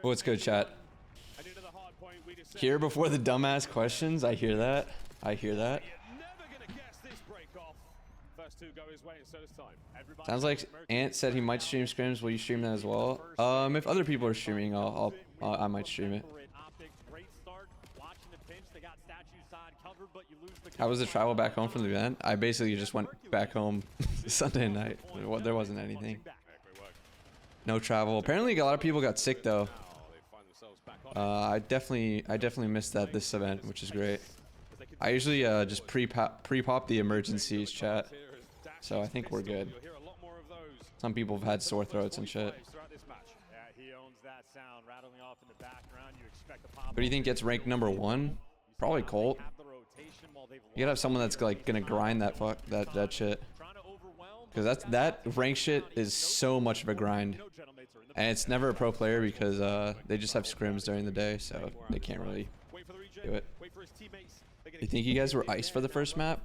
What's good, chat? Here before the dumbass questions. I hear that. I hear that. Sounds like Ant said he might stream scrims. Will you stream that as well? If other people are streaming, I might stream it. How was the travel back home from the event? I basically just went back home Sunday night. There wasn't anything. No travel. Apparently a lot of people got sick though. I definitely missed that this event, which is great. I usually just pre-pop the emergencies, chat. So I think we're good. Some people have had sore throats and shit. Who do you think gets ranked #1? Probably Colt. You gotta have someone that's like gonna grind that shit. Because that rank shit is so much of a grind. And it's never a pro player because they just have scrims during the day, so they can't really do it. You think you guys were iced for the first map?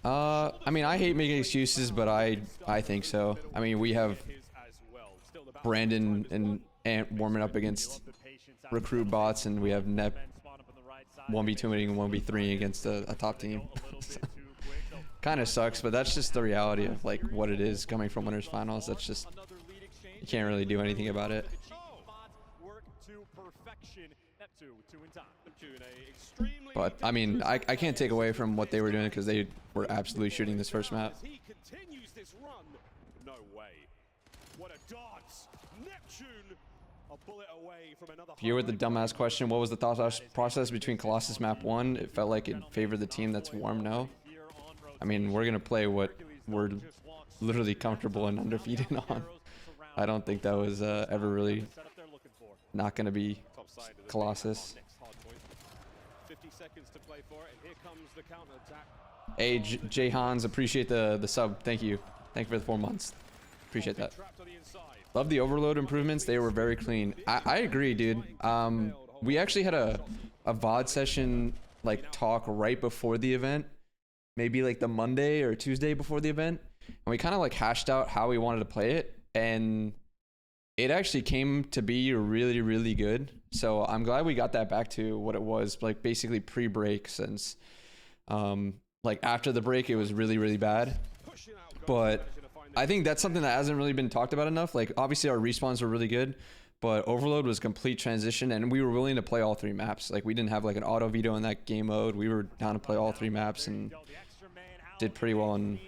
I mean, I hate making excuses, but I think so. I mean, we have Brandon and Ant warming up against recruit bots, and we have Nep 1v2ing and 1v3 against a top team. Kind of sucks, but that's just the reality of like what it is coming from winners finals. That's just, you can't really do anything about it. But I mean, I can't take away from what they were doing because they were absolutely shooting this first map. Here with the dumbass question, what was the thought process between Colossus map 1? It felt like it favored the team that's warm. No, I mean, we're gonna play what we're literally comfortable and undefeated on. I don't think that was ever really not gonna be Colossus. Hey, Jay Hans, appreciate the sub. Thank you. Thank you for the 4 months. Appreciate that. Love the overload improvements. They were very clean. I agree, dude. We actually had a VOD session like talk right before the event. Maybe like the Monday or Tuesday before the event. And we kind of like hashed out how we wanted to play it. And it actually came to be really, really good. So I'm glad we got that back to what it was, like basically pre-break, since like after the break, it was really, really bad. But I think that's something that hasn't really been talked about enough. Like obviously our respawns were really good, but overload was complete transition, and we were willing to play all 3 maps. Like we didn't have like an auto veto in that game mode. We were down to play all 3 maps and did pretty well in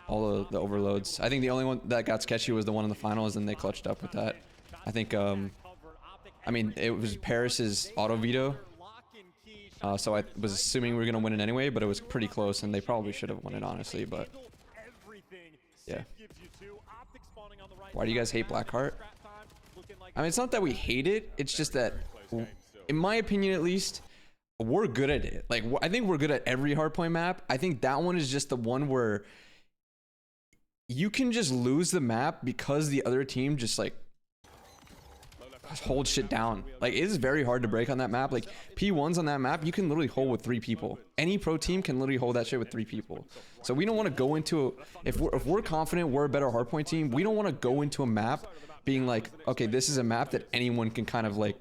all of the overloads. I think the only one that got sketchy was the one in the finals, and they clutched up with that. I think I mean, it was Paris's auto veto, so I was assuming we were gonna win it anyway, but it was pretty close, and they probably should have won it, honestly. But yeah. Why do you guys hate Blackheart? I mean, it's not that we hate it. It's just that, in my opinion at least, we're good at it. Like, I think we're good at every hardpoint map. I think that one is just the one where you can just lose the map because the other team just like hold shit down. Like, it is very hard to break on that map. Like P1s on that map, you can literally hold with 3 people. Any pro team can literally hold that shit with 3 people. So we don't want to go into if we're confident we're a better hardpoint team, we don't want to go into a map being like, okay, this is a map that anyone can kind of like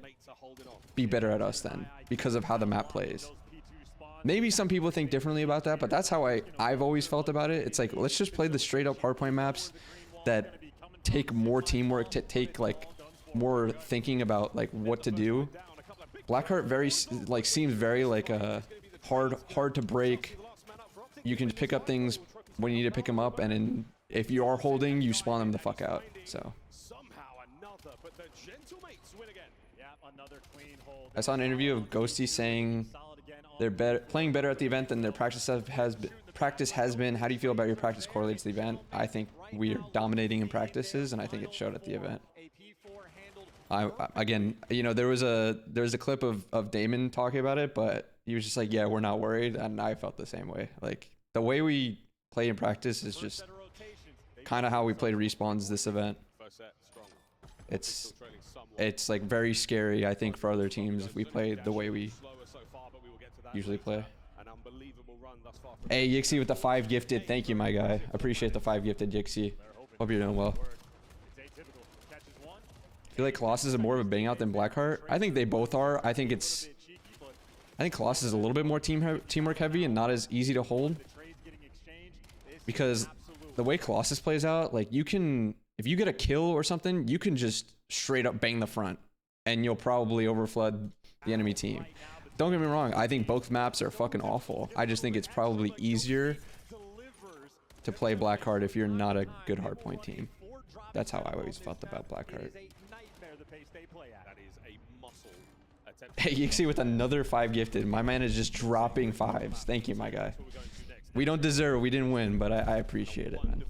be better at us then because of how the map plays. Maybe some people think differently about that, but that's how I've always felt about it. It's like, let's just play the straight up hardpoint maps that take more teamwork, to take like more thinking about like what to do. Blackheart seems very like hard to break. You can pick up things when you need to pick them up, and if you are holding, you spawn them the fuck out. So I saw an interview of Ghosty saying they're playing better at the event than their practice has been. How do you feel about your practice correlates to the event? I think we are dominating in practices, and I think it showed at the event. Again, you know, there was a clip of Damon talking about it, but he was just like, yeah, we're not worried, and I felt the same way. Like, the way we play in practice is just kind of how we played respawns this event. It's like very scary, I think, for other teams if we played the way we usually play. Hey, Yixie with the 5 gifted. Thank you, my guy. Appreciate the 5 gifted, Yixie. Hope you're doing well. feel like Colossus is more of a bang out than Blackheart. I think they both are. I think Colossus is a little bit more teamwork heavy and not as easy to hold. Because the way Colossus plays out, like you can, if you get a kill or something, you can just straight up bang the front and you'll probably overflood the enemy team. Don't get me wrong, I think both maps are fucking awful. I just think it's probably easier to play Blackheart if you're not a good hardpoint team. That's how I always felt about Blackheart. Hey, you see with another 5 gifted. My man is just dropping 5s. Thank you, my guy. We don't deserve it. We didn't win, but I appreciate it, man.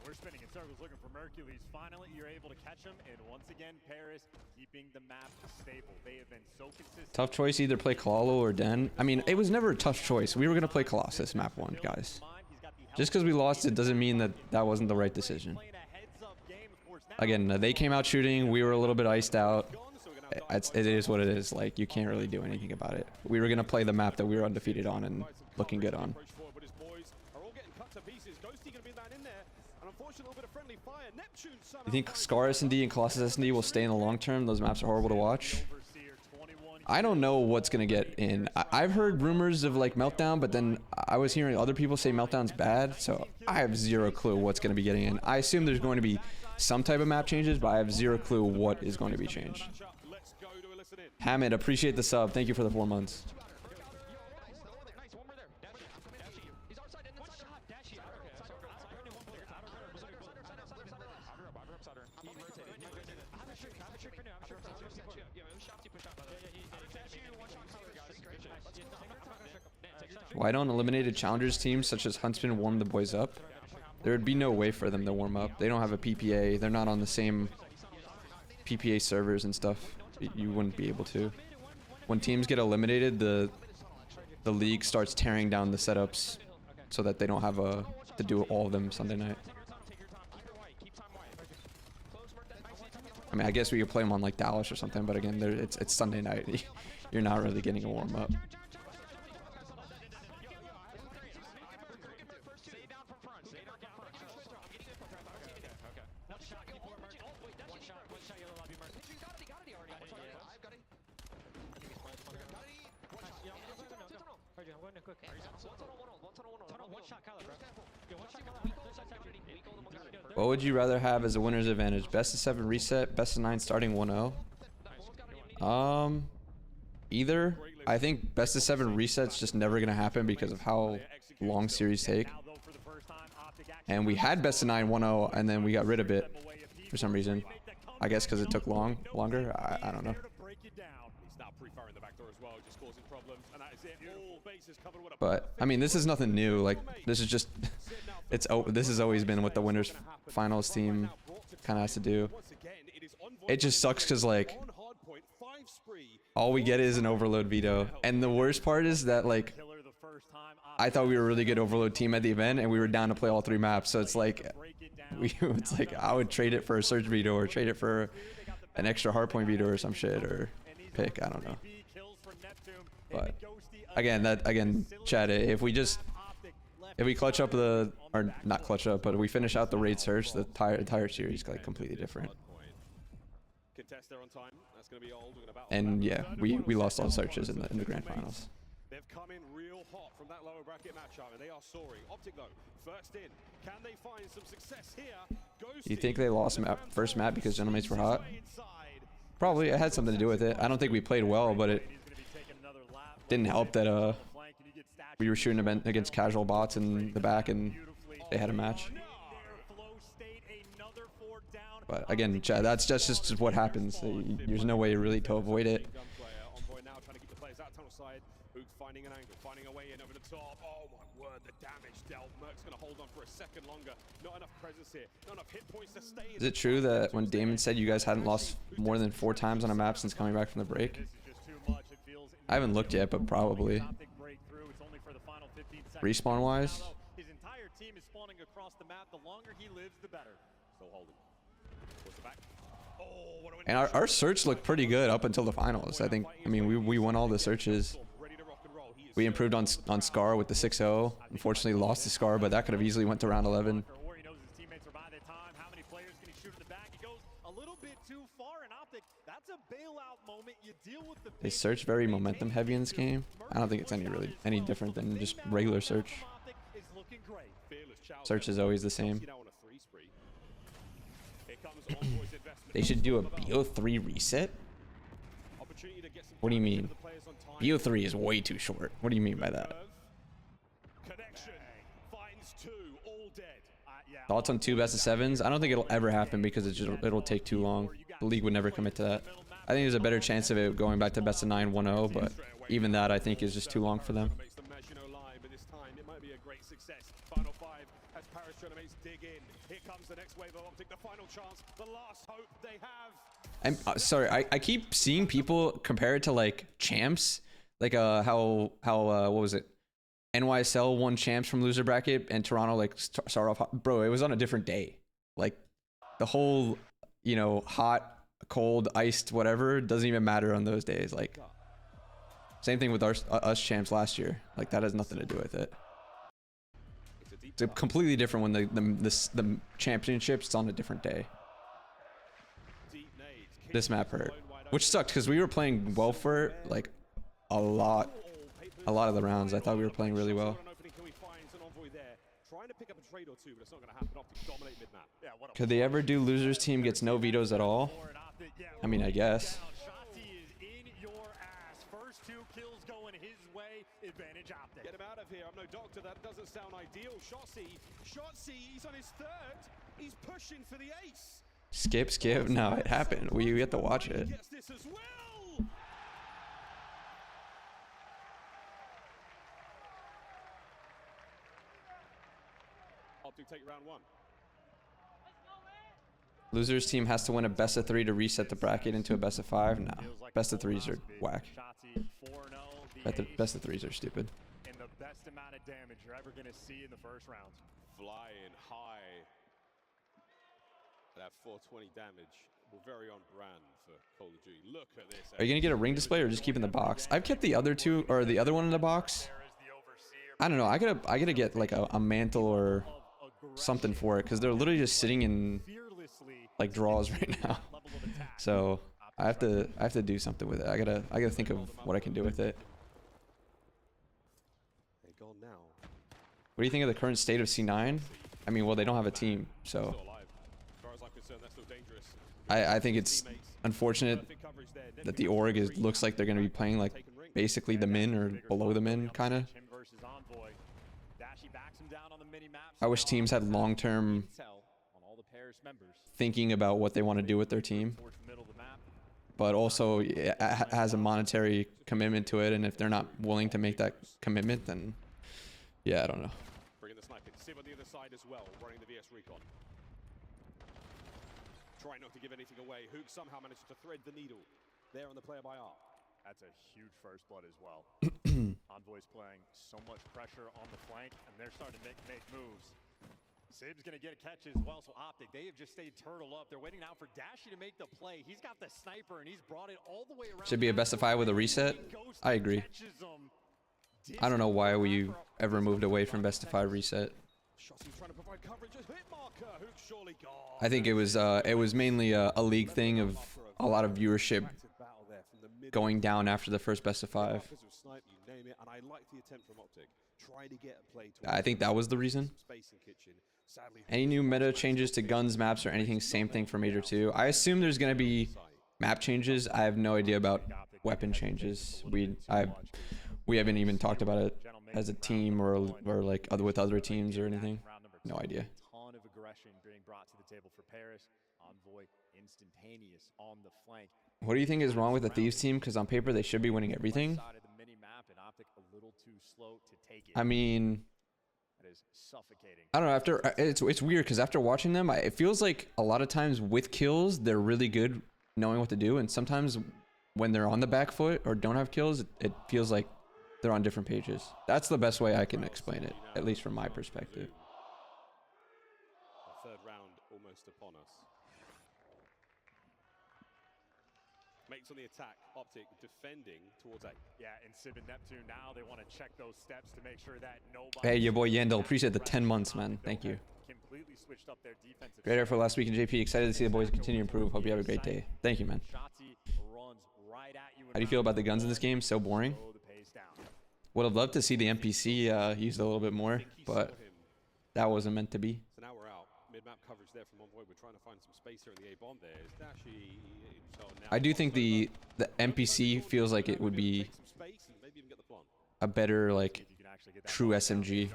We're spinning in circles looking for Mercules. Finally, you're able to catch him, and once again, Paris keeping the map stable. They have been so consistent. Tough choice, either play Kalalo or Den. I mean, it was never a tough choice. We were gonna play Colossus map 1, guys. Just because we lost it doesn't mean that that wasn't the right decision. Again, they came out shooting. We were a little bit iced out. It is what it is. Like, you can't really do anything about it. We were gonna play the map that we were undefeated on and looking good on. You think Scar S&D and Colossus S&D will stay in the long term? Those maps are horrible to watch. I don't know what's gonna get in. I've heard rumors of like Meltdown, but then I was hearing other people say Meltdown's bad, so I have zero clue what's gonna be getting in. I assume there's going to be some type of map changes, but I have zero clue what is going to be changed. Hamid, appreciate the sub. Thank you for the 4 months. Why don't eliminated challengers teams such as Huntsman warm the boys up? There would be no way for them to warm up. They don't have a PPA. They're not on the same PPA servers and stuff. You wouldn't be able to. When teams get eliminated, the league starts tearing down the setups so that they don't have to do all of them Sunday night. I mean, I guess we could play them on like Dallas or something, but again, it's Sunday night. You're not really getting a warm up. What would you rather have as a winner's advantage? Best of 7 reset, best of 9 starting 1-0? Either. I think best of 7 resets just never gonna happen because of how long series take. And we had best of 9 1-0 and then we got rid of it for some reason. I guess because it took longer. I don't know. But I mean, this is nothing new. Like, this is just this has always been what the winners finals team kind of has to do. It just sucks because like all we get is an overload veto, and the worst part is that like I thought we were a really good overload team at the event and we were down to play all 3 maps, so it's like I would trade it for a surge veto or trade it for an extra hardpoint veto or some shit, or pick, I don't know. But again, Chad, if we clutch up or not clutch up, but we finish out the raid search, the entire series is like completely different. And yeah, we lost all searches in the grand finals. They've come in real hot from that lower bracket matchup, and they are soaring. OpTic though, first in. Can they find some success here? Do you think they lost first map because Gentleman's were hot? Probably. It had something to do with it. I don't think we played well, but it didn't help that we were shooting against casual bots in the back and they had a match. But again, Chad, that's just what happens. There's no way really to avoid it. Finding an angle, finding a way in over the top. Oh my word, the damage dealt. Merc's gonna hold on for a second longer. Not enough presence here, not enough hit points to stay. Is it true that when Damon said you guys hadn't lost more than 4 times on a map since coming back from the break? I haven't looked yet, but probably. Respawn wise? His entire team is spawning across the map. The longer he lives, the better. So hold it. What's the back? And our search looked pretty good up until the finals. I mean, we won all the searches. We improved on Scar with the 6-0. Unfortunately, lost to Scar, but that could have easily went to round 11. too far, and OpTic, that's a bailout moment. You deal with the They search very momentum heavy in this game. I don't think it's any different than just regular search. Search is always the same. They should do a BO3 reset? What do you mean? BO3 is way too short. What do you mean by that? Thoughts on 2 best of 7s? I don't think it'll ever happen because it'll take too long. The league would never commit to that. I think there's a better chance of it going back to best of 9 1-0, but even that I think is just too long for them. I'm sorry, I keep seeing people compare it to like champs, like how what was it? NYSL won champs from loser bracket and Toronto like started off hot. Bro, it was on a different day. Like the whole, you know, hot, cold, iced, whatever doesn't even matter on those days. Like same thing with us champs last year. Like that has nothing to do with it. It's completely different when the championship's on a different day. This map hurt, which sucked because we were playing well for it, like a lot of the rounds. I thought we were playing really well. Could they ever do losers team gets no vetoes at all? I mean, I guess. Get him out of here. I'm no doctor. That doesn't sound ideal. Shotsy, he's on his 3rd. He's pushing for the ace. Skip. No, it happened. We have to watch it. Gets this as well. OpTic take round 1. Losers team has to win a best of 3 to reset the bracket into a best of 5. No, best of 3s are whack. Best of 3s are stupid. And the best amount of damage you're ever going to see in the first round. Flying high. That 420 damage. We're very on brand for Call of Duty. Look at this. Are you gonna get a ring display or just keep in the box? I've kept the other two or the other one in the box. I don't know. I gotta get like a mantle or something for it because they're literally just sitting in like draws right now. So I have to do something with it. I gotta think of what I can do with it. What do you think of the current state of C9? I mean, well, they don't have a team, so I think it's unfortunate that the org looks like they're going to be playing like basically the min or below the min kind of. I wish teams had long-term thinking about what they want to do with their team, but also it has a monetary commitment to it, and if they're not willing to make that commitment, then yeah, I don't know. Bringing the sniper. Sim on the other side as well, running the VS Recon. Trying not to give anything away. Hook somehow manages to thread the needle. There on the player by R. That's a huge first blood as well. Envoy's playing so much pressure on the flank, and they're starting to make moves. Sib's going to get a catch as well, so OpTic, they have just stayed turtle up. They're waiting now for Dashy to make the play. He's got the sniper, and he's brought it all the way around. Should be a best of 5 with a reset. I agree. I don't know why we ever moved away from best of 5 reset. I think it was mainly a league thing of a lot of viewership going down after the first best of 5. I think that was the reason. Any new meta changes to guns, maps, or anything? Same thing for Major 2. I assume there's going to be map changes. I have no idea about weapon changes. We haven't even talked about it as a team or like with other teams or anything. No idea. Ton of aggression being brought to the table for Paris. Envoy instantaneous on the flank. What do you think is wrong with the Thieves team? Because on paper they should be winning everything. I mean, I don't know. After it's weird because after watching them, it feels like a lot of times with kills they're really good knowing what to do, and sometimes when they're on the back foot or don't have kills, it feels like they're on different pages. That's the best way I can explain it, at least from my perspective. The third round almost upon us. Mates on the attack. OpTic defending towards A. Yeah, and Sib and Neptune now they want to check those steps to make sure that nobody. Hey, your boy Yandel, appreciate the 10 months, man. Thank you. Completely switched up their defensive. Great effort last week in JP. Excited to see the boys continue to improve. Hope you have a great day. Thank you, man. Shotzi runs right at you. How do you feel about the guns in this game? So boring. Would have loved to see the NPC used a little bit more, but that wasn't meant to be. So now we're out. Mid-map coverage there from Envoy. We're trying to find some space here in the A-bomb. There's Dashi. I do think the NPC feels like it would be a better, like, true SMG.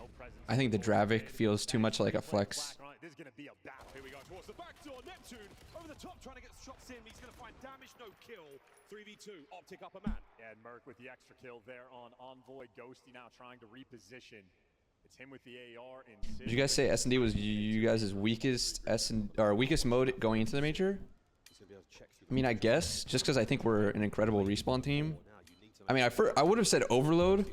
I think the Dravic feels too much like a flex. This is going to be a battle. Here we go towards the back door. Neptune over the top trying to get shots in. He's going to find damage, no kill. 3v2, OpTic upper man. Yeah, and Merc with the extra kill there on Envoy. Ghosty now trying to reposition. It's him with the AR in. Did you guys say S&D was you guys' weakest weakest mode going into the major? I mean, I guess just because I think we're an incredible respawn team. I mean, I would have said Overload,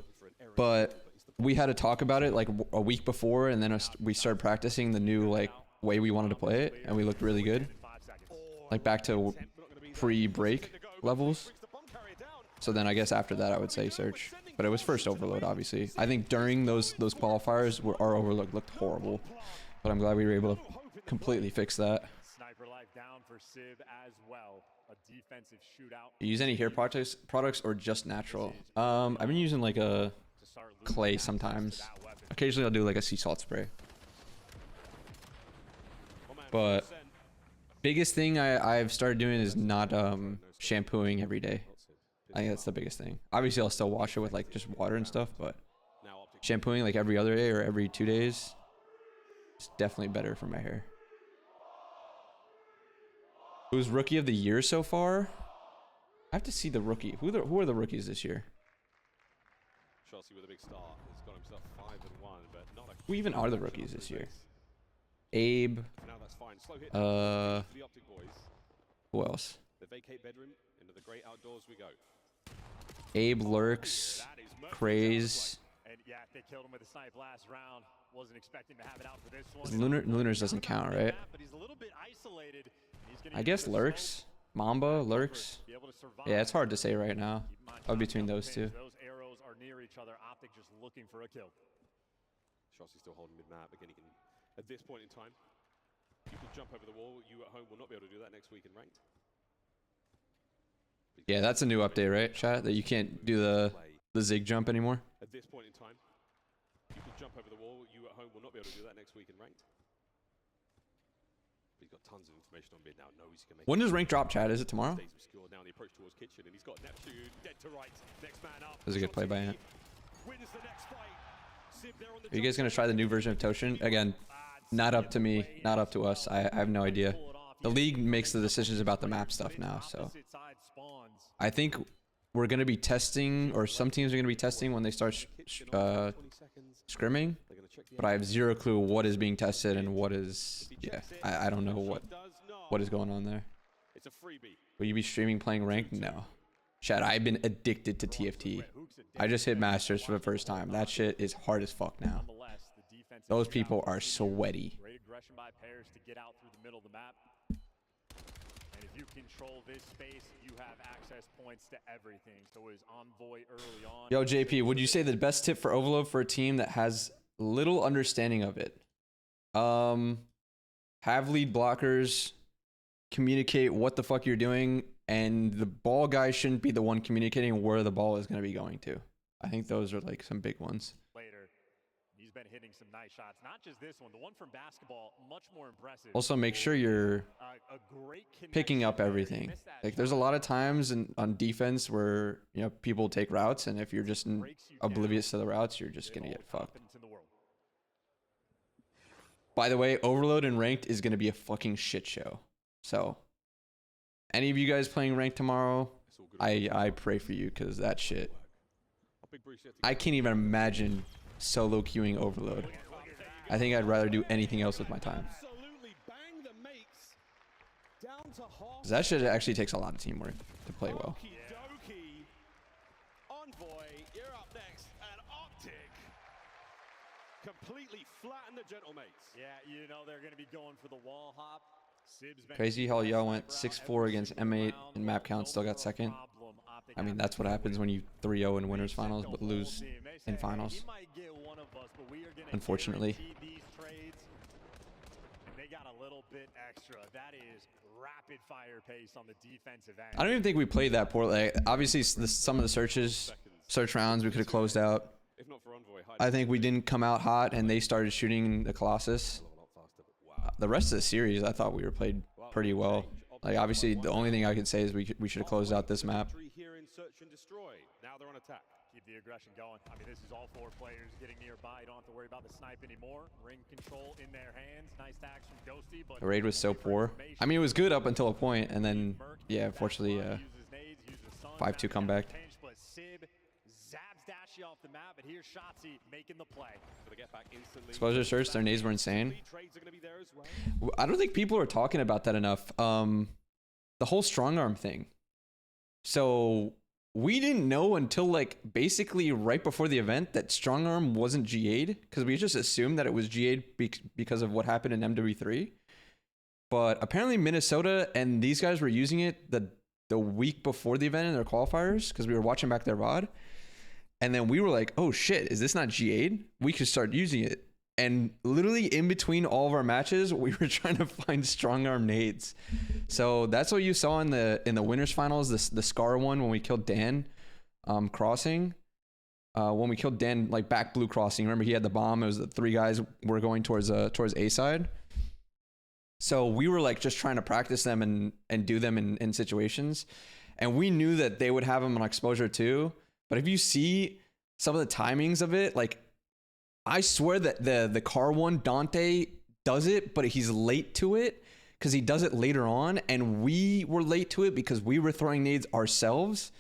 but we had to talk about it like a week before, and then we started practicing the new like way we wanted to play it, and we looked really good, like back to pre-break levels. So then I guess after that I would say Search, but it was first Overload, obviously. I think during those qualifiers our Overload looked horrible, but I'm glad we were able to completely fix that. Sniper life down for Sib as well. A defensive shootout. You use any hair products or just natural? I've been using like a clay sometimes. Occasionally I'll do like a sea salt spray. But biggest thing I've started doing is not shampooing every day. I think that's the biggest thing. Obviously I'll still wash it with like just water and stuff, but shampooing like every other day or every 2 days is definitely better for my hair. Who's rookie of the year so far? I have to see the rookie. Who are the rookies this year? Chelsea with a big start. He's got himself 5-1, but not a. Who even are the rookies this year? Abe. Now that's fine. Slow hit. The OpTic boys. Who else? The vacate bedroom into the great outdoors we go. Abe lurks. Craze. And yeah, they killed him with a snipe last round. Wasn't expecting to have it out for this one. Lunars doesn't count, right? But he's a little bit isolated. I guess lurks. Mamba lurks. Yeah, it's hard to say right now. I'll between those two. Those arrows are near each other. OpTic just looking for a kill. Chelsea's still holding mid-map. Again, he can, at this point in time, you can jump over the wall. You at home will not be able to do that next week in ranked. Yeah, that's a new update, right, chat? That you can't do the zig jump anymore. At this point in time, you can jump over the wall. You at home will not be able to do that next week in ranked. He's got tons of information on mid now. Knows he can make. When does rank drop, chat? Is it tomorrow? Stays obscure now. The approach towards kitchen, and he's got Neptune dead to right. Next man up. That was a good play by Ant. Wins the next fight. Sib there on the Are you guys gonna try the new version of Toshin? Again, not up to me, not up to us. I have no idea. The league makes the decisions about the map stuff now, so I think we're gonna be testing, or some teams are gonna be testing when they start scrimming. But I have zero clue what is being tested and what is. Yeah, I don't know what is going on there. It's a freebie. Will you be streaming playing ranked? No. Chad, I've been addicted to TFT. I just hit Masters for the first time. That shit is hard as fuck now. Those people are sweaty. Great aggression by pairs to get out through the middle of the map. And if you control this space, you have access points to everything. So is Envoy early on. Yo, JP, would you say the best tip for Overload for a team that has little understanding of it? Have lead blockers, communicate what the fuck you're doing, and the ball guy shouldn't be the one communicating where the ball is going to be going to. I think those are like some big ones. Later, he's been hitting some nice shots. Not just this one, the one from basketball, much more impressive. Also, make sure you're picking up everything. Like, there's a lot of times on defense where, you know, people take routes, and if you're just oblivious to the routes, you're just gonna get fucked. By the way, Overload and Ranked is gonna be a fucking shit show. So, any of you guys playing Ranked tomorrow, I pray for you, because that shit, I can't even imagine solo queuing Overload. I think I'd rather do anything else with my time. That shit actually takes a lot of teamwork to play well. Envoy, you're up next, and OpTic completely flatten the gentlemates. Yeah, you know they're going to be going for the wall hop. Crazy how y'all went 6-4 against M8 and map count, still got second. I mean, that's what happens when you 3-0 in winners finals but lose in finals. Unfortunately. they got a little bit extra. That is rapid fire pace on the defensive end. I don't even think we played that poorly. Like, obviously, some of the search rounds we could have closed out. If not for Envoy, I think we didn't come out hot, and they started shooting the Colossus. The rest of the series, I thought we were played pretty well. Like, obviously, the only thing I could say is we should have closed out this map. Here in search and destroy. Now they're on attack. Keep the aggression going. I mean, this is all 4 players getting nearby. You don't have to worry about the snipe anymore. Ring control in their hands. Nice tags from Ghosty, but The raid was so poor. I mean, it was good up until a point, and then, yeah, unfortunately, 5-2 comeback. But Sib zabs Dashy off the map, but here's Shotzi making the play. Exposure search, their nades were insane. Trades are going to be there as well. I don't think people are talking about that enough. The whole strong arm thing. So we didn't know until like basically right before the event that strong arm wasn't GA'd, because we just assumed that it was GA'd because of what happened in MW3. But apparently Minnesota and these guys were using it the week before the event in their qualifiers, because we were watching back their VOD. And then we were like, oh shit, is this not GA'd? We could start using it. And literally in between all of our matches, we were trying to find strong arm nades. So that's what you saw in the winners finals, the Scar one when we killed Dan crossing. When we killed Dan like back blue crossing. Remember he had the bomb. It was the 3 guys were going towards A side. So we were like just trying to practice them and do them in situations. And we knew that they would have them on exposure too. But if you see some of the timings of it, like I swear that the car one, Dante does it, but he's late to it because he does it later on. And we were late to it because we were throwing nades ourselves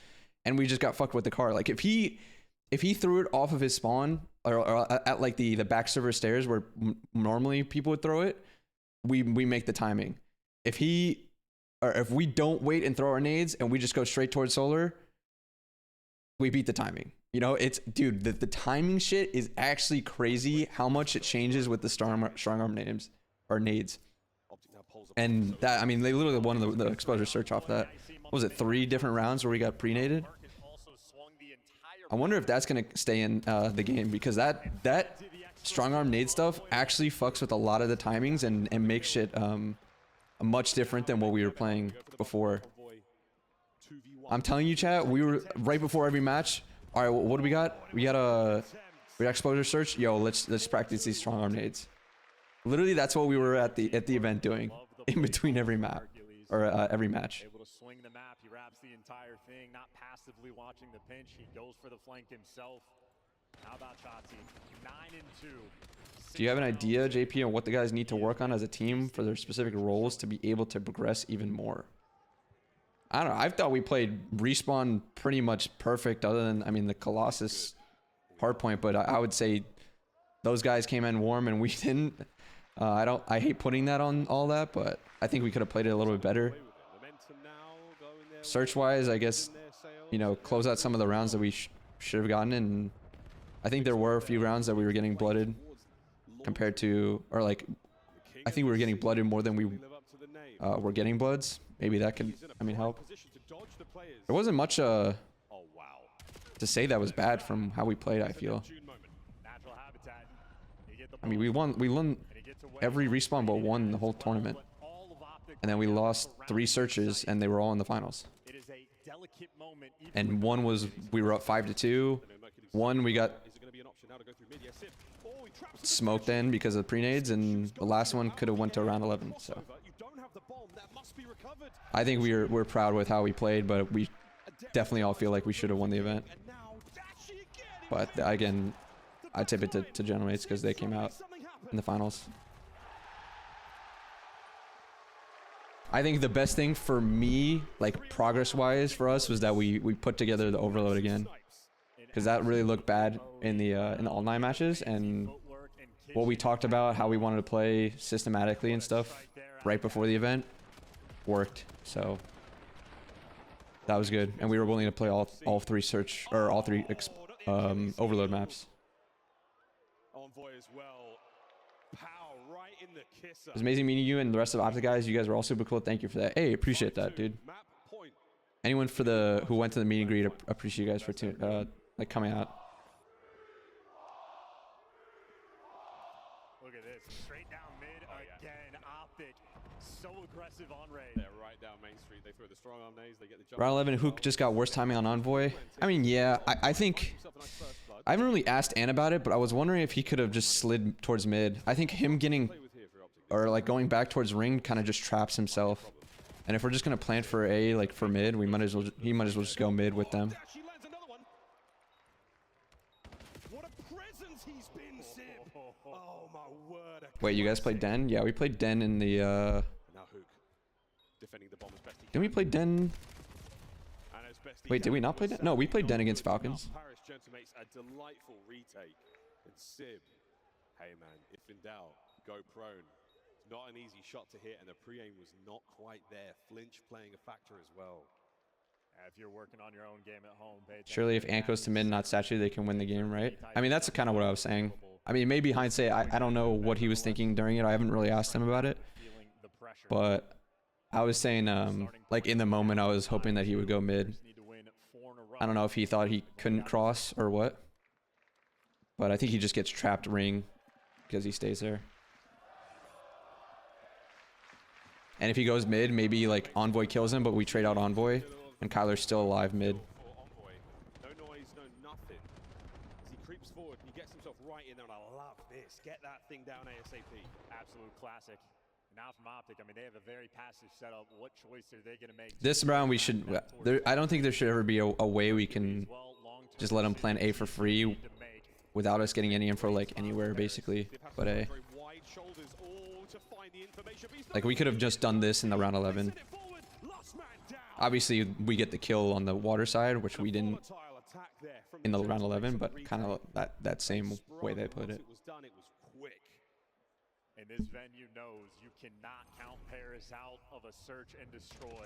and we just got fucked with the car. Like if he threw it off of his spawn or at like the back server stairs where normally people would throw it, we make the timing. If we don't wait and throw our nades and we just go straight towards solar, we beat the timing. You know, it's, dude, the timing shit is actually crazy how much it changes with the strong arm names or nades. And that, I mean, they literally won the exposure search off that. What was it, 3 different rounds where we got pre-naded? I wonder if that's going to stay in the game, because that strong arm nade stuff actually fucks with a lot of the timings and makes shit much different than what we were playing before. I'm telling you, chat, we were right before every match. All right, what do we got? We got exposure search. Yo, let's practice these strong arm nades. Literally, that's what we were at the event doing in between every map or every match. Able to swing the map, he wraps the entire thing, not passively watching the pinch. He goes for the flank himself. How about Shotzi? 9-2. Do you have an idea, JP, on what the guys need to work on as a team for their specific roles to be able to progress even more? I don't know. I thought we played respawn pretty much perfect, other than, I mean, the Colossus hardpoint, but I would say those guys came in warm and we didn't. I hate putting that on all that, but I think we could have played it a little bit better. Search wise, I guess, you know, close out some of the rounds that we should have gotten, and I think there were a few rounds that we were getting blooded compared to, or like, I think we were getting blooded more than we were getting bloods. Maybe that could, I mean, help. There wasn't much to say that was bad from how we played, I feel. I mean, we won every respawn but one the whole tournament. And then we lost 3 searches and they were all in the finals. And one was, we were up 5-2. One we got smoked in because of pre-nades, and the last one could have went to round 11, so. I think we're proud with how we played, but we definitely all feel like we should have won the event. But again, I tip it to General Mates because they came out in the finals. I think the best thing for me, like progress-wise for us, was that we put together the overload again, because that really looked bad in the all-night matches, and what we talked about, how we wanted to play systematically and stuff right before the event, worked. So that was good, and we were willing to play all 3 search, or all 3 overload maps. It was amazing meeting you and the rest of the OpTic guys. You guys were all super cool. Thank you for that. Hey, appreciate that, dude. Anyone who went to the meet and greet, appreciate you guys for like coming out. Look at this, straight down mid again. so aggressive on raid. They're right down Main Street. They throw the strong arm nades. They get the jump. Round 11, Hook just got worse timing on Envoy. I mean, yeah, I think... I haven't really asked Ann about it, but I was wondering if he could have just slid towards mid. I think him getting... or like going back towards ring kind of just traps himself. And if we're just going to plant for A, like for mid, we might as well... he might as well just go mid with them. Wait, you guys played Den? Yeah, we played Den in the, Didn't we play Den? Wait, did we not play Den? No, we played Den against Falcons. Paris makes a delightful retake. And Sib, hey man, if in doubt, go prone. It's not an easy shot to hit, and the pre-aim was not quite there. Flinch playing a factor as well. If you're working on your own game at home, Surely if Ant goes to mid and not statue, they can win the game, right? I mean, that's kind of what I was saying. I mean, maybe hindsight, I don't know what he was thinking during it. I haven't really asked him about it. But I was saying, like in the moment, I was hoping that he would go mid. I don't know if he thought he couldn't cross or what. But I think he just gets trapped ring because he stays there. And if he goes mid, maybe like Envoy kills him, but we trade out Envoy. And Kyler's still alive mid. No noise, no nothing. As he creeps forward, he gets himself right in there, and I love this. Get that thing down ASAP. Absolute classic. Now from OpTic, I mean, they have a very passive setup. What choice are they going to make? This round we should... I don't think there should ever be a way we can just let him plan A for free without us getting any info like anywhere, basically. But A. Like, we could have just done this in the round 11. Obviously, we get the kill on the water side, which we didn't in the round 11, but kind of that same way they played it. And this venue knows you cannot count Paris out of a search and destroy.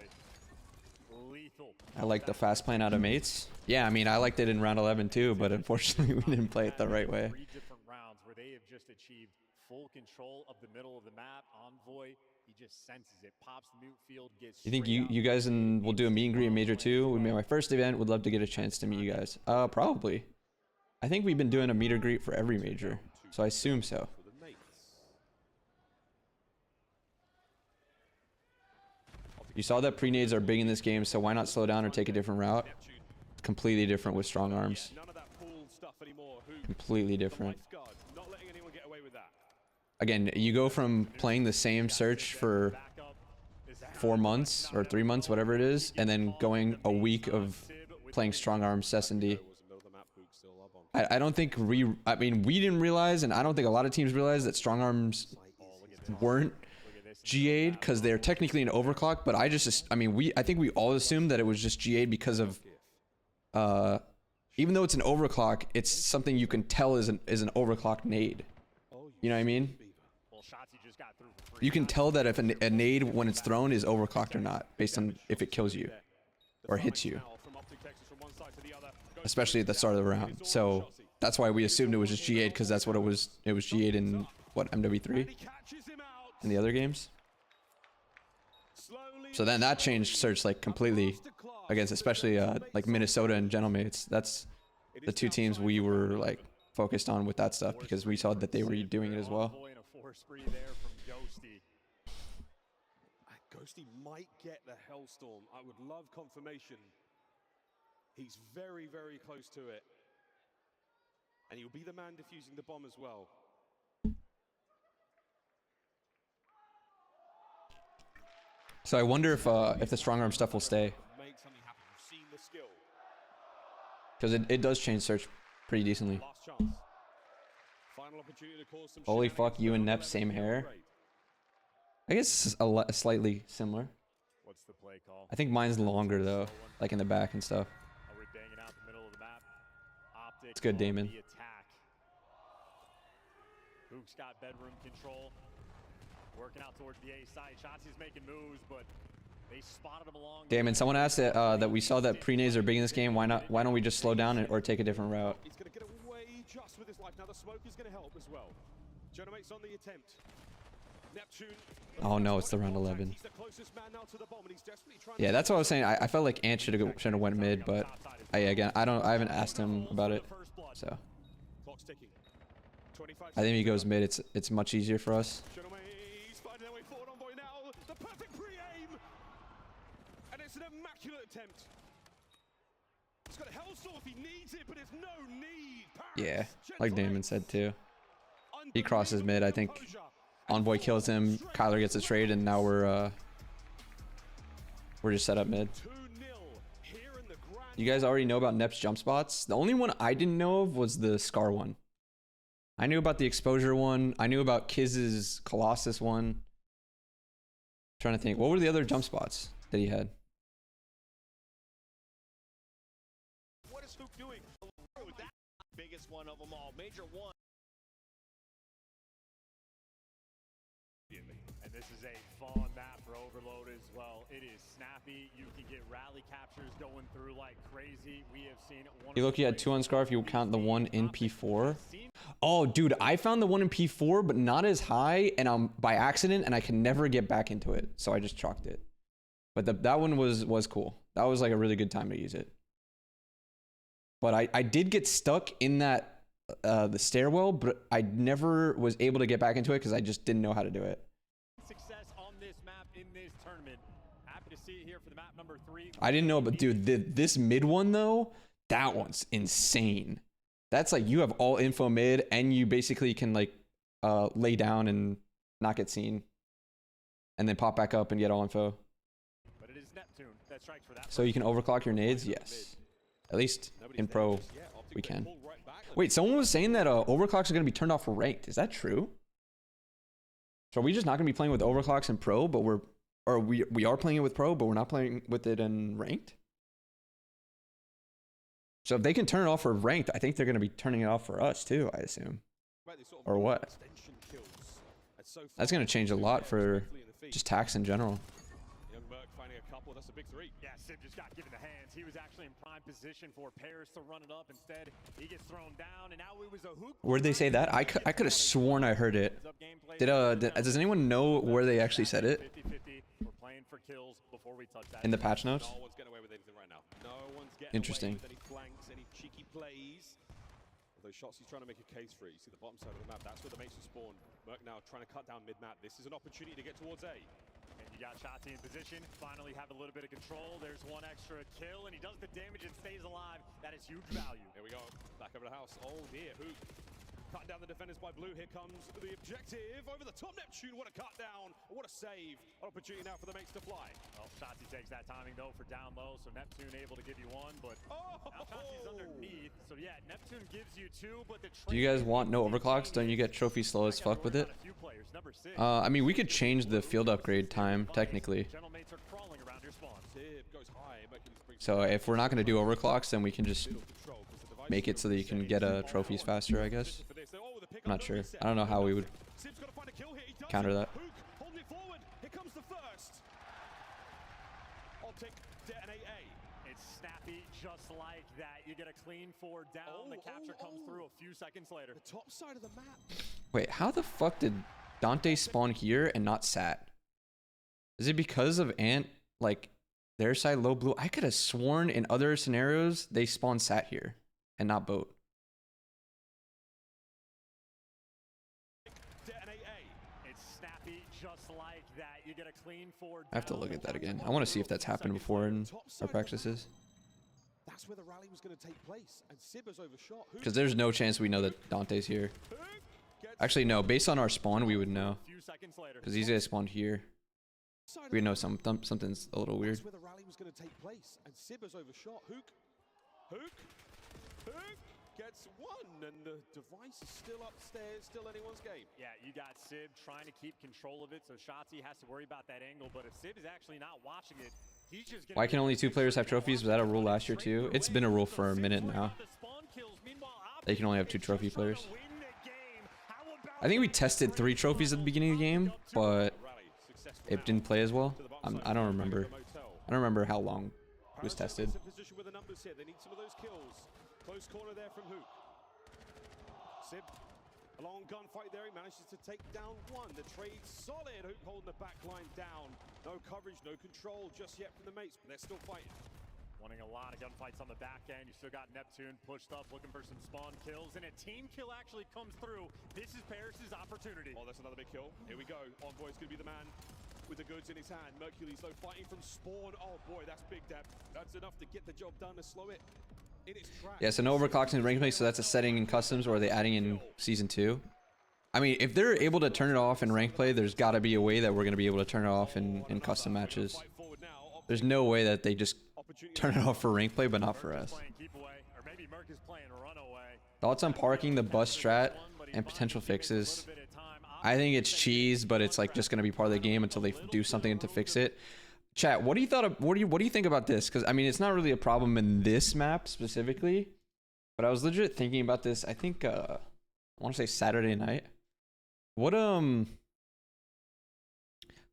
Lethal. I like the fast plan out of mates. Yeah, I mean, I liked it in round 11 too, but unfortunately, we didn't play it the right way. 3 different rounds where they have just achieved full control of the middle of the map. Envoy, he just senses it, pops the mute field, gets. You think you guys will do a meet and greet in Major 2? We made my first event. Would love to get a chance to meet you guys. Probably. I think we've been doing a meet or greet for every major, so I assume so. You saw that pre-nades are big in this game, so why not slow down or take a different route? It's completely different with strong arms. Completely different. Again, you go from playing the same search for 4 months or 3 months, whatever it is, and then going a week of playing strong arms S&D. I don't think I mean, we didn't realize, and I don't think a lot of teams realized that strong arms weren't GA'd because they're technically an overclock, but I think we all assumed that it was just GA'd because of even though it's an overclock, it's something you can tell is an overclock nade. You know what I mean? You can tell that if a nade when it's thrown is overclocked or not based on if it kills you or hits you, especially at the start of the round. So that's why we assumed it was just GA'd, because that's what it was. It was GA'd in what, MW3 in the other games. So then that changed search like completely against especially like Minnesota and Gentlemates. That's the 2 teams we were like focused on with that stuff because we saw that they were doing it as well. Ghosty might get the Hellstorm. I would love confirmation. He's very, very close to it. And he'll be the man defusing the bomb as well. So I wonder if the strong arm stuff will stay. Because it does change search pretty decently. Holy fuck, you and Nep same hair. I guess it's slightly similar. What's the play call? I think mine's longer though, like in the back and stuff. It's good, Damon. Hook's got bedroom control. Working out towards the A side. Shotzi's making moves, but they spotted him along. Damon, someone asked that we saw that pre-nades are big in this game. Why don't we just slow down or take a different route? He's going to get away just with his life. Now the smoke is going to help as well. Gentlemates on the attempt. Neptune. Oh no, it's the round 11. Yeah, that's what I was saying. I felt like Ant should have went mid, but I haven't asked him about it, so I think he goes mid. It's much easier for us. The perfect pre-aim. And it's an immaculate attempt. He's got a hellstorm if he needs it, but there's no need. Yeah, like Damon said too. He crosses mid. I think Envoy kills him. Kyler gets a trade, and now we're just set up mid. You guys already know about Nep's jump spots. The only one I didn't know of was the Scar one. I knew about the exposure one. I knew about Kiz's Colossus one. Trying to think, what were the other jump spots that he had? What is Hook doing? That biggest one of them all, major one. And this is a fun map for Overload as well. It is snappy. You can get rally captures going through like crazy. We have seen one. You look, you had 2 on Scar if you count the one in P4. Oh, dude, I found the one in P4, but not as high, and I'm by accident, and I can never get back into it, so I just chalked it. But that one was cool. That was like a really good time to use it. But I did get stuck in that the stairwell, but I never was able to get back into it because I just didn't know how to do it. Success on this map in this tournament. Happy to see it here for the map number 3. I didn't know, but dude, this mid one though, that one's insane. That's like you have all info mid, and you basically can like lay down and not get seen, and then pop back up and get all info. But it is Neptune that strikes for that. So you can overclock your nades, yes. At least in pro, we can. Wait, someone was saying that overclocks are going to be turned off for ranked. Is that true? So are we just not going to be playing with overclocks in pro, but we are playing it with pro, but we're not playing with it in ranked? So if they can turn it off for ranked, I think they're going to be turning it off for us too, I assume. Or what? That's going to change a lot for just tax in general. Young Merc finding a couple, that's a big 3. Yeah, Sib just got given the hands. He was actually in prime position for Paris to run it up. Instead, he gets thrown down, and now it was a hook. Where'd they say that? I could have sworn I heard it. Does anyone know where they actually said it? 50-50. We're playing for kills before we touch that. In the patch notes? No one's getting away with anything right now. No one's getting Interesting. away with any flanks, any cheeky plays. Those shots he's trying to make a case for it. You see the bottom side of the map. That's where the mates will spawn. Merc now trying to cut down mid-map. This is an opportunity to get towards A. And you got Shotzi in position. Finally have a little bit of control. There's one extra kill, and he does the damage and stays alive. That is huge value. Here we go. Back over the house. Oh dear. Hook. Cutting down the defenders by Blue. Here comes the objective. Over the top, Neptune. What a cut down. What a save. An opportunity now for the mates to fly. Well, Shotzi takes that timing, though, for down low. So Neptune able to give you 1, but now Shotzi's underneath. So, yeah, Neptune gives you 2, but the Do you guys want no overclocks? Don't you get trophy slow as fuck with it? I mean, we could change the field upgrade time, technically. So if we're not going to do overclocks, then we can just make it so that you can get trophies faster, I guess. I'm not sure. I don't know how we would counter that. Holding it forward. Here comes the first. OpTic detonate A. It's snappy just like that. You get a clean 4 down. The capture comes through a few seconds later. The top side of the map. Wait, how the fuck did Dante spawn here and not Sat? Is it because of Ant, like, their side low blue? I could have sworn in other scenarios they spawn Sat here and not boat. It's snappy just like that. You get a clean 4 down. I have to look at that again. I want to see if that's happened before in our practices. That's where the rally was going to take place, and Sib has overshot. Because there's no chance we know that Dante's here. Actually, no. Based on our spawn, we would know. Because these guys spawned here. We know something's a little weird. That's where the rally was going to take place, and Sib has overshot. Hook gets 1, and the device is still upstairs, still anyone's game. Yeah, you got Sib trying to keep control of it, so Shotzi has to worry about that angle. But if Sib is actually not watching it, he's just gonna. Why can only 2 players have trophies? Was that a rule last year too? It's been a rule for a minute now. They can only have 2 trophy players. I think we tested 3 trophies at the beginning of the game, but it didn't play as well. I don't remember. I don't remember how long it was tested. They need some of those kills. Close corner there from Hook. Sib, a long gunfight there. He manages to take down 1. The trade's solid. Hook holding the back line down. No coverage, no control just yet from the mates, but they're still fighting. Wanting a lot of gunfights on the back end. You still got Neptune pushed up, looking for some spawn kills, and a team kill actually comes through. This is Paris's opportunity. Oh, that's another big kill. Here we go. Envoy's gonna be the man. with the goods in his hand. Mercury's though fighting from spawn. Oh boy, that's big depth. That's enough to get the job done to slow it in its tracks. Yeah, so no overclocks in ranked play, so that's a setting in customs, or are they adding in season 2? I mean, if they're able to turn it off in ranked play, there's got to be a way that we're going to be able to turn it off in custom matches. There's no way that they just turn it off for ranked play, but not for us. Thoughts on parking the bus strat and potential fixes? I think it's cheese, but it's like just going to be part of the game until they do something to fix it. Chat, what do you think about this? Because I mean, it's not really a problem in this map specifically, but I was legit thinking about this. I think I want to say Saturday night. What do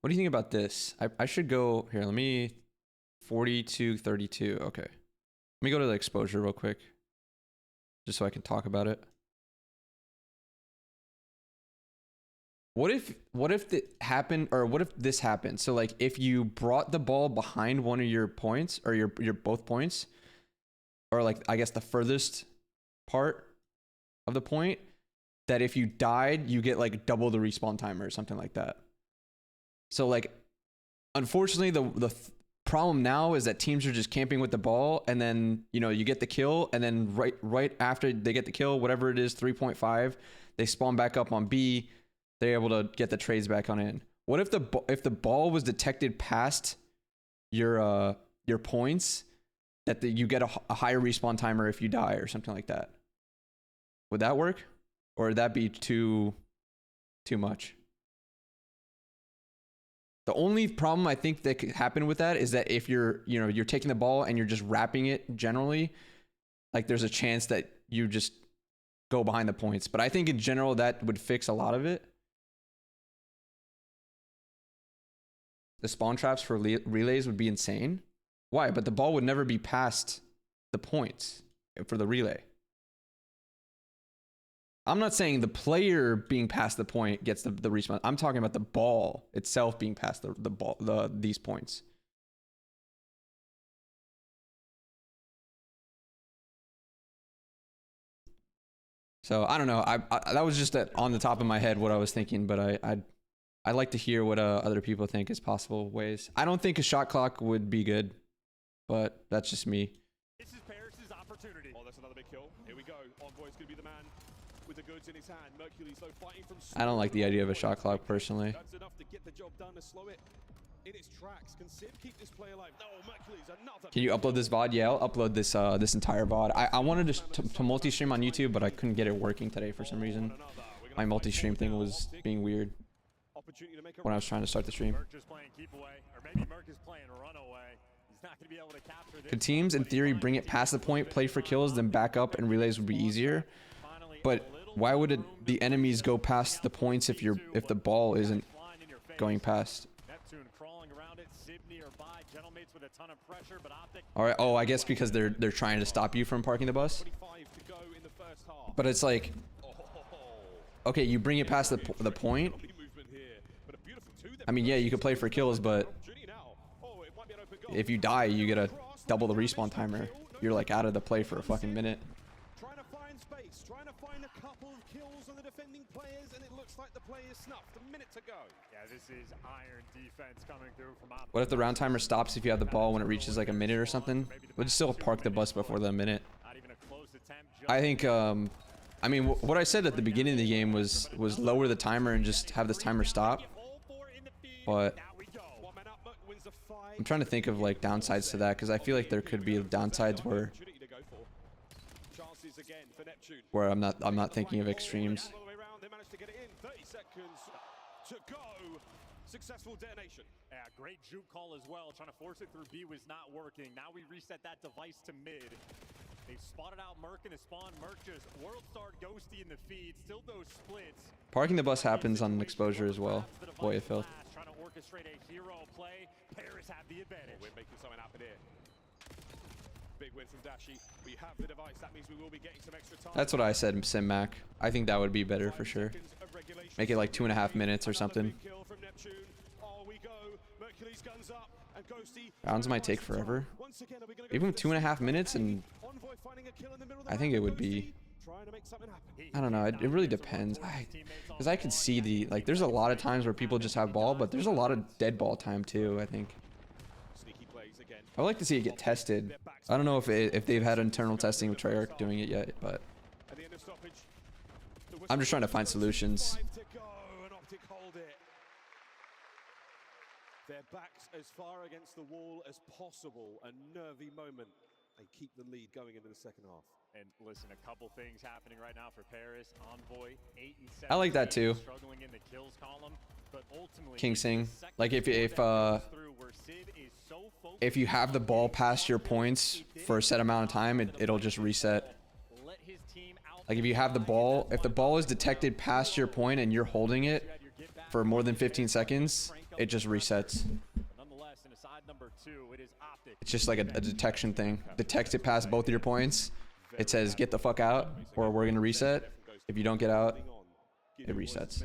you think about this? I should go here. Let me 42-32. Okay, let me go to the exposure real quick, just so I can talk about it. What if it happened, or what if this happened? So like if you brought the ball behind one of your points, or your both points, or like I guess the furthest part of the point, that if you died, you get like double the respawn timer or something like that. So like, unfortunately, the problem now is that teams are just camping with the ball, and then you get the kill, and then right after they get the kill, whatever it is, 3.5, they spawn back up on B. They're able to get the trades back on in. What if the ball was detected past your points, that you get a higher respawn timer if you die or something like that? Would that work, or would that be too much? The only problem I think that could happen with that is that if you're taking the ball and you're just wrapping it generally, like there's a chance that you just go behind the points. But I think in general that would fix a lot of it. The spawn traps for relays would be insane. Why? But the ball would never be past the points for the relay. I'm not saying the player being past the point gets the respawn. I'm talking about the ball itself being past these points. So I don't know. That was just on the top of my head what I was thinking, but I'd like to hear what other people think is possible ways. I don't think a shot clock would be good, but that's just me. This is Paris's opportunity. Oh, that's another big kill. Here we go. Envoy's gonna be the man with the goods in his hand. Mercury's though fighting from. I don't like the idea of a shot clock personally. That's enough to get the job done to slow it in its tracks. Can Sib keep this play alive? No, Mercury's another. Can you upload this VOD? Yeah, I'll upload this this entire VOD. I wanted to multi-stream on YouTube, but I couldn't get it working today for some reason. My multi-stream thing was being weird when I was trying to start the stream. Could teams, in theory, bring it past the point, play for kills, then back up, and relays would be easier? But why would the enemies go past the points if the ball isn't going past? All right. Oh, I guess because they're trying to stop you from parking the bus. But it's like, okay, you bring it past the point. I mean, yeah, you could play for kills, but if you die, you get a double the respawn timer. You're like out of the play for a fucking minute. Trying to find space, trying to find a couple of kills on the defending players, and it looks like the play is snuffed. A minute to go. Yeah, this is iron defense coming through from OpTic. What if the round timer stops if you have the ball when it reaches like a minute or something? We'll just still park the bus before the minute. I think, I mean, what I said at the beginning of the game was lower the timer and just have this timer stop. But I'm trying to think of like downsides to that, because I feel like there could be downsides where I'm not thinking of extremes. Successful detonation. Yeah, great juke call as well. Trying to force it through B was not working. Now we reset that device to mid. They've spotted out Merc in his spawn. Merc just world start Ghosty in the feed. Still those splits. Parking the bus happens on exposure as well. Boy, it felt. Trying to orchestrate a hero play. Paris have the advantage. We're making something happen here. Big win from Dashi. We have the device. That means we will be getting some extra time. That's what I said, SimMac. I think that would be better for sure. Make it like 2.5 minutes or something. Rounds might take forever. Even 2.5 minutes, and I think it would be trying to make something happen. I don't know. It really depends. Because I can see the, like, there's a lot of times where people just have ball, but there's a lot of dead ball time too, I think. Sneaky plays again. I would like to see it get tested. I don't know if they've had internal testing with Treyarch doing it yet, but At the end of stoppage, the I'm just trying to find solutions. 5 to go, and OpTic hold it. Their backs as far against the wall as possible. A nervy moment. They keep the lead going into the second half. And listen, a couple things happening right now for Paris. Envoy 8 and 7. I like that too. Struggling in the kills column, but ultimately King Sing. Like if you have the ball past your points for a set amount of time, it'll just reset. Like if you have the ball, if the ball is detected past your point and you're holding it for more than 15 seconds, it just resets. Nonetheless, in aside number 2, it is OpTic. It's just like a detection thing. Detects it past both of your points. It says get the fuck out or we're gonna reset. If you don't get out, it resets.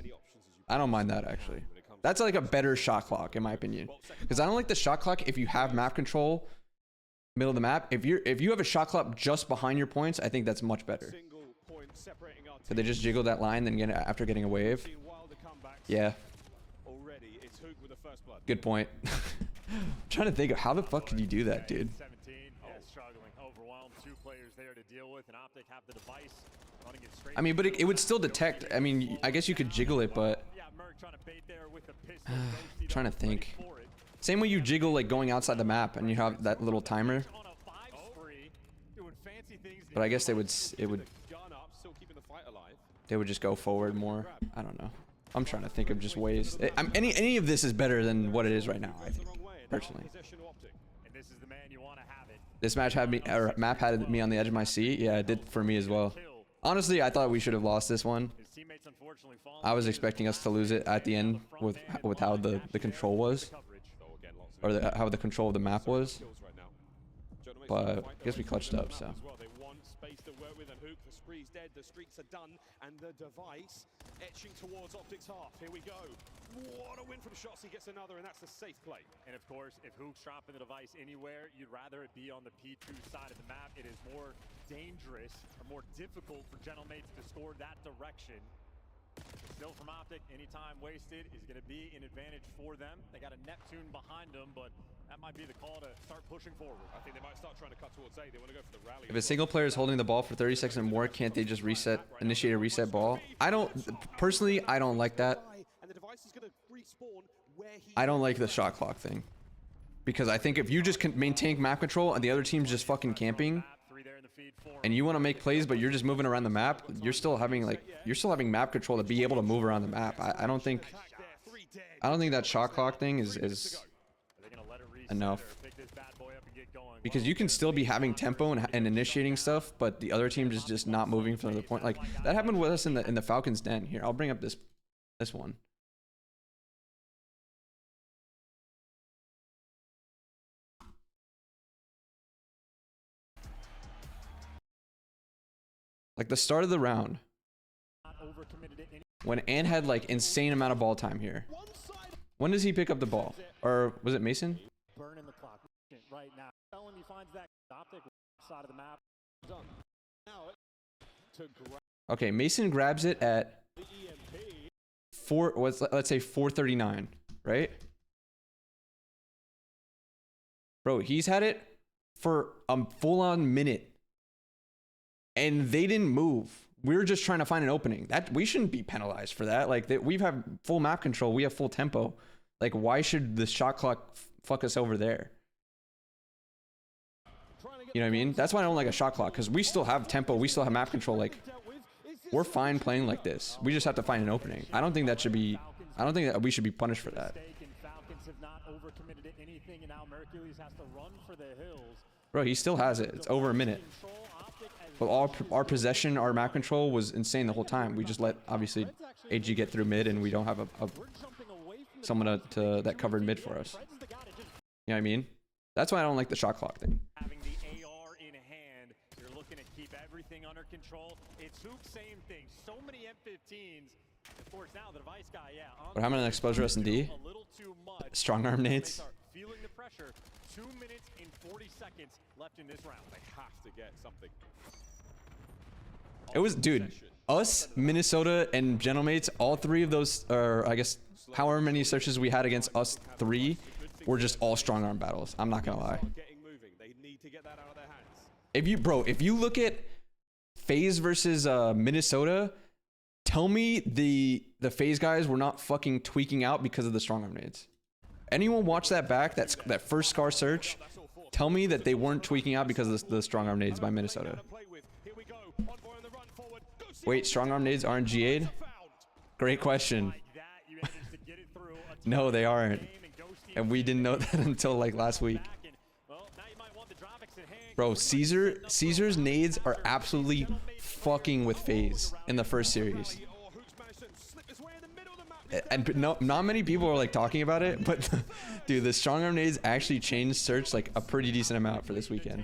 I don't mind that actually. That's like a better shot clock in my opinion. Because I don't like the shot clock if you have map control middle of the map. If you have a shot clock just behind your points, I think that's much better. Could they just jiggle that line then get it after getting a wave? Yeah. Good point. I'm trying to think of how the fuck could you do that, dude? Struggling, overwhelmed, 2 players there to deal with, and OpTic have the device running it straight. I mean, but it would still detect. I mean, I guess you could jiggle it, but Yeah, Merc trying to bait there with the pistol. trying to think. Same way you jiggle like going outside the map and you have that little timer. On a 5 spree, doing fancy things. But I guess they would just go forward more. I don't know. I'm trying to think of just ways. Any of this is better than what it is right now, I think, personally. And this is the man you want to have it. This match had me, or map had me on the edge of my seat. Yeah, it did for me as well. Honestly, I thought we should have lost this one. His teammates unfortunately fall. I was expecting us to lose it at the end with how the control was, or how the control of the map was. But I guess we clutched up, so. The streaks are done, and the device etching towards OpTic's half. Here we go. What a win from Shots. He gets another, and that's a safe play. And of course, if Hook's dropping the device anywhere, you'd rather it be on the P2 side of the map. It is more dangerous or more difficult for Gentlemates to score that direction. Still from OpTic, any time wasted is going to be an advantage for them. They got a Neptune behind them, but that might be the call to start pushing forward. I think they might start trying to cut towards A. They want to go for the rally. If a single player is holding the ball for 30 seconds or more, can't they just initiate a reset ball? I don't like that. I don't like the shot clock thing. Because I think if you just can maintain map control and the other team's just fucking camping, and you want to make plays but you're just moving around the map, you're still having map control to be able to move around the map. I don't think that shot clock thing is enough. Because you can still be having tempo and initiating stuff, but the other team is just not moving from the point. Like that happened with us in the Falcons Den. Here, I'll bring up this one. Like the start of the round, when Ant had like insane amount of ball time here. When does he pick up the ball? Or was it Mason? Burning the clock right now. Felony finds that OpTic side of the map. Okay, Mason grabs it at let's say 4:39, right? Bro, he's had it for a full-on minute. And they didn't move. We were just trying to find an opening. That we shouldn't be penalized for that. Like we have full map control. We have full tempo. Like why should the shot clock fuck us over there? You know what I mean? That's why I don't like a shot clock, because we still have tempo. We still have map control. Like we're fine playing like this. We just have to find an opening. I don't think that we should be punished for that. Bro, he still has it. It's over a minute. But our possession, our map control was insane the whole time. We just let, obviously, AG get through mid, and we don't have someone that covered mid for us. You know what I mean? That's why I don't like the shot clock thing. Having the AR in hand, you're looking to keep everything under control. It's Hook, same thing. So many M15s. Of course, now the device guy, yeah. We're having an exposure S&D. Strong arm nades. Feeling the pressure. 2 minutes and 40 seconds left in this round. They have to get something. It was, dude, us, Minnesota, and Gentlemates, all three of those, or I guess however many searches we had against us three, were just all strong arm battles. I'm not gonna lie. If you look at FaZe versus Minnesota, tell me the FaZe guys were not fucking tweaking out because of the strong arm nades. Anyone watch that back, that first Scar search? Tell me that they weren't tweaking out because of the strong arm nades by Minnesota. Wait, strong arm nades aren't GA'd? Great question. No, they aren't. And we didn't know that until like last week. Bro, Caesar's nades are absolutely fucking with FaZe in the first series. And no, not many people are like talking about it, but dude, the strong arm nades actually changed search like a pretty decent amount for this weekend.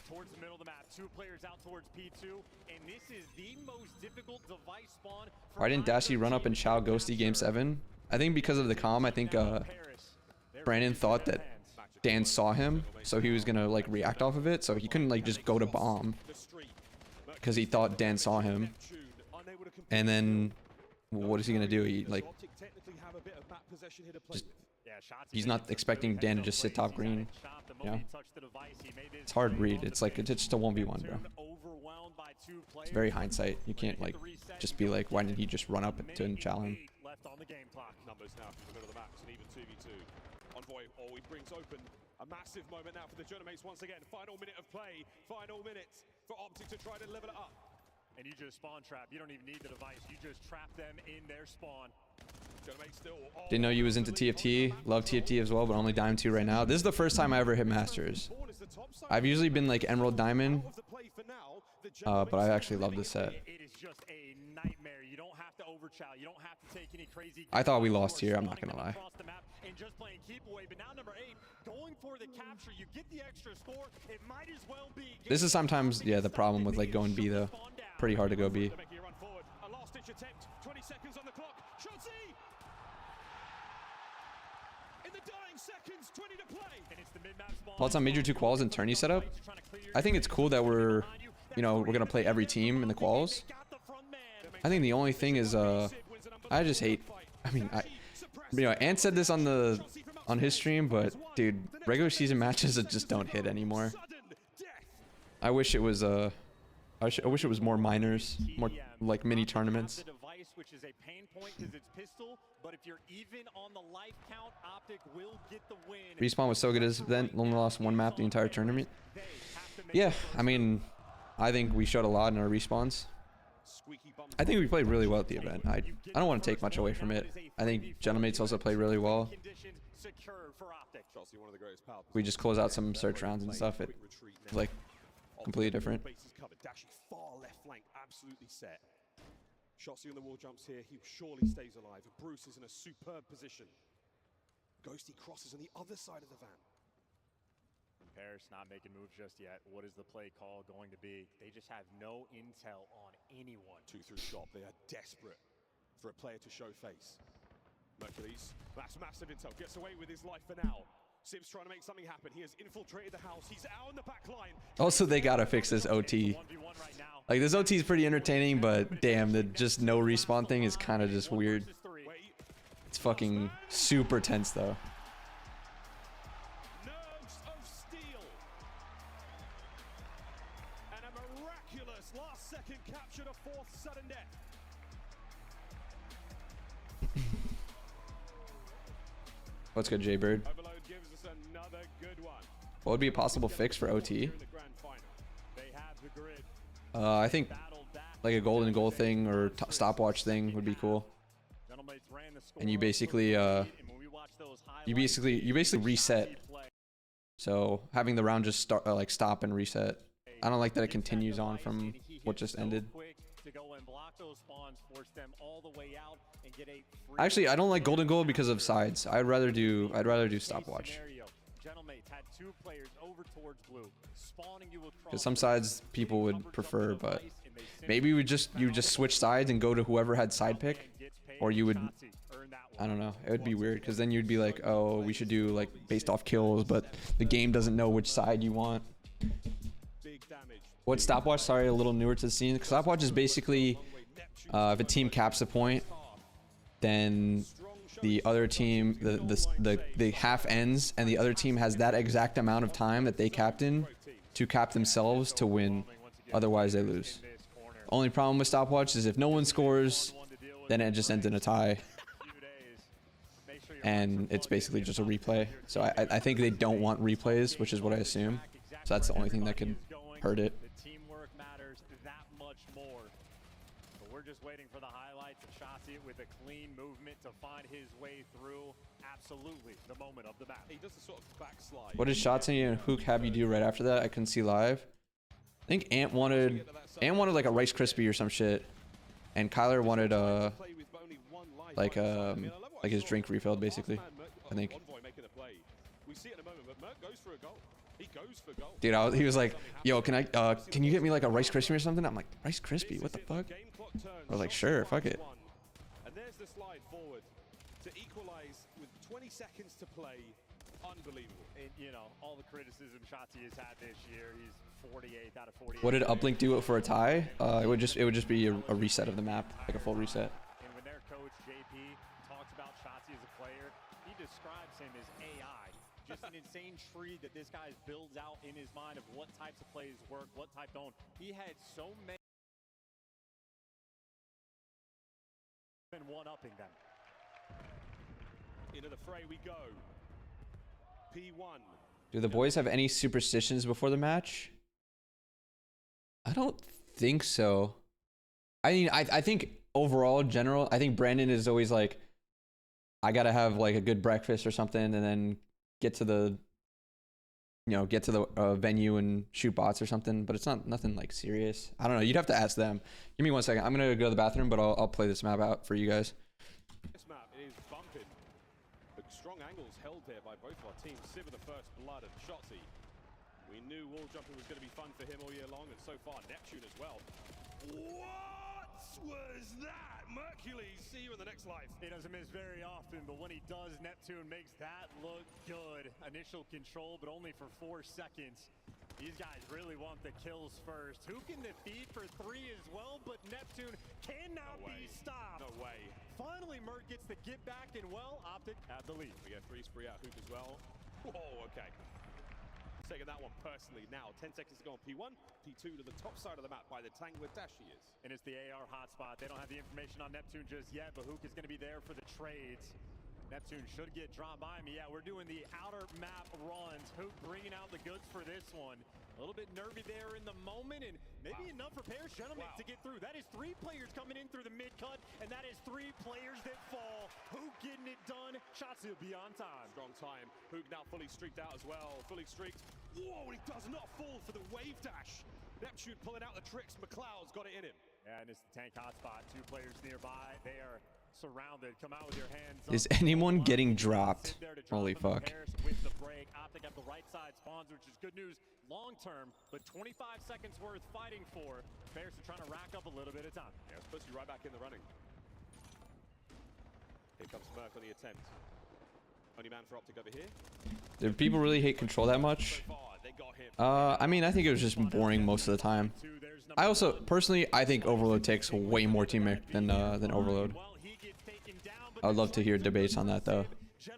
Towards the middle of the map, 2 players out towards P2, and this is the most difficult device spawn. Why didn't Dashy run up and chow Ghosty game 7? I think because of the comm. I think Brandon thought that Dan saw him, so he was gonna like react off of it, so he couldn't like just go to bomb because he thought Dan saw him. And then what is he gonna do? He like just, he's not expecting Dan to just sit top green. Yeah, it's hard read. It's like it's just a 1v1, bro. It's very hindsight. You can't like just be like, why didn't he just run up to and chow him? Numbers now from the middle of the map, it's an even 2v2. Envoy always brings open a massive moment now for the Gentlemates once again. Final minute of play, final minute for OpTic to try to level it up. And you just spawn trap. You don't even need the device. You just trap them in their spawn. Didn't know you was into TFT. Love TFT as well, but only Diamond 2 right now. This is the first time I ever hit Masters. I've usually been like Emerald Diamond, but I actually love this set. It is just a nightmare. You don't have to overchow. You don't have to take any crazy. I thought we lost here, I'm not gonna lie. And just playing keep away, but now number 8 going for the capture. You get the extra score. It might as well be. This is sometimes, yeah, the problem with like going B though. Pretty hard to go B. A last ditch attempt. 20 seconds on the clock. Shotzi! In the dying seconds, 20 to play. And it's the mid-map spawn. While it's on Major 2 quals and tourney setup, I think it's cool that we're, you know, we're gonna play every team in the quals. I think the only thing is, I just hate. I mean, you know, Ant said this on his stream, but dude, regular season matches that just don't hit anymore. I wish it was I wish it was more minors, more like mini tournaments. Which is a pain point because it's pistol, but if you're even on the life count, OpTic will get the win. Respawn was so good as then only lost 1 map the entire tournament. Yeah, I mean, I think we showed a lot in our respawns. I think we played really well at the event. I don't want to take much away from it. I think Gentlemates also played really well. We just close out some search rounds and stuff. It like completely different. Far left flank, absolutely set. Shotzi on the wall jumps here. He surely stays alive. Bruce is in a superb position. Ghosty crosses on the other side of the van. Paris not making moves just yet. What is the play call going to be? They just have no intel on anyone. 2 through shot. They are desperate for a player to show face. Mercules, that's massive intel. Gets away with his life for now. Sib's trying to make something happen. He has infiltrated the house. He's out on the back line. Also, they gotta fix this OT. Like, this OT is pretty entertaining, but damn, the just no respawn thing is kind of just weird. It's fucking super tense, though. Nerves of steel. And a miraculous last-second capture to force sudden death. What's good, Jaybird? What would be a possible fix for OT? I think like a golden goal thing or stopwatch thing would be cool. And you basically reset. So having the round just start like stop and reset. I don't like that it continues on from what just ended. Actually, I don't like golden goal because of sides. I'd rather do stopwatch. Because some sides people would prefer, but maybe you just switch sides and go to whoever had side pick, or you would, I don't know, it would be weird because then you'd be like, oh, we should do like based off kills, but the game doesn't know which side you want. Big damage. What stopwatch? Sorry, a little newer to the scene. Stopwatch is basically if a team caps a point, then the other team, the half ends, and the other team has that exact amount of time that they captain to cap themselves to win. Otherwise, they lose. Only problem with stopwatch is if no one scores, then it just ends in a tie. And it's basically just a replay. So I think they don't want replays, which is what I assume. So that's the only thing that could hurt it. The teamwork matters that much more. But we're just waiting for the highlights of Shotzi with a clean movement to find his way through. Absolutely the moment of the match. He does a sort of backslide. What did Shotzi and Hook have you do right after that? I couldn't see live. I think Ant wanted like a Rice Krispie or some shit, and Kyler wanted like his drink refilled basically. I think. Dude, he was like, "Yo, can you get me like a Rice Krispie or something?" I'm like, "Rice Krispie? What the fuck?" I was like, "Sure, fuck it." And there's the slide forward to equalize with 20 seconds to play. Unbelievable. And, you know, all the criticism Shotzi has had this year. He's 48 out of 48. What did Uplink do for a tie? It would just be a reset of the map, like a full reset. And when their coach JP talks about Shotzi as a player, he describes him as AI. Just an insane tree that this guy builds out in his mind of what types of plays work, what type don't. He had so many and one-upping them. Into the fray we go. P1. Do the boys have any superstitions before the match? I don't think so. I mean, I think overall, general, I think Brandon is always like, I gotta have like a good breakfast or something, and then get to the venue and shoot bots or something. But it's nothing like serious. I don't know. You'd have to ask them. Give me 1 second. I'm gonna go to the bathroom, but I'll play this map out for you guys. This map is bumping. The strong angles held here by both our teams. Civ with the first blood and Shotzi. We knew wall jumping was going to be fun for him all year long, and so far Neptune as well. What was that? Mercules, see you in the next life. He doesn't miss very often, but when he does, Neptune makes that look good. Initial control, but only for 4 seconds. These guys really want the kills first. Who can defeat for 3 as well, but Neptune cannot be stopped. No way. Finally, Merc gets the get back, and well, OpTic at the lead. We get free spree out Hook as well. Whoa, okay. Taking that one personally now. 10 seconds to go on P1. P2 to the top side of the map by the Tangler dash he is. And it's the AR hotspot. They don't have the information on Neptune just yet, but Hook is going to be there for the trades. Neptune should get drawn by me. Yeah, we're doing the outer map runs. Hook bringing out the goods for this one. A little bit nervy there in the moment, and maybe enough for Paris Gentlemen to get through. That is 3 players coming in through the mid-cut, and that is 3 players that fall. Hook getting it done. Shots will be on time. Strong time. Hook now fully streaked out as well. Fully streaked. Whoa, he does not fall for the wave dash. Neptune pulling out the tricks. McLeod's got it in him. Yeah, and it's the tank hotspot. 2 players nearby. They are surrounded. Come out with your hands up. Is anyone getting dropped? Holy fuck. With the break. OpTic at the right side spawns, which is good news long term, but 25 seconds worth fighting for. Bears are trying to rack up a little bit of time. Yeah, it's supposed to be right back in the running. Here comes Merc on the attempt. Only man for OpTic over here. Do people really hate control that much? I mean, I think it was just boring most of the time. I also, personally, I think Overload takes way more teamwork than Overload. I would love to hear debates on that though,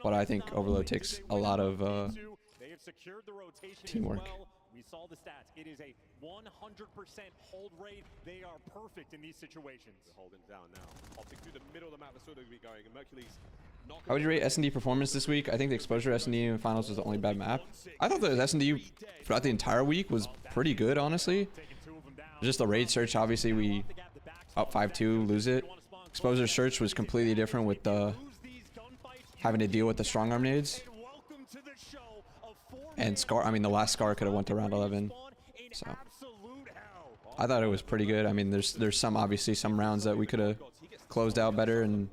but I think Overload takes a lot of teamwork. We saw the stats. It is a 100% hold rate. They are perfect in these situations. They're holding down now. OpTic through the middle of the map. That's sort of be going. And Mercules. How would you rate S&D performance this week? I think the exposure S&D in finals was the only bad map. I thought the S&D throughout the entire week was pretty good, honestly. Just the raid search, obviously we up 5-2, lose it. Exposure search was completely different with having to deal with the strong arm nades. And Scar, I mean the last Scar could have went to round 11. So I thought it was pretty good. I mean there's some, obviously some rounds that we could have closed out better, and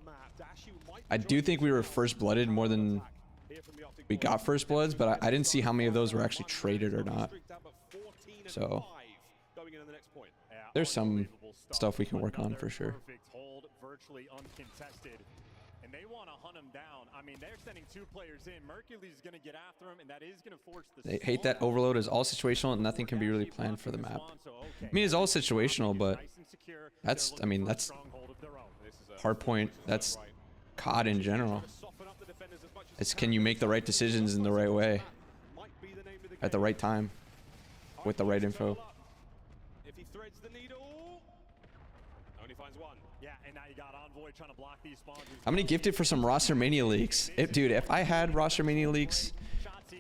I do think we were first blooded more than we got first bloods, but I didn't see how many of those were actually traded or not. So there's some stuff we can work on for sure. Virtually uncontested. and they want to hunt him down. I mean, they're sending 2 players in. Mercury's going to get after him, and that is going to force the They hate that overload is all situational and nothing can be really planned for the map. I mean, it's all situational, but that's, I mean, that's hardpoint. That's COD in general. It's can you make the right decisions in the right way at the right time with the right info. If he threads the needle, only finds one. Yeah, and now you got Envoy trying to block these spawns. I'm gonna gift it for some roster mania leaks. Dude, if I had roster mania leaks,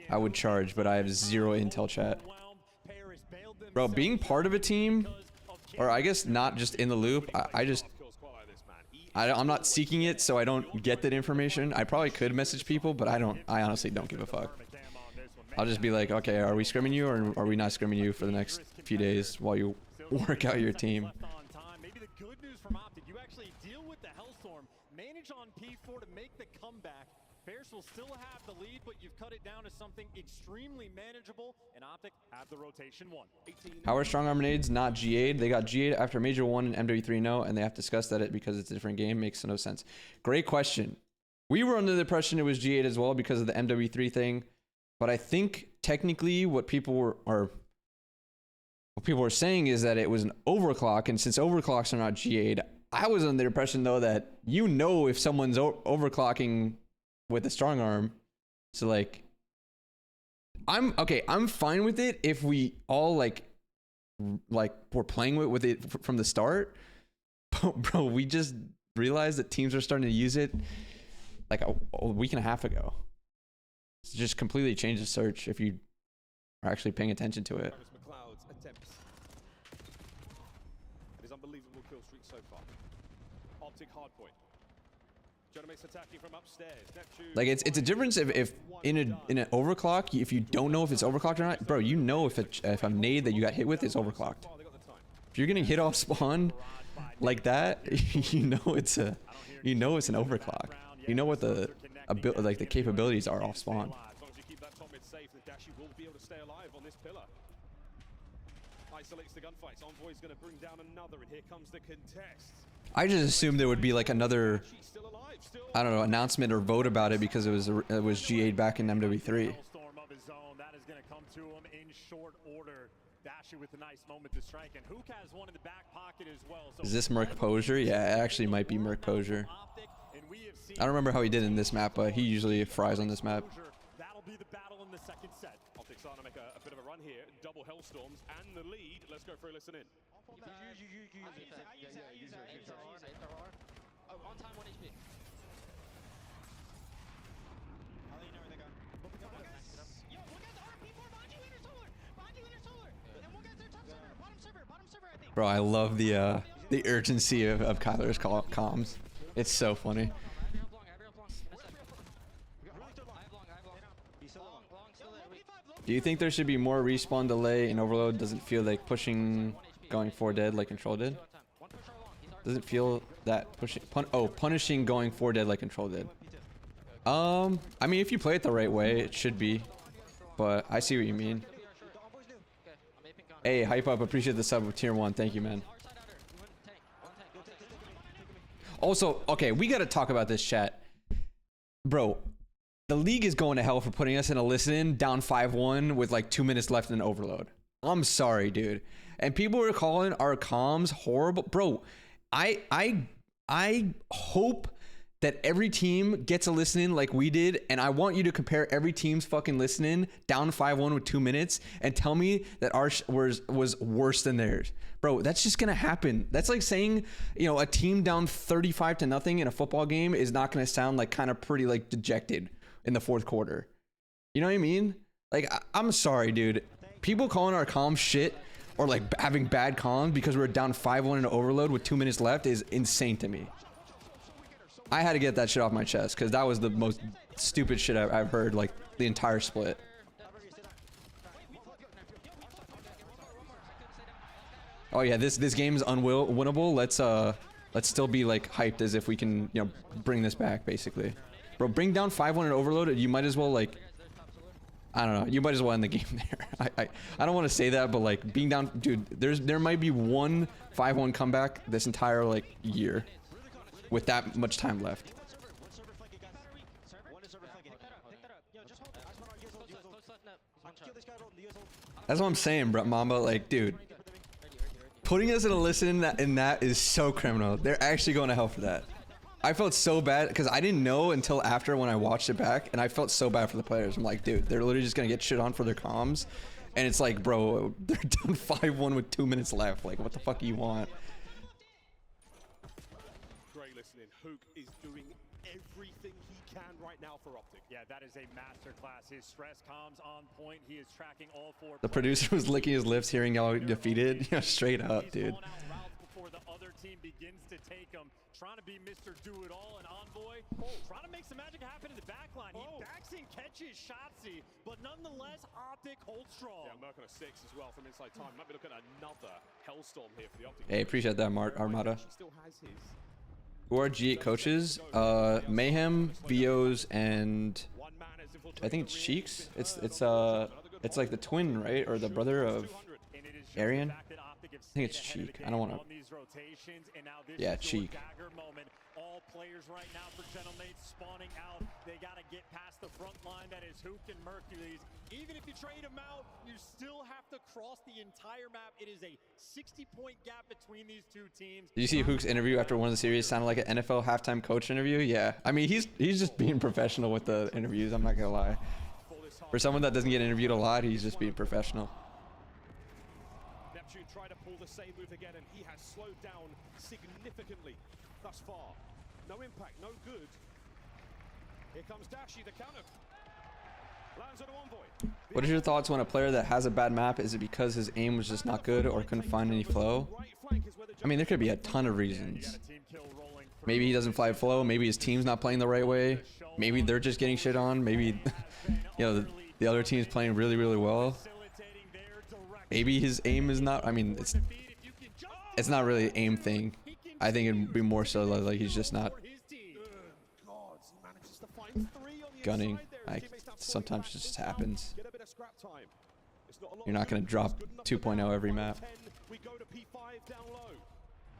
I would charge, but I have 0 intel chat. Bro, being part of a team, or I guess not just in the loop, I'm not seeking it, so I don't get that information. I probably could message people, but I honestly don't give a fuck. I'll just be like, okay, are we scrimming you or are we not scrimming you for the next few days while you work out your team? Maybe the good news from OpTic, you actually deal with the Hellstorm, manage on P4 to make the comeback. Bears will still have the lead, but you've cut it down to something extremely manageable, and OpTic have the rotation 1. How are strong arm nades not GA'd? They got GA'd after Major 1 and MW3 no, and they have discussed that it because it's a different game. Makes no sense. Great question. We were under the impression it was GA'd as well because of the MW3 thing, but I think technically what people were saying is that it was an overclock, and since overclocks are not GA'd, I was under the impression though that you know if someone's overclocking with a strong arm. So like I'm fine with it if we all like we're playing with it from the start. But bro, we just realized that teams are starting to use it like a week and a half ago. It's just completely changed the search if you are actually paying attention to it. McLeod's attempts. It is unbelievable kill streak so far. OpTic hardpoint. Attacking from upstairs. Like it's a difference if in an overclock, if you don't know if it's overclocked or not, bro, you know if a nade that you got hit with is overclocked. If you're getting hit off spawn like that, you know it's an overclock. You know what the capabilities are off spawn. As long as you keep that top mid safe, the Dashi will be able to stay alive on this pillar. Isolates the gunfights. Envoy's going to bring down another, and here comes the contest. I just assumed there would be like another, I don't know, announcement or vote about it because it was GA'd back in MW3. That is going to come to him in short order. Dashi with a nice moment to strike, and Hook has one in the back pocket as well. Is this Merc Posure? Yeah, it actually might be Merc Posure. I don't remember how he did in this map, but he usually fries on this map. That'll be the battle in the second set. OpTic's starting to make a bit of a run here. Double Hellstorms and the lead. Let's go for a listen in. On time, 1 HP. Yo, one guy's RP4 behind you, inner solar. Behind you, inner solar. And one guy's their top server, bottom server, I think. Bro, I love the urgency of Kyler's comms. It's so funny. Do you think there should be more respawn delay in Overload? Doesn't feel like pushing going 4 dead like Control did? Doesn't feel that punishing going 4 dead like Control did. I mean, if you play it the right way, it should be. But I see what you mean. Hey, hype up, appreciate the sub of tier 1. Thank you, man. Also, okay, we gotta talk about this, chat. Bro, the league is going to hell for putting us in a listen down 5-1 with like 2 minutes left in Overload. I'm sorry, dude. And people are calling our comms horrible. Bro, I hope that every team gets a listen in like we did, and I want you to compare every team's fucking listen in down 5-1 with 2 minutes and tell me that ours was worse than theirs. Bro, that's just gonna happen. That's like saying, you know, a team down 35-0 in a football game is not gonna sound like kind of pretty like dejected in the 4th quarter. You know what I mean? Like, I'm sorry, dude. People calling our comms shit or like having bad comms because we're down 5-1 in Overload with 2 minutes left is insane to me. I had to get that shit off my chest because that was the most stupid shit I've heard like the entire split. Oh yeah, this game's unwinnable. Let's still be like hyped as if we can, you know, bring this back basically. Bro, bring down 5-1 in Overload. You might as well like, I don't know. You might as well end the game there. I don't want to say that, but like being down, dude. There might be one 5-1 comeback this entire like year, with that much time left. is over flanking. Pick that up. Pick that up. Yo, just hold it. Ice one on US ult. US ult. Kill this guy rolling the US ult. That's what I'm saying, bro, Mamba. Like, dude, putting us in a listen in that is so criminal. They're actually going to hell for that. I felt so bad because I didn't know until after when I watched it back, and I felt so bad for the players. I'm like, dude, they're literally just gonna get shit on for their comms, and it's like, bro, they're down 5-1 with 2 minutes left. Like, what the fuck do you want? Great listening. Hook is doing everything he can right now for OpTic. Yeah, that is a masterclass. His stress comms on point. He is tracking all 4 The producer was licking his lips hearing y'all defeated. Yeah, straight up, dude. He's calling out routes before the other team begins to take them. Trying to be Mr. Do-It-All and Envoy. Trying to make some magic happen in the backline. He backs and catches Shotzi, but nonetheless, OpTic holds strong. Yeah, Merc on a 6 as well from inside time. Might be looking at another hellstorm here for the OpTic. Hey, appreciate that, Armada. He still has his. Who are G8 coaches? Mayhem, Vios, and I think it's Cheeks. It's like the twin, right, or the brother of Arian. I think it's Cheek. I don't want to. Yeah, Cheek. All players right now for Gentlemate spawning out. They got to get past the front line that is Hook and Mercury's. Even if you trade them out, you still have to cross the entire map. It is a 60-point gap between these two teams. Did you see Hook's interview after one of the series? Sounded like an NFL halftime coach interview. Yeah, I mean he's just being professional with the interviews. I'm not gonna lie. For someone that doesn't get interviewed a lot, he's just being professional. Neptune tried to pull the same move again, and he has slowed down significantly thus far. No impact, no good. Here comes Dashi, the counter. Lands on Envoy. What are your thoughts when a player that has a bad map, is it because his aim was just not good or couldn't find any flow? I mean, there could be a ton of reasons. Maybe he doesn't fly flow. Maybe his team's not playing the right way. Maybe they're just getting shit on. Maybe, you know, the other team's playing really, really well. Maybe his aim is not. I mean, it's not really an aim thing. I think it'd be more so like he's just not gunning. Like sometimes it just happens. You're not gonna drop 2.0 every map.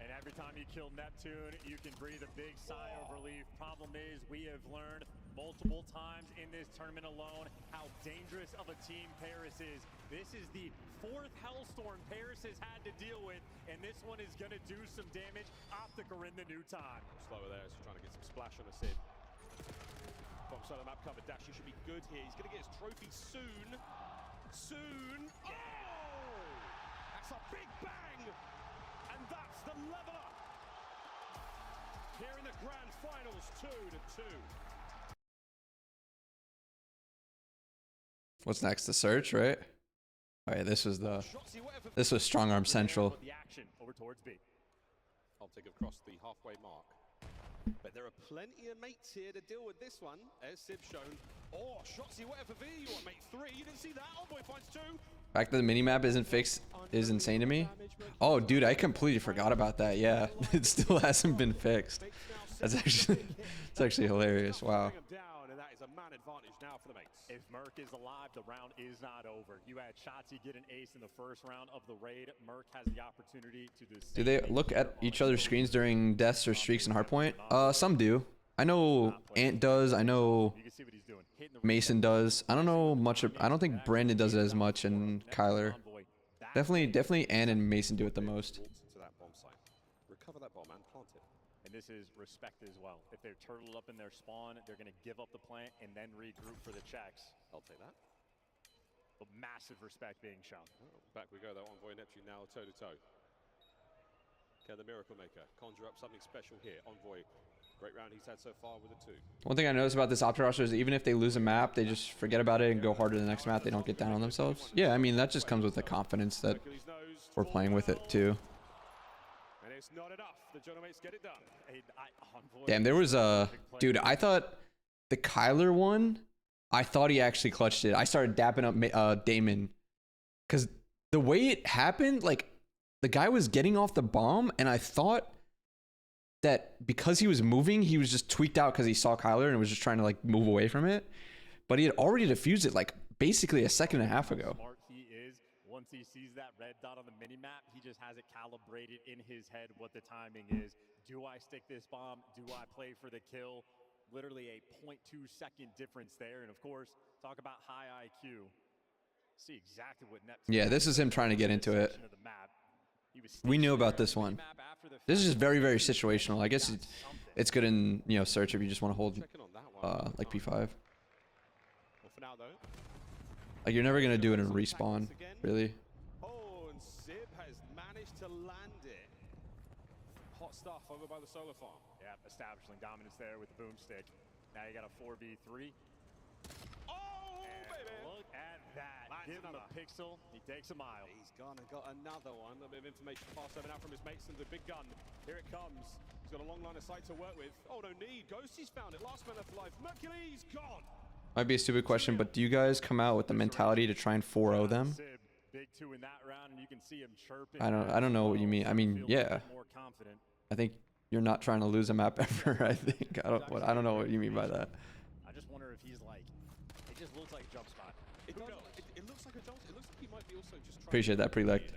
And every time you kill Neptune, you can breathe a big sigh of relief. Problem is, we have learned multiple times in this tournament alone how dangerous of a team Paris is. This is the 4th Hellstorm Paris has had to deal with, and this one is going to do some damage. OpTic are in the new time. Slower there, so trying to get some splash on a Sid. Bottom side of the map cover, Dashi should be good here. He's going to get his trophy soon. Soon. Oh! That's a big bang! And that's the leveler. Here in the grand finals, 2-2. What's next? The search, right? Oh yeah, this was strong arm central. The action over towards B. OpTic have crossed the halfway mark. But there are plenty of mates here to deal with this one. As Sib shown. Oh, Shotzi, whatever V, you want mate 3. You didn't see that. Envoy finds 2. The fact that the minimap isn't fixed is insane to me. Oh, dude, I completely forgot about that. Yeah, it still hasn't been fixed. That's actually hilarious. Wow. And that is a man advantage now for the mates. If Merc is alive, the round is not over. You had Shotzi get an ace in the first round of the raid. Merc has the opportunity to do. Do they look at each other's screens during deaths or streaks in hardpoint? Some do. I know Ant does. I know Mason does. I don't know much. I don't think Brandon does it as much, and Kyler. Definitely Ant and Mason do it the most. To that bomb site. Recover that bomb and plant it. And this is respect as well. If they're turtled up in their spawn, they're going to give up the plant and then regroup for the checks. I'll take that. But massive respect being shown. Oh, back we go though. Envoy Neptune now toe-to-toe. Can the Miracle Maker conjure up something special here? Envoy, great round he's had so far with a 2. One thing I noticed about this OpTic roster is even if they lose a map, they just forget about it and go harder the next map. They don't get down on themselves. Yeah, I mean, that just comes with the confidence that we're playing with it too. And it's not enough. The Gentlemen get it done. Damn, there was a... Dude, I thought the Kyler one, I thought he actually clutched it. I started dapping up Damon. Because the way it happened, like, the guy was getting off the bomb, and I thought that because he was moving, he was just tweaked out because he saw Kyler and was just trying to, like, move away from it. But he had already defused it, like, basically a second and a half ago. Once he sees that red dot on the minimap, he just has it calibrated in his head what the timing is. Do I stick this bomb? Do I play for the kill? literally a 0.2-second difference there. And of course, talk about high IQ. See exactly what Neptune. Yeah, this is him trying to get into it. We knew about this one. This is just very, very situational. I guess it's good in, you know, search if you just want to hold Checking on that one. like P5. Well, for now, though. Like you're never gonna do it in respawn, really. Oh, and Sib has managed to land it. Hot stuff over by the solar farm. Yeah, establishing dominance there with the boomstick. Now you got a 4v3. Oh, And baby! look at that. That's Give him another. a pixel. He takes a mile. He's gone and got another one. A bit of information passed over now from his mates and the big gun. Here it comes. He's got a long line of sight to work with. Oh, no need. Ghostie's found it. Last man left alive. Mercury's gone. Might be a stupid question, but do you guys come out with the mentality to try and 4-0 them? Sib, big 2 in that round, and you can see him chirping. I don't know what you mean. I mean, yeah. More confident. I think you're not trying to lose a map ever. I think I don't know what you mean by that. I just wonder if he's like, it just looks like a jump spot. It looks like a jump. It looks like he might be also just trying Appreciate that pre-lect.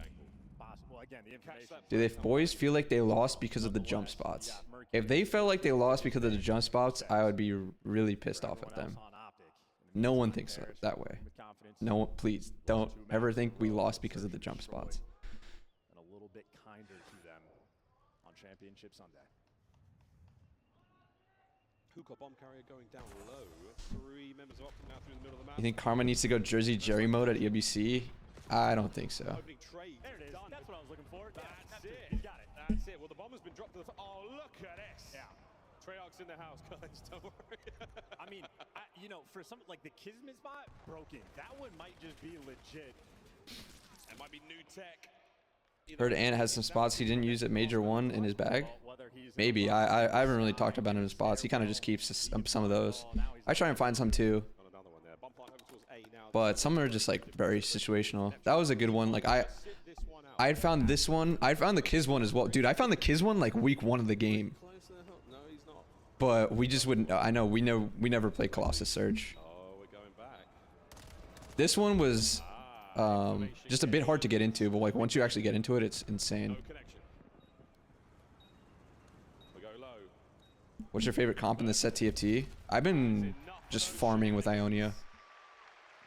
Possible. Again, the information. Do they boys feel like they lost because of the jump spots? If they felt like they lost because of the jump spots, I would be really pissed off at them. No one thinks that way. No, please don't ever think we lost because of the jump spots. And a little bit kinder to them on Championship Sunday. Hookah bomb carrier going down low. 3 members of OpTic now through the middle of the map. You think Karma needs to go Jersey Jerry mode at EBC? I don't think so. Opening trade. There it is. Done. That's what I was looking for. That's Yeah, it. You got it. That's it. Well, the bomb has been dropped to the. Oh, look at this. Yeah. Treyarch's in the house, guys. Don't worry. I mean, you know, for some like the Kismet spot, broken. That one might just be legit. It might be new tech. Heard Ant has some spots he didn't use at Major 1 in his bag. Well, whether he's Maybe. I haven't really talked about him in spots. He kind of just keeps some of those. I try and find some too. Got another one there. Bump line over towards A now. But some are just like very situational. That was a good one. Like Sit this one out. I had found this one. I found the Kiz one as well. Dude, I found the Kiz one like week 1 of the game. Close to the hook. No, he's not. But we just wouldn't. I know we never played Colossus Surge. Oh, we're going back. This one was just a bit hard to get into, but like once you actually get into it, it's insane. No connection. We go low. What's your favorite comp in this set TFT? I've been just farming with Ionia.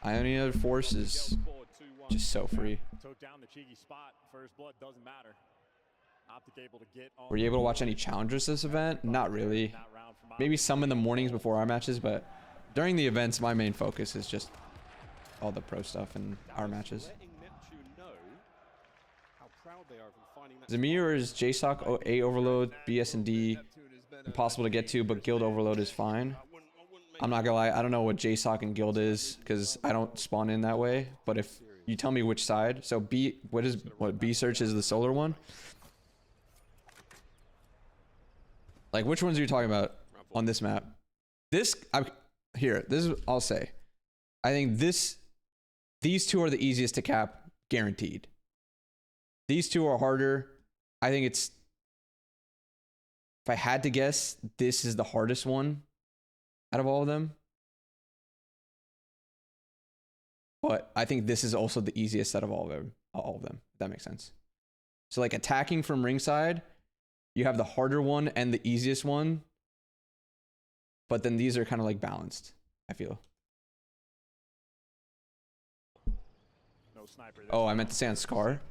Ionia Force is Forward 2-1. just so free. took down the cheeky spot. First blood doesn't matter. OpTic able to get on. Were you able to watch any challengers this event? Not really. Maybe some in the mornings before our matches, but during the events, my main focus is just all the pro stuff and our matches. Letting Neptune know how proud they are of him finding that Is it me or is JSOC A Overload, BS and D impossible to get to, but Guild Overload is fine? I'm not gonna lie, I don't know what JSOC and Guild is because I don't spawn in that way. But if you tell me which side, so B, what B search is the solar one? Like which ones are you talking about on this map? This I'll say. I think these two are the easiest to cap, guaranteed. These two are harder. I think it's, if I had to guess, this is the hardest one out of all of them. But I think this is also the easiest out of all of them, if that makes sense. So like attacking from ringside, you have the harder one and the easiest one. But then these are kind of like balanced, I feel. No sniper. Oh, I meant to say on Scar.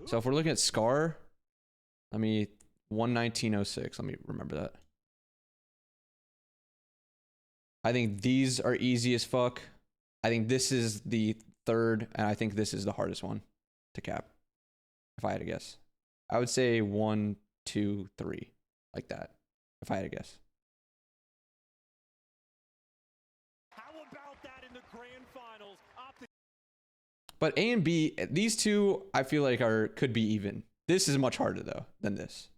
So if we're looking at Scar, let me 119.06. Let me remember that. I think these are easy as fuck. I think this is the third, and I think this is the hardest one to cap. If I had to guess, I would say 1, 2, 3, like that. If I had to guess. How about that in the grand finals? OpTic. But A and B, these two, I feel like could be even. This is much harder though than this.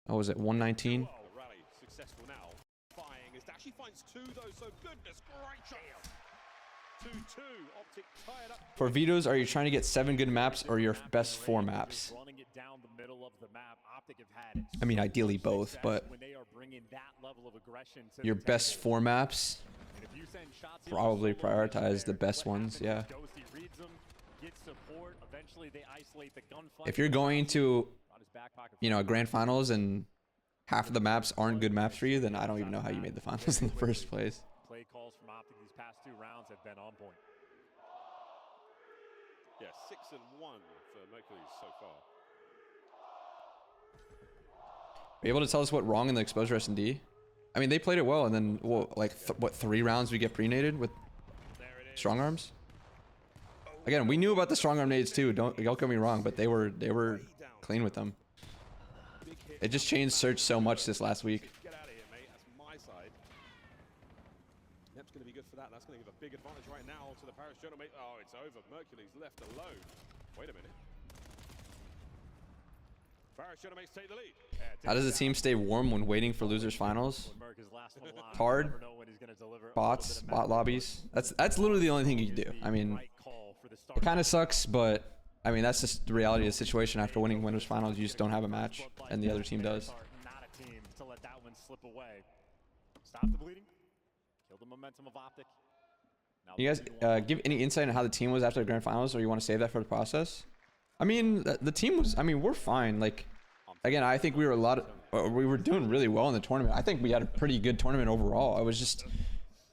Oh, was it 119? Well, rally successful now. Fying as Dashy finds 2 though, so goodness gracious. 2-2. OpTic tied up. For vetoes, are you trying to get 7 good maps or your best 4 maps? Running it down the middle of the map. OpTic have had I mean, ideally both, success but when they are bringing that level of aggression to your the best table. 4 maps, And if you send shots probably into solo prioritize the there, best what ones, happens yeah. is Ghosty reads them, gets support, eventually they isolate the gunfight. If you're going to, On his back pocket you know, grand finals and half of the maps aren't good maps for you, then I don't even know how you made the finals in the first place. Play calls from OpTic these past 2 rounds have been on point. Yeah, 6-1 for Mercury's so far. Are you able to tell us what wrong in the exposure S&D? I mean, they played it well, and then like what 3 rounds we get pre-nated with strong arms. Again, we knew about the strong arm nades too. Don't get me wrong, but they were clean with them. It just changed Search so much this last week. Get out of here, mate. That's my side. Nep's going to be good for that. That's going to give a big advantage right now to the Paris Journal, mate. Oh, it's over. Mercury's left alone. Wait a minute. Paris Journal mates take the lead. How does the team stay warm when waiting for losers finals? Hard. Bots, bot lobbies. That's literally the only thing you can do. I mean, it kind of sucks, but I mean that's just the reality of the situation. After winning winners finals, you just don't have a match, and the other team does. Not a team to let that one slip away. Stop the bleeding. Kill the momentum of OpTic. You guys give any insight on how the team was after the grand finals, or you want to save that for the process? I mean, the team was. I mean, we're fine. Like, again, I think we were doing really well in the tournament. I think we had a pretty good tournament overall. I was just,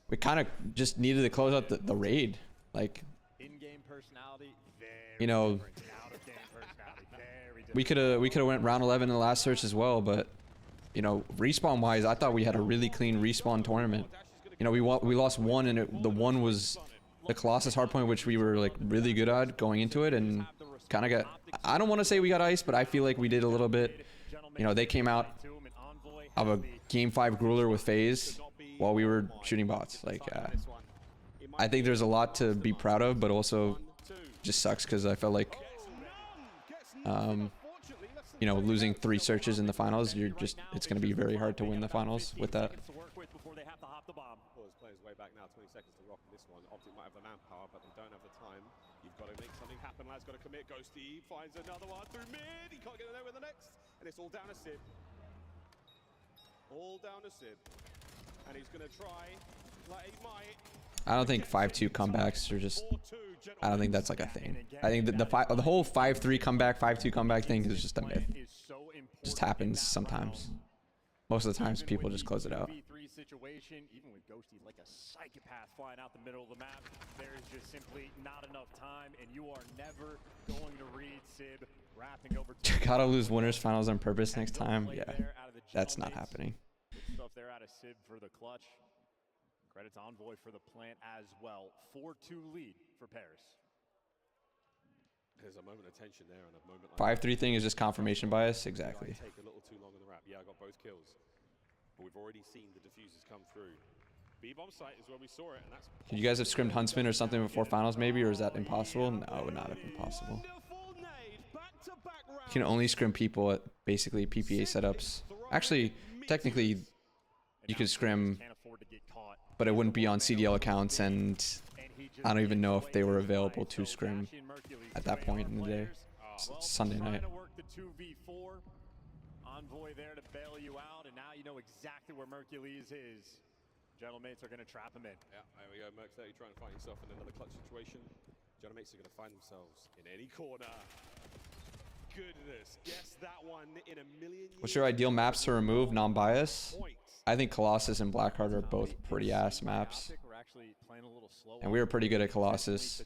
we kind of just needed to close out the raid. Like, in-game personality, you know, we could have went round 11 in the last search as well, but you know, respawn wise, I thought we had a really clean respawn tournament. You know, we lost one, and the one was the Colossus hardpoint, which we were like really good at going into it, and kind of got. I don't want to say we got iced, but I feel like we did a little bit. You know, they came out of a game 5 grueler with FaZe while we were shooting bots. Like, I think there's a lot to be proud of, but also just sucks because I felt like, you know, losing 3 searches in the finals, it's going to be very hard to win the finals with that. Players way back now, 20 seconds to rock this one. OpTic might have the manpower, but they don't have the time. You've got to make something happen. Lad's got to commit. Ghosty finds another one through mid. He can't get in there with the next. And it's all down to Sib. All down to Sib. And he's going to try like he might. I don't think 5-2 comebacks are just. I don't think that's like a thing. I think the whole 5-3 comeback, 5-2 comeback thing is just a myth. Just happens sometimes. Most of the times people just close it out. Situation, even with Ghosty like a psychopath flying out the middle of the map, there's just simply not enough time, and you are never going to read Sib wrapping over. Gotta lose winners finals on purpose next time. Yeah, that's not happening. Good stuff there out of Sib for the clutch. Credits Envoy for the plant as well. 4-2 lead for Paris. There's a moment of tension there, and a moment like 5-3 thing is just confirmation bias. Exactly. Take a little too long in the wrap. Yeah, I got both kills. But we've already seen the diffusers come through. B-bomb site is where we saw it, and that's. Could you guys have scrimmed Huntsman or something before finals, maybe, or is that impossible? No, it would not have been possible. You can only scrim people at basically PPA setups. Actually, technically, you could scrim, but it wouldn't be on CDL accounts, and I don't even know if they were available to scrim at that point in the day. It's Sunday night. Envoy there to bail you out, and now you know exactly where Mercules is. Gentlemates are going to trap him in. Yeah, there we go. Merc there, you're trying to find yourself in another clutch situation. Gentlemates are going to find themselves in any corner. Goodness, guess that one in a million years. What's your ideal maps to remove, non-bias? I think Colossus and Blackheart are both pretty ass maps. And we were pretty good at Colossus.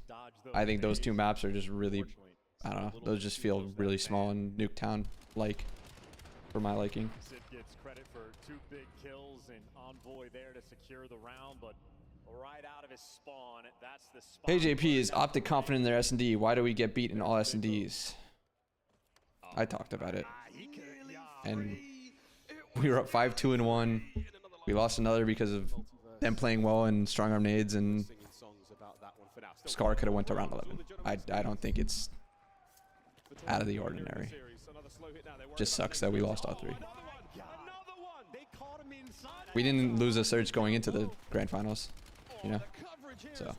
I think those 2 maps are just really, I don't know, those just feel really small and Nuketown-like. For my liking. Sid gets credit for 2 big kills, and Envoy there to secure the round, but right out of his spawn, that's the spot. Hey JP, is OpTic confident in their S&D? Why do we get beat in all S&Ds? I talked about it. And we were up 5-2-1. We lost another because of them playing well and strong arm nades, and Scar could have went to round 11. I don't think it's out of the ordinary. Just sucks that we lost all 3. We didn't lose a surge going into the grand finals, you know. So.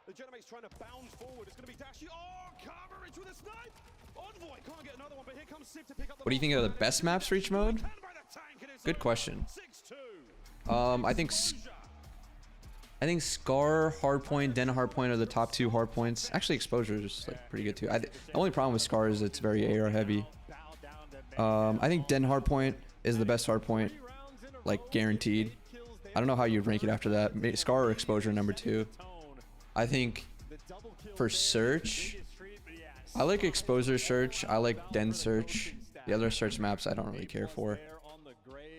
The Gentlemate's trying to bound forward. It's going to be Dashy. Oh, coverage with a snipe. Envoy can't get another one, but here comes Sib to pick up the. What do you think are the best maps for each mode? Good question. I think Scar, Hardpoint, Den Hardpoint are the top 2 hardpoints. Actually, Exposure is like pretty good too. The only problem with Scar is it's very AR heavy. I think Den Hardpoint, is the best hard point, like guaranteed. I don't know how you'd rank it after that. Scar or exposure number 2. I think for search, I like exposure search. I like den search. The other search maps I don't really care for.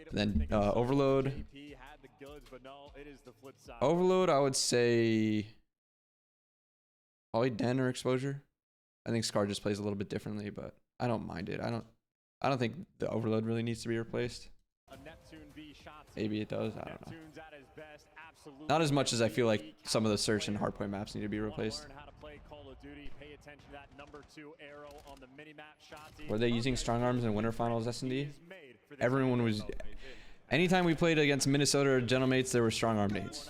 And then overload. Overload, I would say probably den or exposure. I think Scar just plays a little bit differently, but I don't mind it. I don't think the overload really needs to be replaced. Maybe it does. I don't know. Not as much as I feel like some of the search and hardpoint maps need to be replaced. Were they using strong arms in winter finals S&D? Everyone was. Anytime we played against Minnesota or Gentlemates, there were strong arm nades.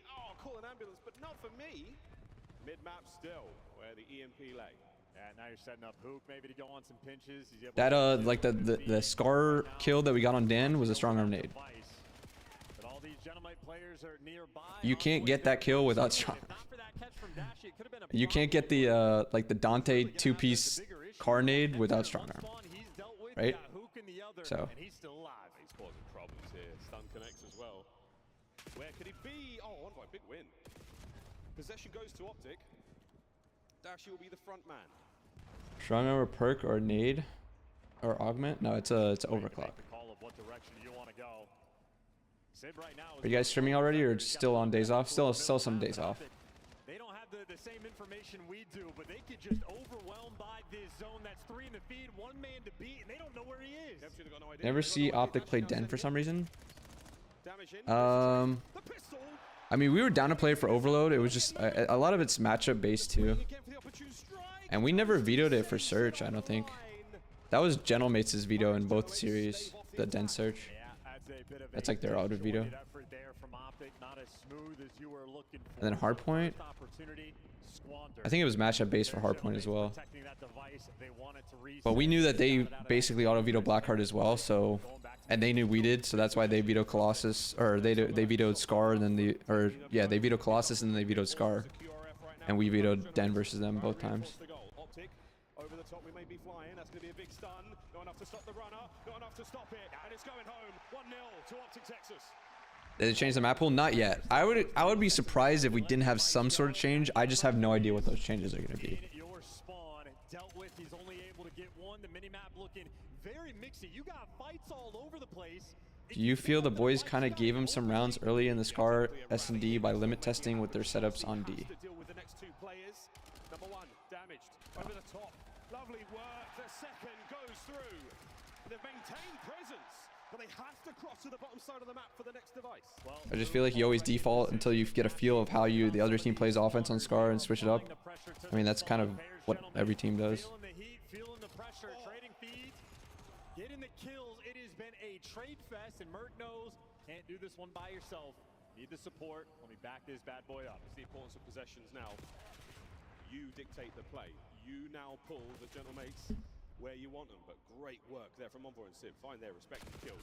Oh, call an ambulance, but not for me. Mid-map still, where the EMP lay. And now you're setting up Hook maybe to go on some pinches. That like the Scar kill that we got on Dan was a strong arm nade. You can't get that kill without strong. You can't get the like the Dante 2-piece car nade without strong arm, right? So. He's causing problems here. Stun connects as well. Where could he be? Oh, one by big win. Possession goes to OpTic. Dashi will be the front man. Strong arm or perk or nade or augment? No, it's overclock. Are you guys streaming already or still on days off? Still some days off. They don't have the same information we do, but they get just overwhelmed by this zone. That's 3 in the feed, 1 man to beat, and they don't know where he is. Never see OpTic play Den for some reason. I mean, we were down to play for Overload. It was just a lot of it's matchup based too, and we never vetoed it for search. I don't think that was Gentlemates' veto in both series. The Den search. That's like their auto veto. And then hardpoint. I think it was matchup based for hardpoint as well. But we knew that they basically auto veto Blackheart as well, so and they knew we did, so that's why they vetoed Colossus, or they vetoed Scar, and then they vetoed Colossus and then they vetoed Scar, and we vetoed Den versus them both times. Over the top, we may be flying. That's going to be a big stun. Not enough to stop the runner. Not enough to stop it, and it's going home. 1-0 to OpTic Texas. Did it change the map pool? Not yet. I would be surprised if we didn't have some sort of change. I just have no idea what those changes are going to be. Your spawn dealt with. He's only able to get 1. The minimap looking very mixy. You got fights all over the place. Do you feel the boys kind of gave him some rounds early in the Scar S&D by limit testing with their setups on D? Number 1 damaged over the top. Lovely work. The second goes through. They've maintained presence, but they have to cross to the bottom side of the map for the next device. I just feel like you always default until you get a feel of how the other team plays offense on Scar and switch it up. I mean, that's kind of what every team does. Feeling the heat, feeling the pressure, trading feeds, getting the kills. It has been a trade fest, and Merc knows can't do this one by yourself. Need the support. Let me back this bad boy up. It's the importance of possessions now. You dictate the play. You now pull the Gentlemates where you want them, but great work there from Envoy and Sib. Find their respective kills.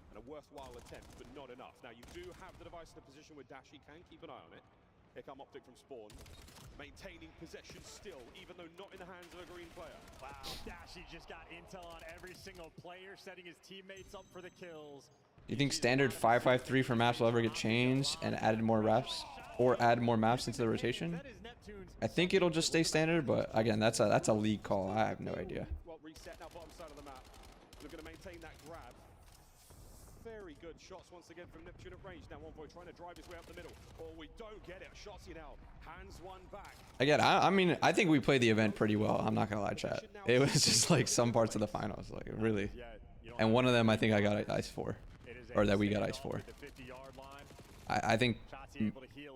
And a worthwhile attempt, but not enough. Now, you do have the device in a position where Dashi can keep an eye on it. Here come OpTic from spawn. Maintaining possession still, even though not in the hands of a green player. Wow, Dashi just got intel on every single player, setting his teammates up for the kills. You think standard 5-5-3 for maps will ever get changed and added more reps? Or add more maps into the rotation? I think it'll just stay standard, but again, that's a league call. I have no idea. Well, reset now, bottom side of the map. Looking to maintain that grab. Very good shots once again from Neptune at range. Now Envoy trying to drive his way up the middle. Oh, we don't get it. Shotzi now hands one back. Again, I mean, I think we played the event pretty well. I'm not gonna lie, chat. It was just like some parts of the finals, like really. And one of them, I think I got ice for, or that we got ice for. I think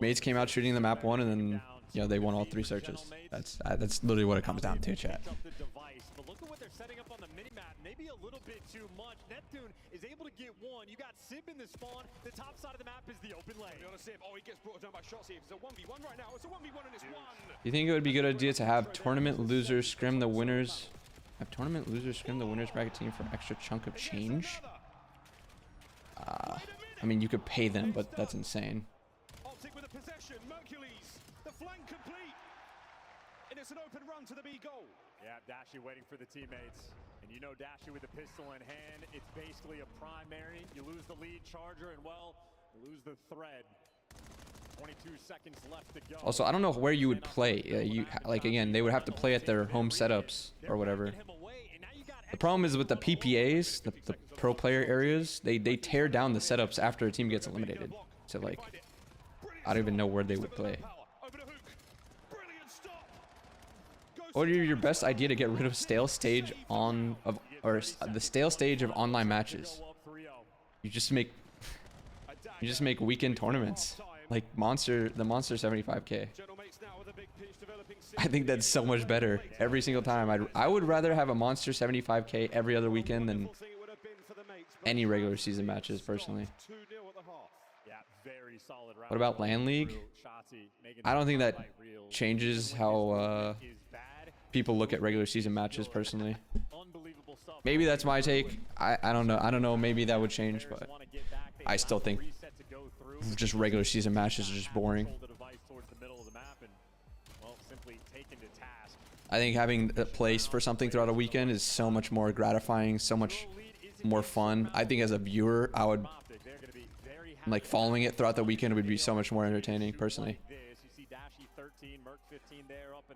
mates came out shooting the map 1, and then they won all 3 searches. That's literally what it comes down to, chat. But look at what they're setting up on the minimap. Maybe a little bit too much. Neptune is able to get 1. You got Sib in the spawn. The top side of the map is the open lane. Oh, he gets brought down by Shotzi. It's a 1v1 right now. It's a 1v1 and it's 1. You think it would be a good idea to have tournament losers scrim the winners? Have tournament losers scrim the winners bracket team for extra chunk of change? I mean, you could pay them, but that's insane. OpTic with a possession. Mercules, the flank complete. and it's an open run to the B goal. Yeah, Dashy waiting for the teammates. And you know Dashy with the pistol in hand, it's basically a primary. You lose the lead charger and, well, lose the thread. 22 seconds left to go. Also, I don't know where you would play. Like, again, they would have to play at their home setups or whatever. The problem is with the PPAs, the pro player areas, they tear down the setups after a team gets eliminated. So, like, I don't even know where they would play. What are your best idea to get rid of stale stage the stale stage of online matches? You just make weekend tournaments like the Monster 75K. I think that's so much better every single time. I would rather have a Monster 75K every other weekend than any regular season matches personally. What about LAN League? I don't think that changes how people look at regular season matches personally. Maybe that's my take. I don't know. I don't know. Maybe that would change, but I still think just regular season matches are just boring. I think having a place for something throughout a weekend is so much more gratifying, so much more fun. I think as a viewer, I would like following it throughout the weekend would be so much more entertaining personally.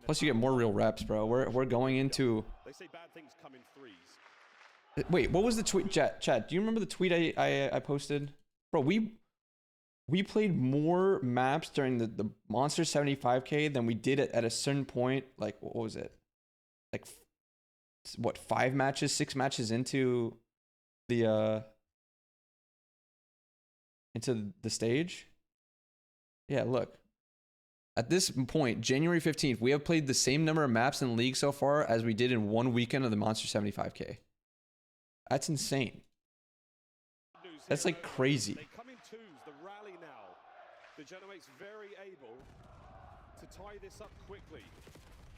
Plus you get more real reps, bro. We're going into... Wait, what was the tweet? Chat, do you remember the tweet I posted? Bro, we played more maps during the Monster 75K than we did at a certain point. Like, what was it? Like, what, 6 matches into the stage? Yeah, look. At this point, January 15th, we have played the same number of maps in the league so far as we did in one weekend of the Monster 75K. That's insane. That's like crazy. They come in twos, the rally now. The Genoate's very able to tie this up quickly.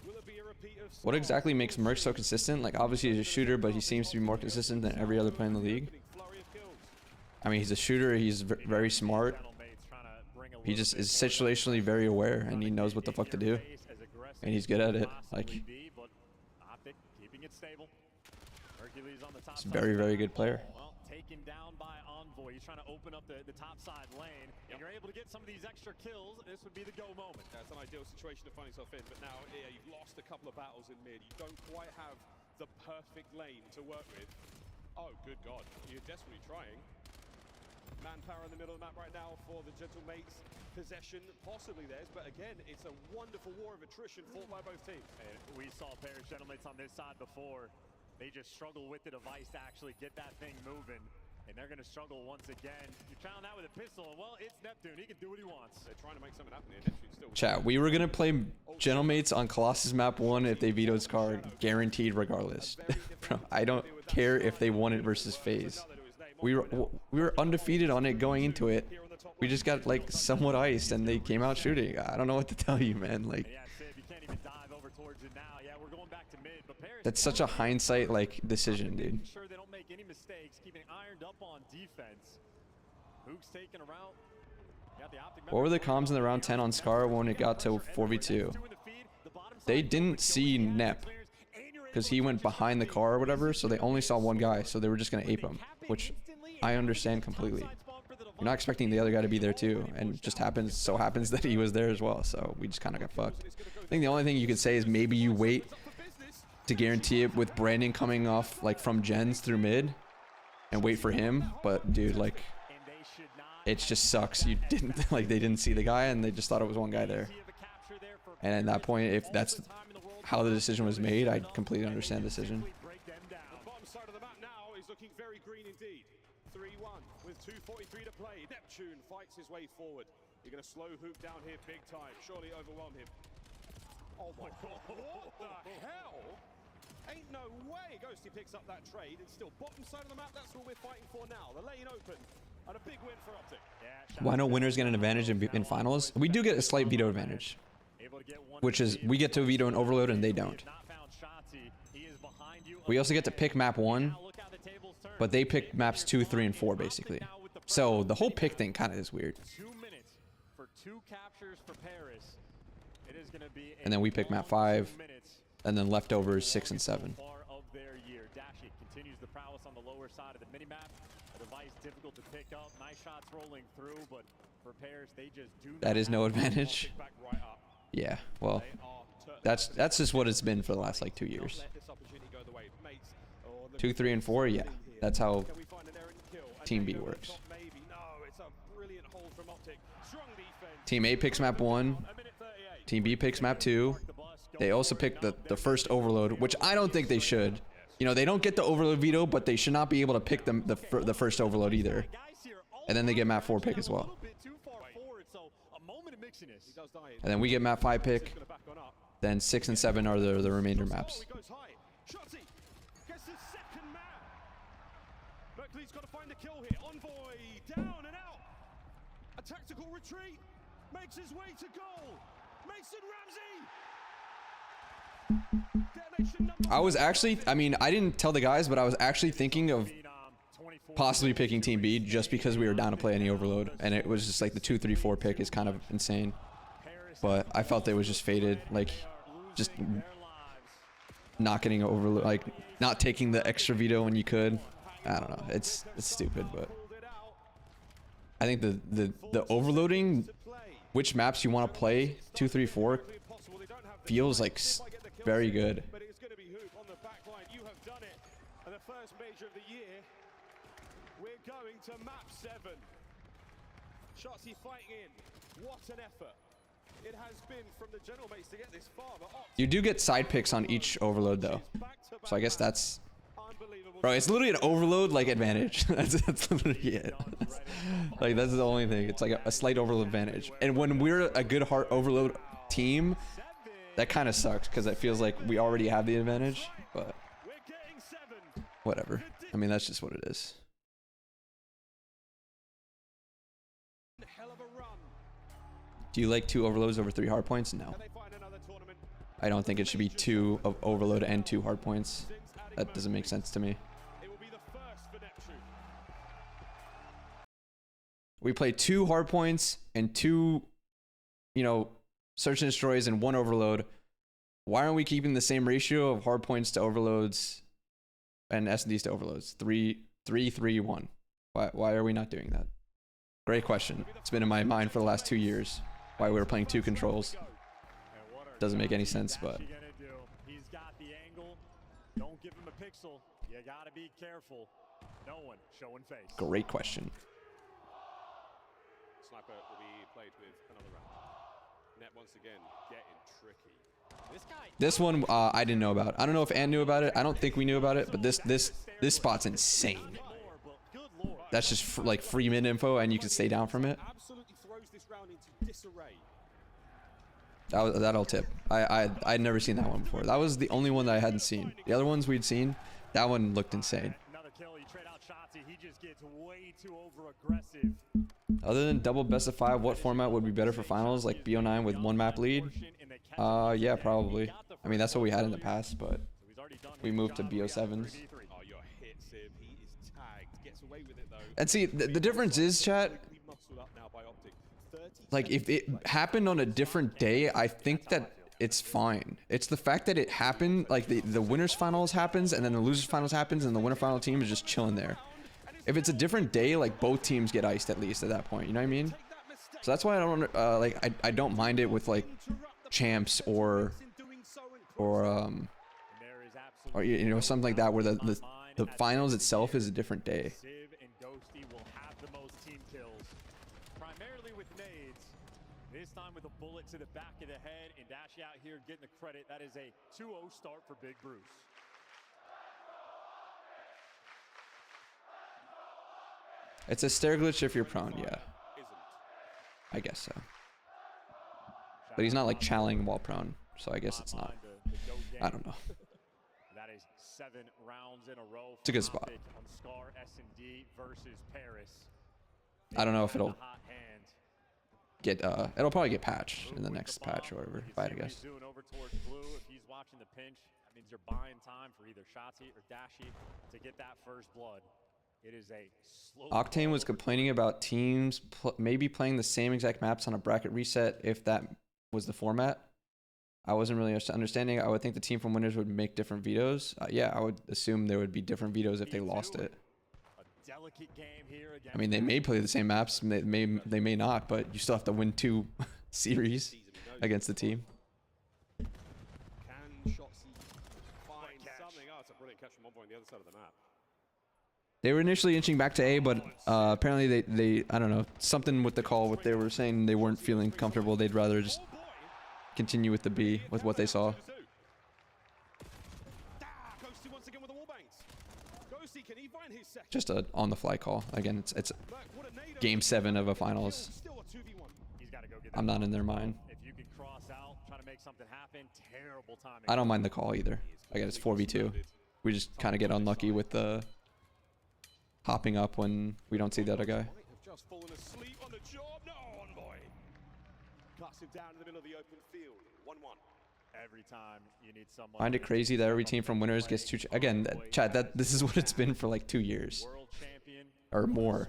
Will it be a repeat of... What exactly makes Merc so consistent? Like, obviously he's a shooter, but he seems to be more consistent than every other player in the league. I mean, he's a shooter, he's very smart. He just is situationally very aware, and he knows what the fuck to do. And he's good at it. Like, he's a very, very good player. Well, taken down by Envoy. He's trying to open up the top side lane. And you're able to get some of these extra kills. This would be the go moment. That's an ideal situation to find yourself in, but now you've lost a couple of battles in mid. You don't quite have the perfect lane to work with. Oh, good God. You're desperately trying. Manpower in the middle of the map right now for the Gentlemates. Possession possibly theirs, but again, it's a wonderful war of attrition fought by both teams. And we saw a pair of Gentlemates on this side before. They just struggle with the device to actually get that thing moving. And they're going to struggle once again. You're trying that with a pistol, and well, it's Neptune. He can do what he wants. They're trying to make something happen here. Neptune still... Chat, we were going to play Gentlemates on Colossus map 1 if they vetoed Scar, guaranteed regardless. Bro, I don't care if they won it versus FaZe. We were undefeated on it going into it. We just got like somewhat iced and they came out shooting. I don't know what to tell you, man. Like, that's such a hindsight like decision, dude. Sure they don't make any mistakes, keeping ironed up on defense. Hook's taking a route. What were the comms in the round 10 on Scar when it got to 4v2? They didn't see Nep because he went behind the car or whatever, so they only saw one guy, so they were just gonna ape him, which I understand completely. You're not expecting the other guy to be there too, and it just so happens that he was there as well, so we just kind of got fucked. I think the only thing you could say is maybe you wait to guarantee it with Brandon coming off like from gens through mid and wait for him, but dude, like, it just sucks. You didn't like, they didn't see the guy and they just thought it was one guy there. And at that point, if that's how the decision was made, I completely understand the decision. The bottom side of the map now is looking very green indeed. 3-1 with 2:43 to play. Neptune fights his way forward. You're going to slow Hook down here big time. Surely overwhelm him. Oh my God, what the hell? Ain't no way Ghosty picks up that trade. It's still bottom side of the map. That's what we're fighting for now. The lane open. And a big win for OpTic. Why don't winners get an advantage in finals? We do get a slight veto advantage, which is we get to veto an overload and they don't. We also get to pick map 1, but they pick maps 2, 3, and 4 basically. So the whole pick thing kind of is weird. 2 minutes for 2 captures for Paris. It is gonna be and then we pick map 5, and then leftovers 6 and 7. Of their year. Dashi continues the prowess on the lower side of the minimap. A device difficult to pick up. Nice shots rolling through, but for Paris, they just do That is no advantage. Yeah, well, that's just what it's been for the last like 2 years. 2, 3, and 4, yeah. That's how Team B works. Team A picks map 1. Team B picks map 2. They also pick the first overload, which I don't think they should. You know, they don't get the overload veto, but they should not be able to pick the first overload either. And then they get map 4 pick as well. And then we get map 5 pick. Then 6 and 7 are the remainder maps. Berkeley's got to find the kill here. Envoy down and out. A tactical retreat. Makes his way to goal. Mason Ramsey. I was actually, I mean, I didn't tell the guys, but I was actually thinking of possibly picking Team B just because we were down to play any overload. And it was just like the 2, 3, 4 pick is kind of insane. But I felt it was just faded. Like, just not getting overload, like not taking the extra veto when you could. I don't know. It's stupid, but I think the overloading, which maps you want to play, 2, 3, 4, feels like very good. But it's going to be Hoop on the back line. You have done it. And the first major of the year, we're going to map 7. Shotsy fighting in. What an effort it has been from the general mates to get this far. But you do get side picks on each overload though, so I guess that's, bro, it's literally an overload like advantage. that's literally it. Like that's the only thing. It's like a slight overload advantage. And when we're a good heart overload team, that kind of sucks because it feels like we already have the advantage. But whatever. I mean, that's just what it is. Do you like 2 overloads over 3 hard points? No. I don't think it should be 2 of overload and 2 hard points. That doesn't make sense to me. We play 2 hard points and 2, you know, search and destroys and 1 overload. Why aren't we keeping the same ratio of hard points to overloads and S&Ds to overloads? 3, 3, 3, 1. Why are we not doing that? Great question. It's been in my mind for the last 2 years. Why we were playing 2 controls. Doesn't make any sense, but he's got the angle. Don't give him a pixel. You gotta be careful. No one showing face. Great question. Sniper will be played with another round. Net once again getting tricky. This one I didn't know about. I don't know if Ann knew about it. I don't think we knew about it, but this spot's insane. That's just like free min info, and you can stay down from it. Absolutely throws this round into disarray. That'll tip. I'd never seen that one before. That was the only one that I hadn't seen. The other ones we'd seen, that one looked insane. Another kill. You trade out Shotsy. He just gets way too over aggressive. Other than double best of 5, what format would be better for finals? Like BO9 with 1 map lead? Yeah, probably. I mean, that's what we had in the past, but we moved to BO7s. And see, the difference is, chat, like if it happened on a different day, I think that it's fine. It's the fact that it happened, like the winners finals happens and then the losers finals happens and the winner final team is just chilling there. If it's a different day, like both teams get iced at least at that point, you know what I mean? So that's why I don't like I don't mind it with like champs or you know, something like that where the finals itself is a different day. This time with a bullet to the back of the head, and Dashi out here getting the credit. That is a 2-0 start for Big Bruce. It's a stair glitch if you're prone, yeah. I guess so. But he's not like challing while prone, so I guess it's not. I don't know. That is 7 rounds in a row. It's a good spot. On Scar S&D versus Paris. I don't know if it'll get it'll probably get patched in the next patch or whatever, if I had to guess. Over towards blue. If he's watching the pinch, that means you're buying time for either Shotsy or Dashi to get that first blood. It is a slow. Octane was complaining about teams maybe playing the same exact maps on a bracket reset if that was the format. I wasn't really understanding. I would think the team from winners would make different vetoes. Yeah, I would assume there would be different vetoes if they lost it. A delicate game here against I mean, they may play the same maps, they may not, but you still have to win 2 series against the team. Can Shotzi find something? Oh, it's a brilliant catch from one point on the other side of the map. They were initially inching back to A, but apparently they I don't know, something with the call, what they were saying, they weren't feeling comfortable. They'd rather just continue with the B with what they saw. Ghosty once again with the wall bangs. Ghosty, can he find his second? Just a on the fly call. Again, it's game 7 of a finals. Still a 2v1. He's got to go get I'm not in their mind. If you can cross out, try to make something happen. Terrible timing. I don't mind the call either. Again, it's 4v2. We just kind of get unlucky with the hopping up when we don't see the other guy. Might have just fallen asleep on the job. No, Envoy. Cuts him down in the middle of the open field. 1-1. Every time you need someone. Find it crazy that every team from winners gets 2. Again, chat, this is what it's been for like 2 years World champion, or more.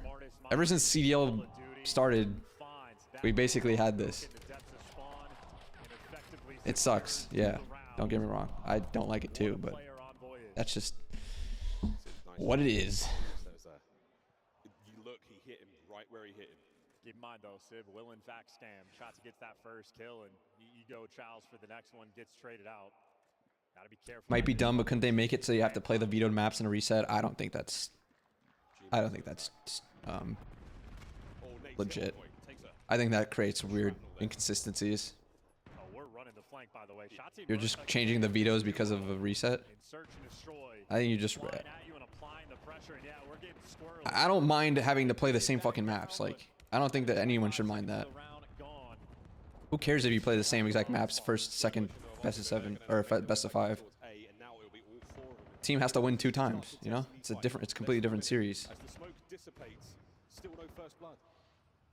Ever since CDL started, we basically had this. in the depths of spawn and effectively It sucks. Yeah, don't get me wrong. I don't like it too, but player Envoy is. that's just what it is. You look, he hit him right where he hit him. Keep in mind though, Sib will in fact scam. Shots gets that first kill, and you go Charles for the next one, gets traded out. Gotta be careful. Might be dumb, but couldn't they make it so you have to play the vetoed maps in a reset? I don't think that's legit. I think that creates weird inconsistencies. Oh, we're running the flank, by the way. Shots You're just changing the vetoes because of a reset. in search and destroy. I think you just. Flying at you and applying the pressure, and yeah, we're getting squirrely. I don't mind having to play the same fucking maps. Like, I don't think that anyone should mind that. The round gone. Who cares if you play the same exact maps, first, second, best of 7, or best of 5? Team has to win 2 times. You know, it's a completely different series. As the smoke dissipates, still no first blood.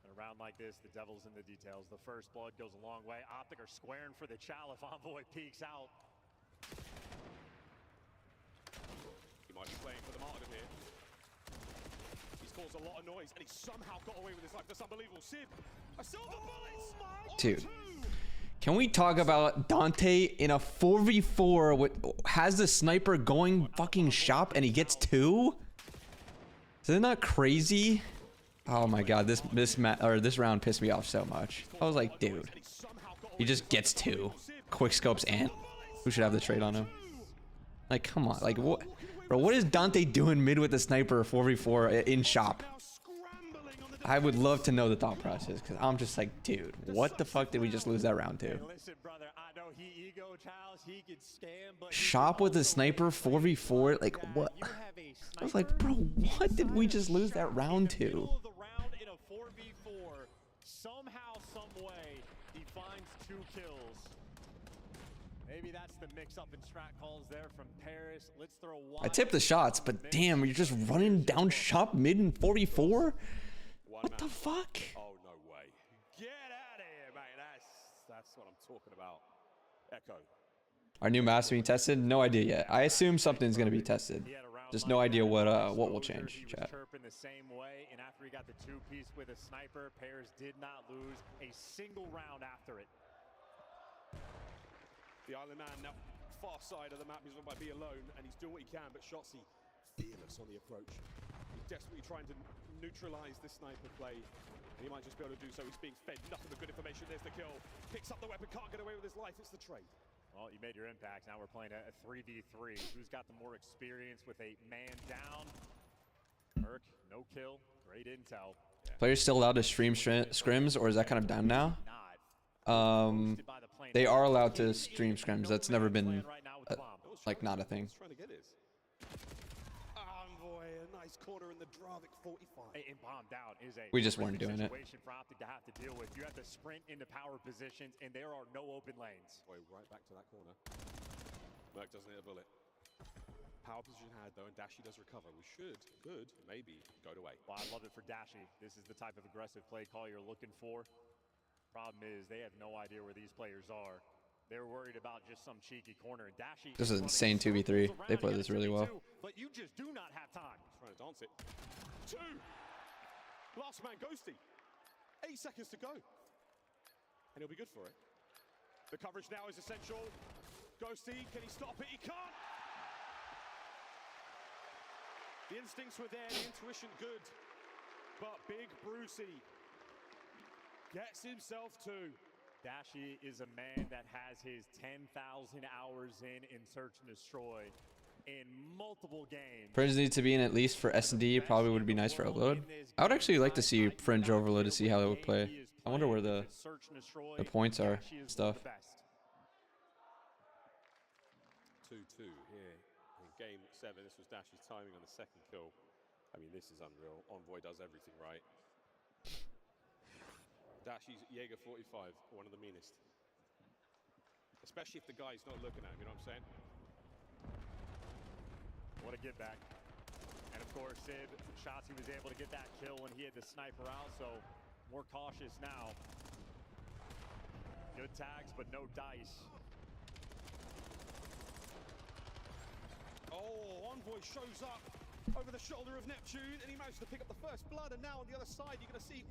In a round like this, the devil's in the details. The first blood goes a long way. OpTic are squaring for the chow if Envoy peeks out. He might be playing for the martyrdom here. He's caused a lot of noise, and he's somehow got away with his life. That's unbelievable. Sib, a silver bullet! Dude. Can we talk about Dante in a 4v4 with has the sniper going fucking shop and he gets 2? Is that not crazy? Oh my god, this round pissed me off so much. I was like, dude, he just gets 2 quick scopes, and who should have the trade on him? Like, come on, like what, bro? What is Dante doing mid with the sniper 4v4 in shop? I would love to know the thought process, because I'm just like, dude, what the fuck did we just lose that round to? Listen, brother, I know he ego Charles, he could scam, but Shop with a sniper 4v4, like what? you have a I was like, bro, what did we just lose that round to? middle of the round in a 4v4. Somehow, some way, he finds 2 kills. Maybe that's the mix-up in strat calls there from Paris. Let's throw one. I tipped the shots, but damn, you're just running down shop mid in 4v4? What the fuck? Oh, no way. Get out of here, mate. That's what I'm talking about. Echo. Our new maps being tested? No idea yet. I assume something's gonna be tested. He had a round Just like no that idea what with will exposure. change, He was chat. chirping the same way, and after he got the 2-piece with a sniper, Paris did not lose a single round after it. The Island Man now far side of the map. He's not by be alone, and he's doing what he can, but Shotzi fearless on the approach. He's desperately trying to neutralize the sniper play. And he might just be able to do so. He's being fed nothing but good information. There's the kill. Picks up the weapon, can't get away with his life. It's the trade. Well, you made your impact. Now we're playing a 3v3. Who's got the more experience with a man down? Merc, no kill. Great intel. Players still allowed to stream scrims, or is that kind of done now? Not. They are allowed to stream scrims. That's never been like not a thing. He's trying to get his. Envoy, a nice corner in the Dravik 45. And bombed out is a We just weren't doing it. situation for OpTic to have to deal with. You have to sprint into power positions, and there are no open lanes. Boy, right back to that corner. Merc doesn't hit a bullet. Power position had though, and Dashi does recover. We could, maybe, go to A. Well, I love it for Dashi. This is the type of aggressive play call you're looking for. Problem is, they have no idea where these players are. They're worried about just some cheeky corner. And Dashi. This is insane 2v3. They play this really well. But you just do not have time. He's trying to dance it. 2. Last man, Ghosty. 8 seconds to go. And he'll be good for it. The coverage now is essential. Ghosty, can he stop it? He can't! The instincts were there, the intuition good. But Big Brucey gets himself two. Dashi is a man that has his 10,000 hours in Search and Destroy in multiple games. Fringe needs to be in at least for S&D. Probably would be nice for Overload. I would actually like to see Fringe Overload to see how it would play. I wonder where the points are. Stuff. 2-2 here in game 7. This was Dashi's timing on the second kill. I mean, this is unreal. Envoy does everything right. Dashi's Jaeger 45, one of the meanest. Especially if the guy's not looking at him, you know what I'm saying? What a get back. And of course, Sib, Shotzi was able to get that kill when he had the sniper out, so more cautious now. Good tags, but no dice. Oh, Envoy shows up over the shoulder of Neptune, and he managed to pick up the first blood, and now on the other side, you're going to see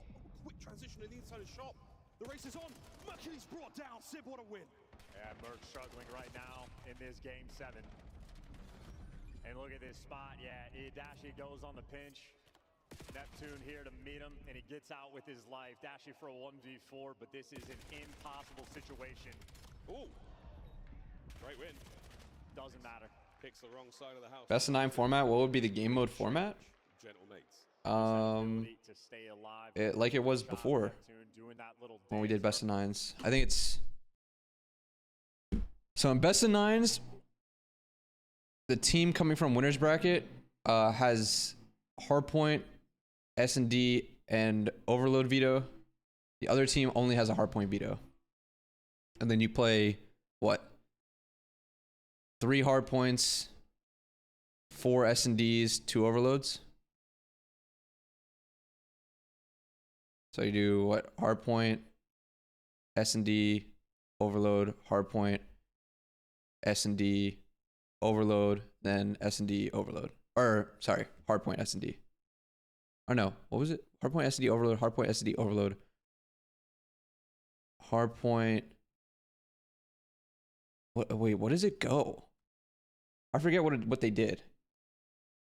quick transition to the inside of the shop. The race is on. Mercury's brought down. Sib, what a win. Yeah, Merc struggling right now in this game 7. And look at this spot. Yeah, Dashi goes on the pinch. Neptune here to meet him, and he gets out with his life. Dashi for a 1v4, but this is an impossible situation. Ooh, great win. Doesn't matter. Picks the wrong side of the house. Best of 9 format. What would be the game mode format? Gentle mates. To stay alive. Like it was before when we did best of 9s. I think it's so in best of 9s. The team coming from winners bracket has hardpoint, S&D, and overload veto. The other team only has a hardpoint veto. And then you play what? 3 hardpoints, 4 S&Ds, 2 overloads. So you do what? Hardpoint, S&D, overload, hardpoint, S&D, overload, then S&D, overload. Or, sorry, hardpoint, S&D. Or no, what was it? Hardpoint, S&D, overload, hardpoint, S&D, overload. Hardpoint. Wait, what does it go? I forget what they did.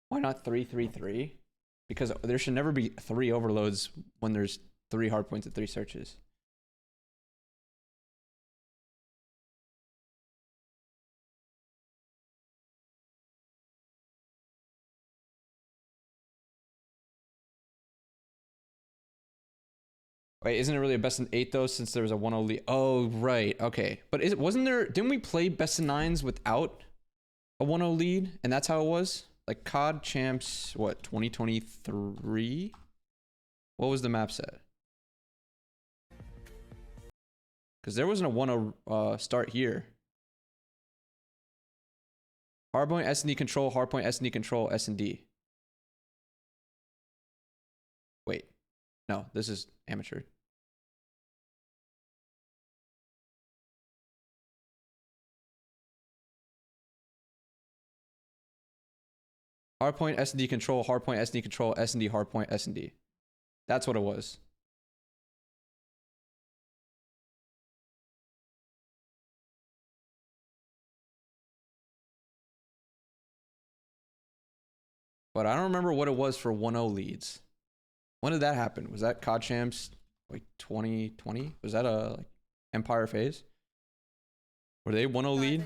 Why not 3-3-3? Because there should never be 3 overloads when there's 3 hardpoints and 3 searches. Wait, isn't it really a best in 8 though, since there was a 1-0 lead? Oh, right. Okay. But wasn't there, didn't we play best in 9s without a 1-0 lead? And that's how it was? Like COD Champs, what, 2023? What was the map set? Because there wasn't a 1-0 start here. Hardpoint, S&D control, hardpoint, S&D control, S&D. Wait. No, this is amateur. Hardpoint, S&D control, hardpoint, S&D control, S&D, hardpoint, S&D. That's what it was. But I don't remember what it was for 1-0 leads. When did that happen? Was that COD Champs like 2020? Was that a like Empire phase? Were they 1-0 lead?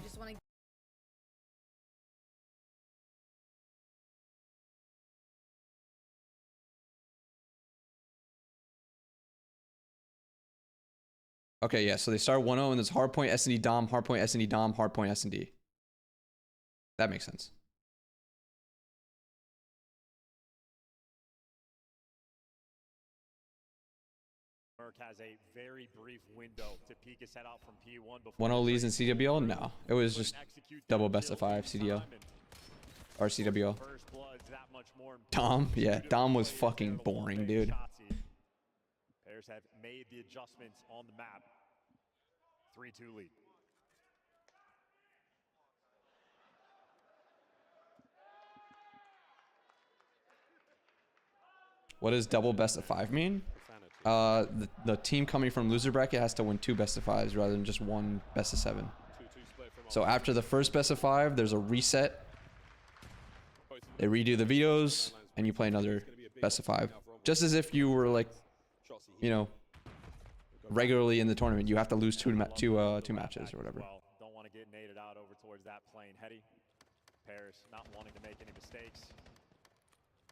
Okay, yeah, so they start 1-0 and there's hardpoint, S&D, Dom, hardpoint, S&D, Dom, hardpoint, S&D. That makes sense. Merc has a very brief window to peek his head out from P1 before 1-0 leads in CWL? No, it was just double best of 5 CDL. Or CWL. Dom? Yeah, Dom was fucking boring, dude. Players have made the adjustments on the map. 3-2 lead. What does double best of 5 mean? The team coming from loser bracket has to win 2 best of 5s rather than just 1 best of 7. 2-2 split from So after the first best of 5, there's a reset. They redo the vetoes, and you play another best of 5. Just as if you were like, you know, regularly in the tournament. You have to lose two matches or whatever. Well, don't want to get naded out over towards that plane. Heady. Paris not wanting to make any mistakes.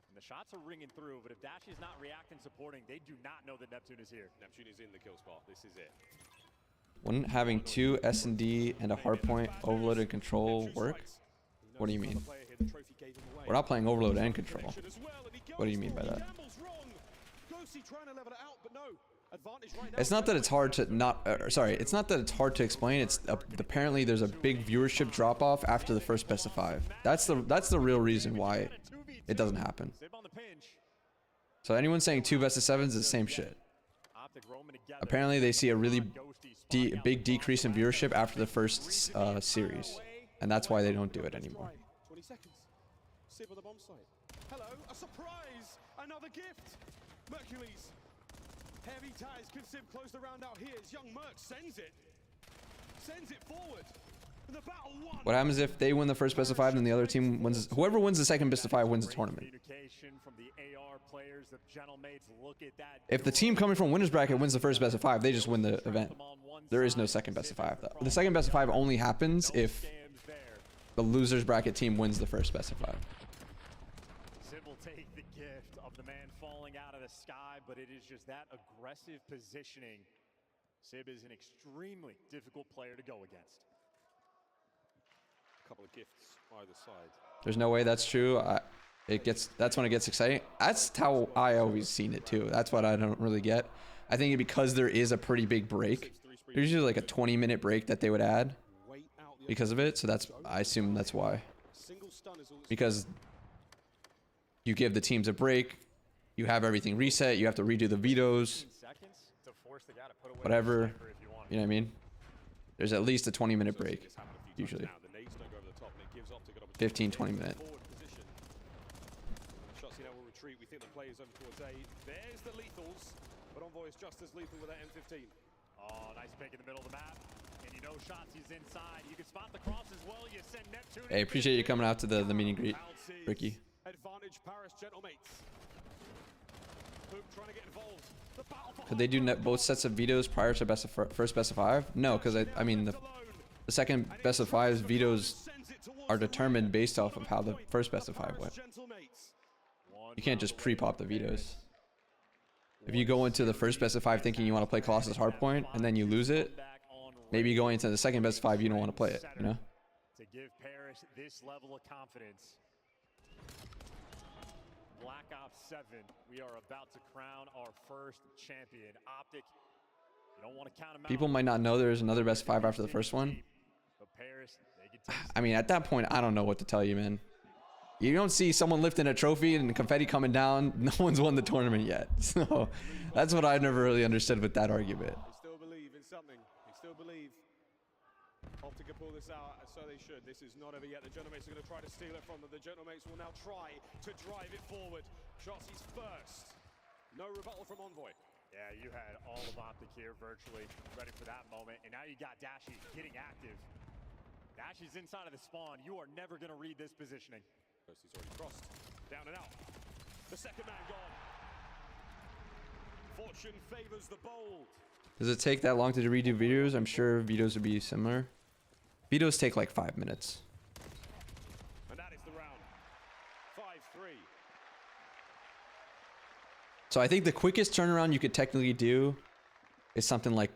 And the shots are ringing through, but if Dash is not reacting, supporting, they do not know that Neptune is here. Neptune is in the kill spot. This is it. Wouldn't having 2 S&D and a hardpoint, overload, and control work? What do you mean? We're not playing overload and control. What do you mean by that? It's not that it's hard to not, sorry, it's not that it's hard to explain. It's apparently there's a big viewership drop off after the first best of 5. That's the real reason why it doesn't happen. So anyone saying 2 best of 7s is the same shit. Apparently they see a really big decrease in viewership after the first series, and that's why they don't do it anymore. 20 seconds. Sib on the bomb site. Hello, a surprise! Another gift! Mercules. Heavy ties. Can Sib close the round out here? As young Merc sends it forward. And the battle won. What happens if they win the first best of 5 and the other team wins? Whoever wins the second best of 5 wins the tournament. If the team coming from winners bracket wins the first best of 5, they just win the event. There is no second best of 5. The second best of 5 only happens if the losers bracket team wins the first best of 5. Sib will take the gift of the man falling out of the sky, but it is just that aggressive positioning. Sib is an extremely difficult player to go against. A couple of gifts either side. There's no way that's true. That's when it gets exciting. That's how I always seen it too. That's what I don't really get. I think because there is a pretty big break. There's usually like a 20-minute break that they would add because of it. So I assume that's why. Because you give the teams a break, you have everything reset, you have to redo the vetoes, whatever. You know what I mean? There's at least a 20-minute break, usually. 15, 20 minute. We think the play is over towards A. There's the lethals, but Envoy is just as lethal with that M15. Oh, nice pick in the middle of the map. And you know shots, he's inside. You can spot the cross as well. You send Neptune. Hey, appreciate you coming out to the meet and greet, Ricky. Advantage Paris, gentlemates. Hoop trying to get involved. The battle for Could they do both sets of vetoes prior to first best of 5? No, because I mean the second best of 5's vetoes are determined based off of how the first best of 5 went. You can't just pre-pop the vetoes. If you go into the first best of 5 thinking you want to play Colossus Hardpoint and then you lose it, maybe going into the second best of 5 you don't want to play it, you know? To give Paris this level of confidence. Black Ops 7, we are about to crown our first champion. OpTic, you don't want to count him out. People might not know there's another best of 5 after the first one. I mean, at that point, I don't know what to tell you, man. You don't see someone lifting a trophy and confetti coming down. No one's won the tournament yet. So that's what I never really understood with that argument. They still believe in something. They still believe. OpTic can pull this out, so they should. This is not over yet. The gentlemates are going to try to steal it from them. The gentlemates will now try to drive it forward. Shotsi's first. No rebuttal from Envoy. Yeah, you had all of OpTic here virtually ready for that moment. And now you got Dashy getting active. Dashy's inside of the spawn. You are never going to read this positioning. He's already crossed. Down and out. The second man gone. Fortune favors the bold. Does it take that long to redo vetoes? I'm sure vetoes would be similar. Vetoes take like 5 minutes. And that is the round. 5-3. So I think the quickest turnaround you could technically do is something like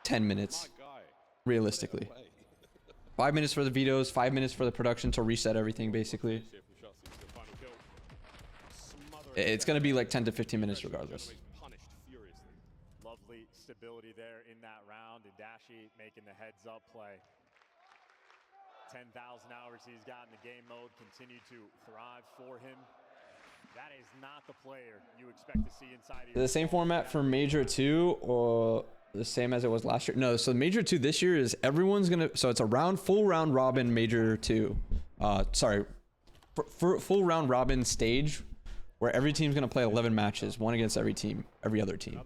10 minutes, realistically. 5 minutes for the vetoes, 5 minutes for the production to reset everything, basically. It's going to be like 10 to 15 minutes regardless. Lovely stability there in that round, and Dashy making the heads-up play. 10,000 hours he's got in the game mode continue to thrive for him. That is not the player you expect to see inside of The same format for Major 2 or the same as it was last year? No, so Major 2 this year is everyone's gonna, so it's a full round robin Major 2. Sorry, full round robin stage where every team's gonna play 11 matches, one against every team, every other team.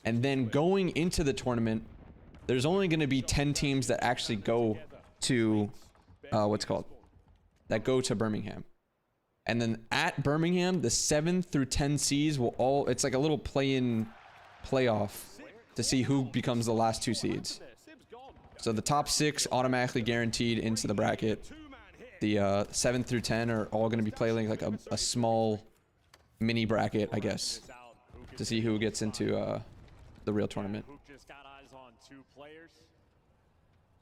And then going into the tournament, there's only gonna be 10 teams that actually go to, that go to Birmingham. And then at Birmingham, the 7 through 10 seeds will all, it's like a little play-in playoff to see who becomes the last 2 seeds. So the top 6 automatically guaranteed into the bracket. The 7 through 10 are all going to be playing like a small mini bracket, I guess, to see who gets into the real tournament. Hoop just got eyes on 2 players.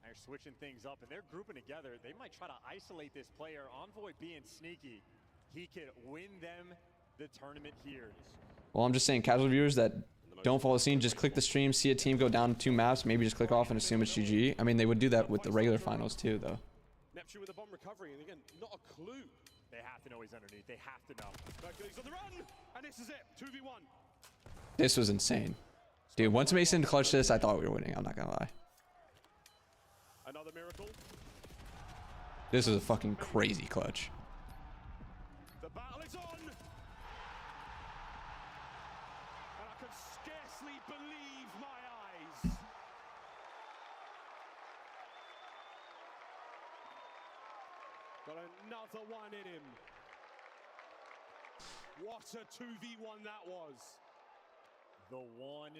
They're switching things up and they're grouping together. They might try to isolate this player. Envoy being sneaky, he could win them the tournament here. Well, I'm just saying, casual viewers that don't follow the scene, just click the stream, see a team go down 2 maps, maybe just click off and assume it's GG. I mean, they would do that with the regular finals too, though. Neptune with a bomb recovery, and again, not a clue. They have to know he's underneath. They have to know. Hercules on the run, and this is it. 2v1. This was insane. Dude, once Mason clutched this, I thought we were winning. I'm not gonna lie. Another miracle. This was a fucking crazy clutch. The battle is on. And I can scarcely believe my eyes. Got another one in him. What a 2v1 that was. The one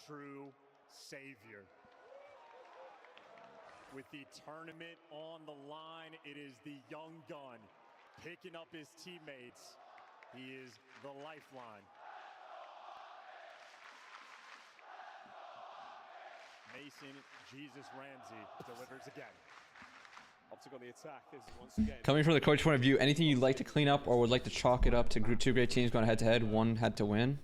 true savior. With the tournament on the line, it is the young gun picking up his teammates. He is the lifeline. Mason Jesus Ramsey delivers again. OpTic on the attack is once again. Coming from the coach point of view, anything you'd like to clean up or would like to chalk it up to Group 2 great teams going head to head, one had to win?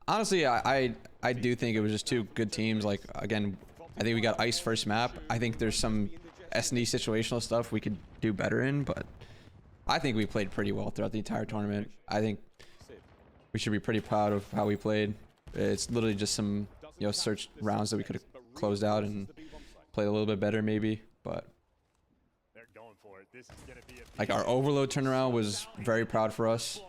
Honestly, I do think it was just 2 good teams. Like, again, I think we got ice first map. I think there's some S&D situational stuff we could do better in, but I think we played pretty well throughout the entire tournament. I think we should be pretty proud of how we played. It's literally just some, you know, search rounds that we could have closed out and played a little bit better maybe, but They're going for it. This is gonna be a like our overload turnaround was very proud for us,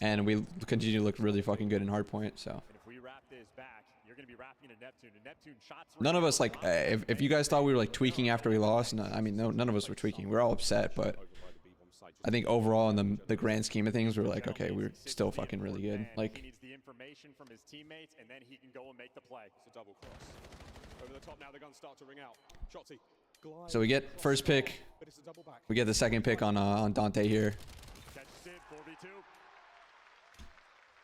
and we continue to look really fucking good in hardpoint. So And if we wrap this back, you're going to be wrapping into Neptune. And Neptune shots. none of us, like, if you guys thought we were like tweaking after we lost, no, I mean, no, none of us were tweaking. We were all upset, but I think overall in the grand scheme of things, we were like, okay, we're still fucking really good. Like, he needs the information from his teammates, and then he can go and make the play. It's a double cross. Over the top now, the guns start to ring out. Shotzi. so we get first pick, But it's a double back. we get the second pick on Dante here. Catch Sid, 4v2.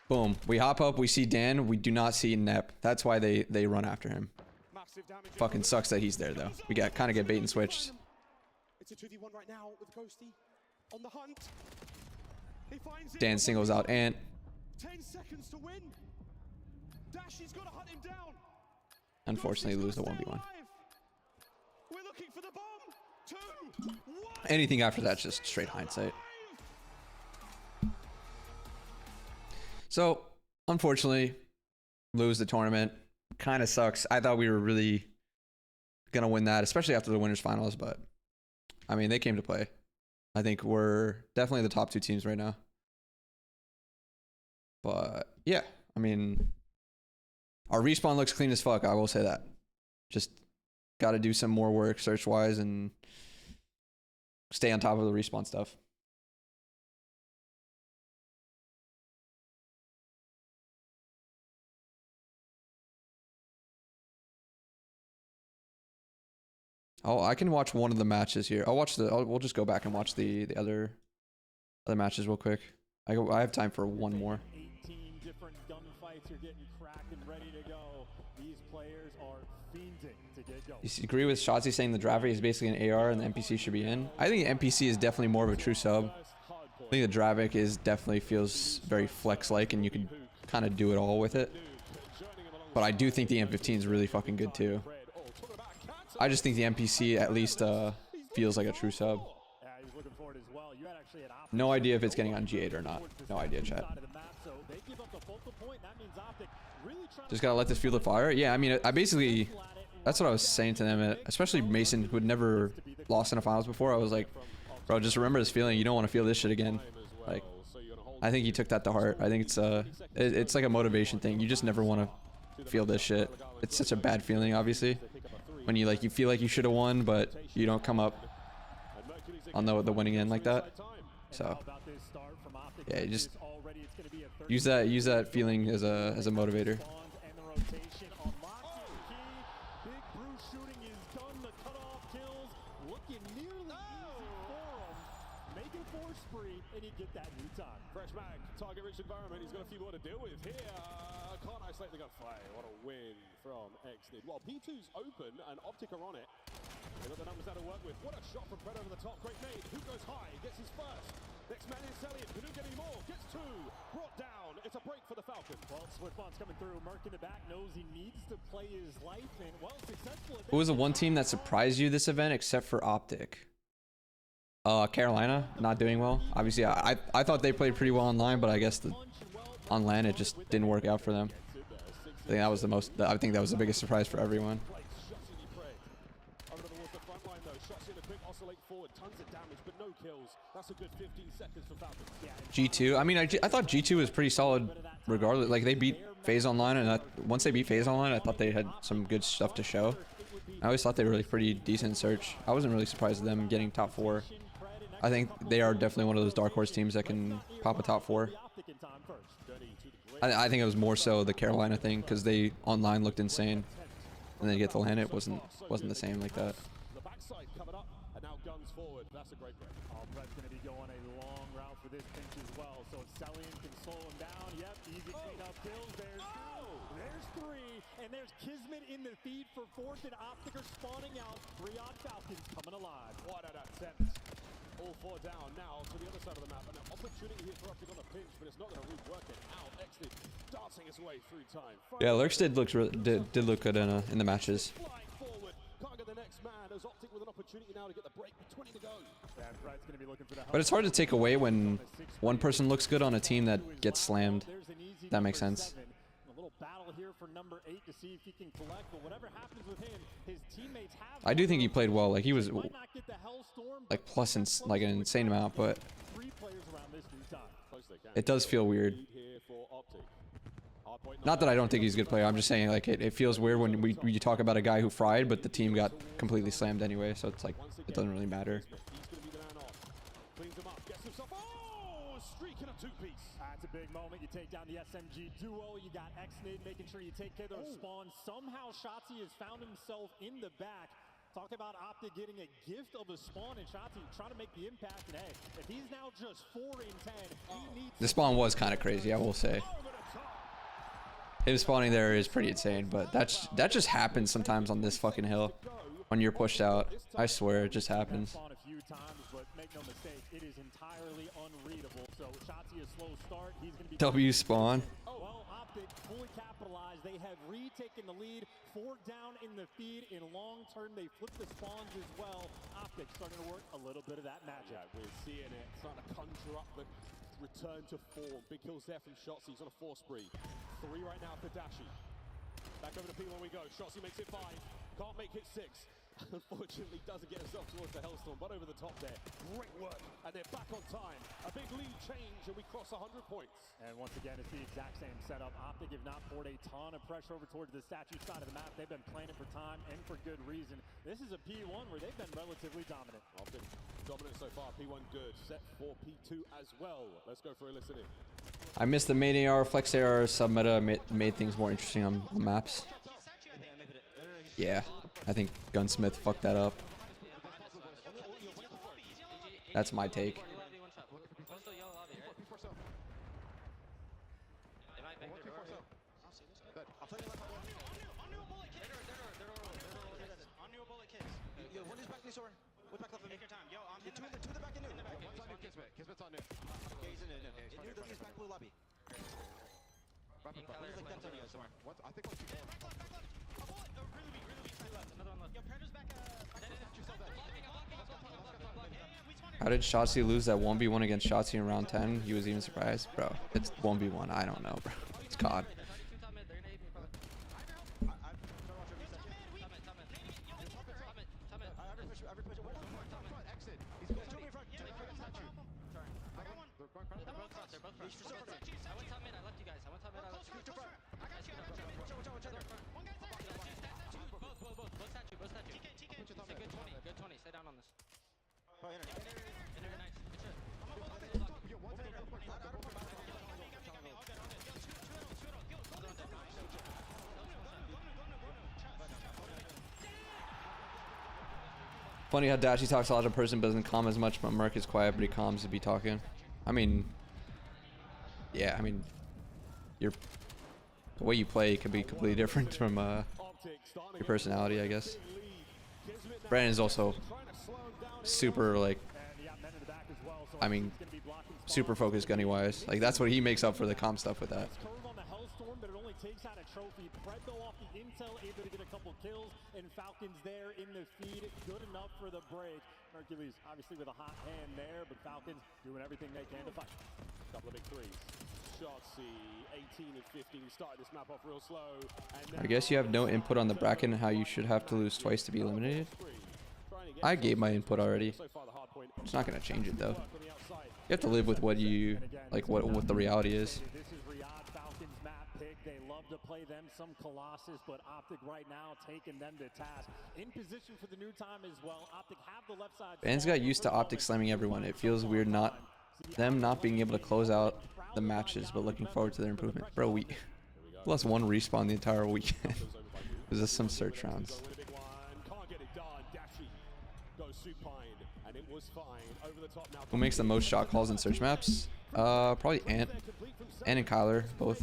Boom, we hop up, we see Dan, we do not see Nep. That's why they run after him. Massive damage. Fucking sucks that he's there though. We kind of get bait and switched. It's a 2v1 right now with Ghosty on the hunt. He finds it. Dan singles out Ant. 10 seconds to win. Dashy's got to hunt him down. Unfortunately, lose the Ghosty's 1v1. gotta stay alive. We're looking for the bomb. 2, 1. Anything after that's just straight hindsight. So, unfortunately, lose the tournament. Kind of sucks. I thought we were really gonna win that, especially after the winners finals, but I mean, they came to play. I think we're definitely the top 2 teams right now. But yeah, I mean, our respawn looks clean as fuck. I will say that. Just got to do some more work search wise and stay on top of the respawn stuff. Oh, I can watch one of the matches here. We'll just go back and watch the other matches real quick. I have time for one more. 18 different gunfights. You're getting cracked and ready to go. These players are fiending to get going. You agree with Shotzi saying the driver is basically an AR and the NPC should be in? I think the NPC is definitely more of a true sub. I think the Dravik definitely feels very flex-like, and you can kind of do it all with it. But I do think the M15 is really fucking good too. I just think the NPC at least feels like a true sub. Yeah, he's looking for it as well. You had actually an option. No idea if it's getting on G8 or not. No idea, chat. Side of the map, so they give up the focal point. That means OpTic really trying Just gotta let this field of fire. Yeah, I mean, I basically, that's what I was saying to them, especially Mason, who had never lost in a finals before. I was like, bro, just remember this feeling. You don't want to feel this shit again. Like, I think he took that to heart. I think it's like a motivation thing. You just never want to feel this shit. It's such a bad feeling, obviously, when you feel like you should have won, but you don't come up on the winning end like that. So yeah, you just use that feeling as a motivator. And you get that new time. Fresh mag, target-rich environment. He's got a few more to deal with here. Can't isolate the gunfire. What a win from Xnid. Well, P2's open and OpTic are on it. They've got the numbers there to work with. What a shot from Pred over the top. Great nade. Who goes high? Gets his first. Next man is Sellian. Can get any more? Gets two. Brought down. It's a break for the Falcons. Well, Swiftbomb's coming through. Merc in the back knows he needs to play his life. And, well, successful. Who was the one team that surprised you this event except for OpTic? Carolina, not doing well. Obviously, I thought they played pretty well online, but I guess on LAN it just didn't work out for them. I think that was the biggest surprise for everyone. G2, I mean, I thought G2 was pretty solid regardless. Like, they beat FaZe Online, and once they beat FaZe Online, I thought they had some good stuff to show. I always thought they were really pretty decent search. I wasn't really surprised at them getting top 4. I think they are definitely one of those dark horse teams that can pop a top 4. I think it was more so the Carolina thing, because they online looked insane, and then you get to LAN, it wasn't the same like that. That's a great break. Pred's going to be going a long route for this pinch as well. So if Sellian can slow him down, yep, easy cleanup kills. There's 3, and there's Kismet in the feed for 4th, and OpTic are spawning out. Riyadh Falcons coming alive. What an attempt. All 4 down now to the other side of the map. And an opportunity here for OpTic on the pinch, but it's not going to rework it out. Xnid dancing his way through time. Yeah, Lurks did look good in the matches. Flying forward. Can't get the next man as OpTic with an opportunity now to get the break with 20 to go. But it's hard to take away when one person looks good on a team that gets slammed. That makes sense. A little battle here for number 8 to see if he can collect, but whatever happens with him, his teammates have. I do think he played well. Like, he was like plus like an insane amount, but it does feel weird. Not that I don't think he's a good player. I'm just saying, like, it feels weird when you talk about a guy who fried, but the team got completely slammed anyway. So it's like it doesn't really matter. That's a big moment. You take down the SMG duo. You got Xnid making sure you take care of their spawn. Somehow Shotzzy has found himself in the back. Talk about OpTic getting a gift of a spawn, and Shotzzy trying to make the impact. And hey, if he's now just 4 in 10, he needs. The spawn was kind of crazy, I will say. Him spawning there is pretty insane, but that just happens sometimes on this fucking hill when you're pushed out. I swear, it just happens. W spawn. Well, OpTic fully capitalized. They have retaken the lead. 4 down in the feed. In long term, they flip the spawns as well. OpTic starting to work a little bit of that magic. Yeah, we're seeing it. Starting to conjure up the return to form. Big kills there from Shotzzy. He's on a 4 spree. 3 right now for Dashi. Back over to P1 we go. Shotzzy makes it 5. Can't make it 6. Unfortunately, doesn't get himself towards the Hellstorm, but over the top there. Great work, and they're back on time. A big lead change, and we cross 100 points. And once again, it's the exact same setup. OpTic have not poured a ton of pressure over towards the statue side of the map. They've been playing it for time, and for good reason. This is a P1 where they've been relatively dominant. OpTic dominant so far. P1 good. Set for P2 as well. Let's go for a listen in. I missed the main AR, flex AR sub-meta made things more interesting on maps. Yeah, I think Gunsmith fucked that up. That's my take. How did Shotzzy lose that 1v1 against Shotzzy in round 10? He was even surprised? Bro, it's 1v1. I don't know, bro. It's COD. Funny how Dashy talks a lot in person, but doesn't calm as much. But Mark is quiet, but he calms to be talking. I mean, yeah, I mean, the way you play can be completely different from your personality, I guess. Brandon is also super, like, I mean, super focused gunny wise. Like, that's what he makes up for the calm stuff with that. Takes out a trophy. Pred though off the intel, able to get a couple kills, and Falcons there in the feed, good enough for the break. Mercules obviously with a hot hand there, but Falcons doing everything they can to fight. Couple of big threes. Shotsy, 18 and 15. We started this map off real slow. I guess you have no input on the bracket and how you should have to lose twice to be eliminated. I gave my input already. It's not gonna change it though. You have to live with what you like, what the reality is. They love to play them some Colossus, but OpTic right now taking them to task. In position for the new time as well. OpTic have the left side. Fans got used to OpTic slamming everyone. It feels weird not being able to close out the matches, but looking forward to their improvement. Bro, we lost one respawn the entire weekend. It was just some search rounds. Who makes the most shot calls in search maps? Probably Ant and Kyler, both.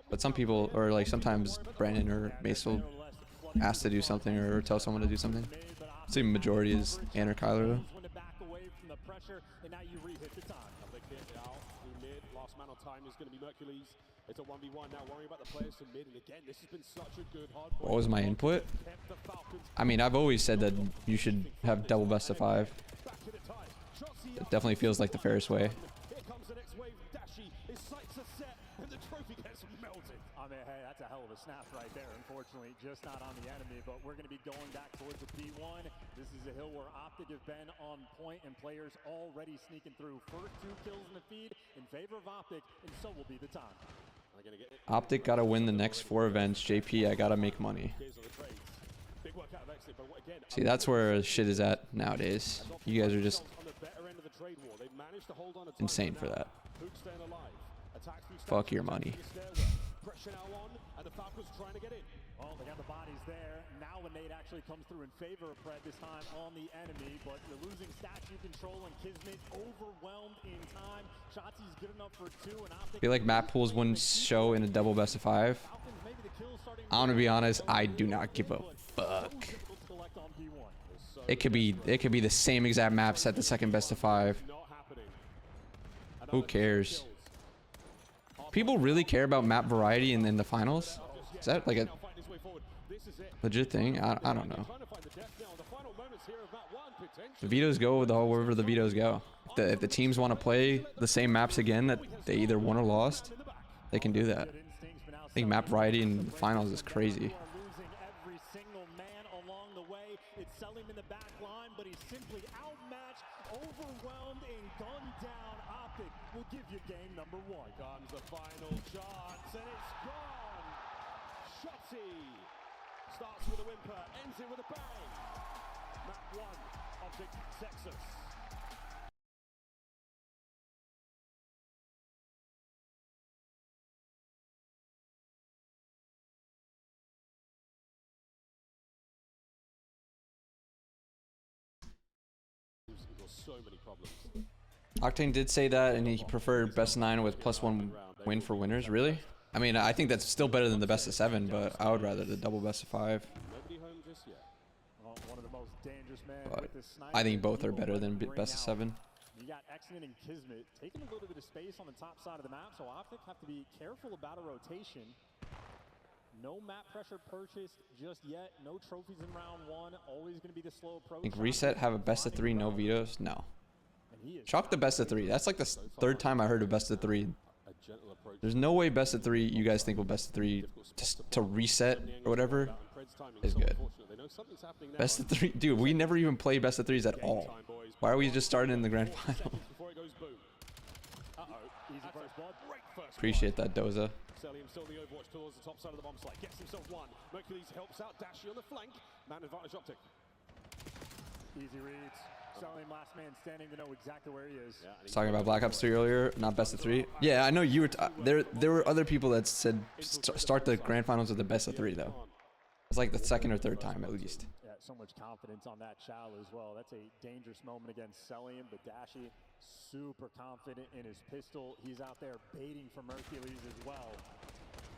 But some people, or like sometimes Brandon or Mace will ask to do something or tell someone to do something. I'd say majority is Ant or Kyler though. What was my input? I mean, I've always said that you should have double best of 5. It definitely feels like the fairest way. I mean, hey, that's a hell of a snap right there. Unfortunately, just not on the enemy, but we're going to be going back towards the P1. This is a hill where OpTic have been on point, and players already sneaking through. First 2 kills in the feed in favor of OpTic, and so will be the time. OpTic gotta win the next 4 events. JP, I gotta make money. See, that's where shit is at nowadays. You guys are just insane for that. Fuck your money. Well, they got the bodies there. Now a nade actually comes through in favor of Pred, this time on the enemy, but the losing statue control and Kismet overwhelmed in time. Shotzi's good enough for 2, and I feel like map pools wouldn't show in a double best of 5. I'm gonna be honest, I do not give a fuck. It could be the same exact maps at the second best of 5. Who cares? People really care about map variety in the finals? Is that like a legit thing? I don't know. The vetoes go wherever the vetoes go. If the teams want to play the same maps again that they either won or lost, they can do that. I think map variety in the finals is crazy. Overwhelmed and gunned down. OpTic will give you game number 1. Comes the final shot, and it's gone. Shotsy starts with a whimper, ends it with a bang. Map 1, OpTic, Texas. So many problems. Octane did say that, and he preferred best 9 with +1 win for winners. Really? I mean, I think that's still better than the best of 7, but I would rather the double best of 5. But I think both are better than best of 7. You got Excellent and Kismet taking a little bit of space on the top side of the map, so OpTic have to be careful about a rotation. No map pressure purchased just yet. No trophies in round 1. Always going to be the slow approach. I think Reset have a best of 3, no vetoes. No. Chalk the best of 3. That's like the 3rd time I heard of best of 3. There's no way best of 3 you guys think will best of 3 to reset or whatever is good. Best of 3, dude. We never even play best of 3s at all. Why are we just starting in the grand final? Appreciate that, Doza. Still the overwatch towards the top side of the bomb site. Gets himself 1. Mercules helps out Dashy on the flank. Man advantage OpTic. Easy reads. Selling last man standing to know exactly where he is. I was talking about Black Ops 3 earlier, not best of 3. Yeah, I know you were. There were other people that said start the grand finals with the best of 3 though. It's like the 2nd or 3rd time at least. Yeah, so much confidence on that chow as well. That's a dangerous moment against Celium, but Dashi super confident in his pistol. He's out there baiting for Mercules as well.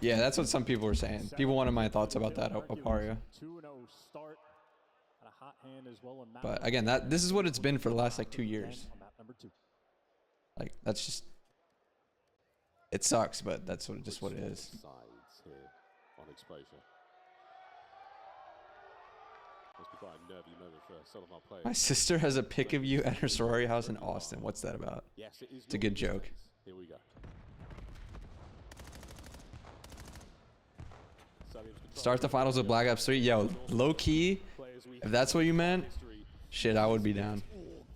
Yeah, that's what some people were saying. People wanted my thoughts about that Oparia. 2-0 start. And a hot hand as well in map But number again, one. this is what it's been for the last like 2 years. On map number 2. Like that's just, it sucks, but that's what just what it is. Sides here on exposure. Must be quite a nervy moment for some of our players. My sister has a pic of you at her sorority house in Austin. What's that about? Yes, it is. It's a good joke. Here we go. Start the finals with Black Ops 3. Yo, low key, if that's what you meant, shit, I would be down.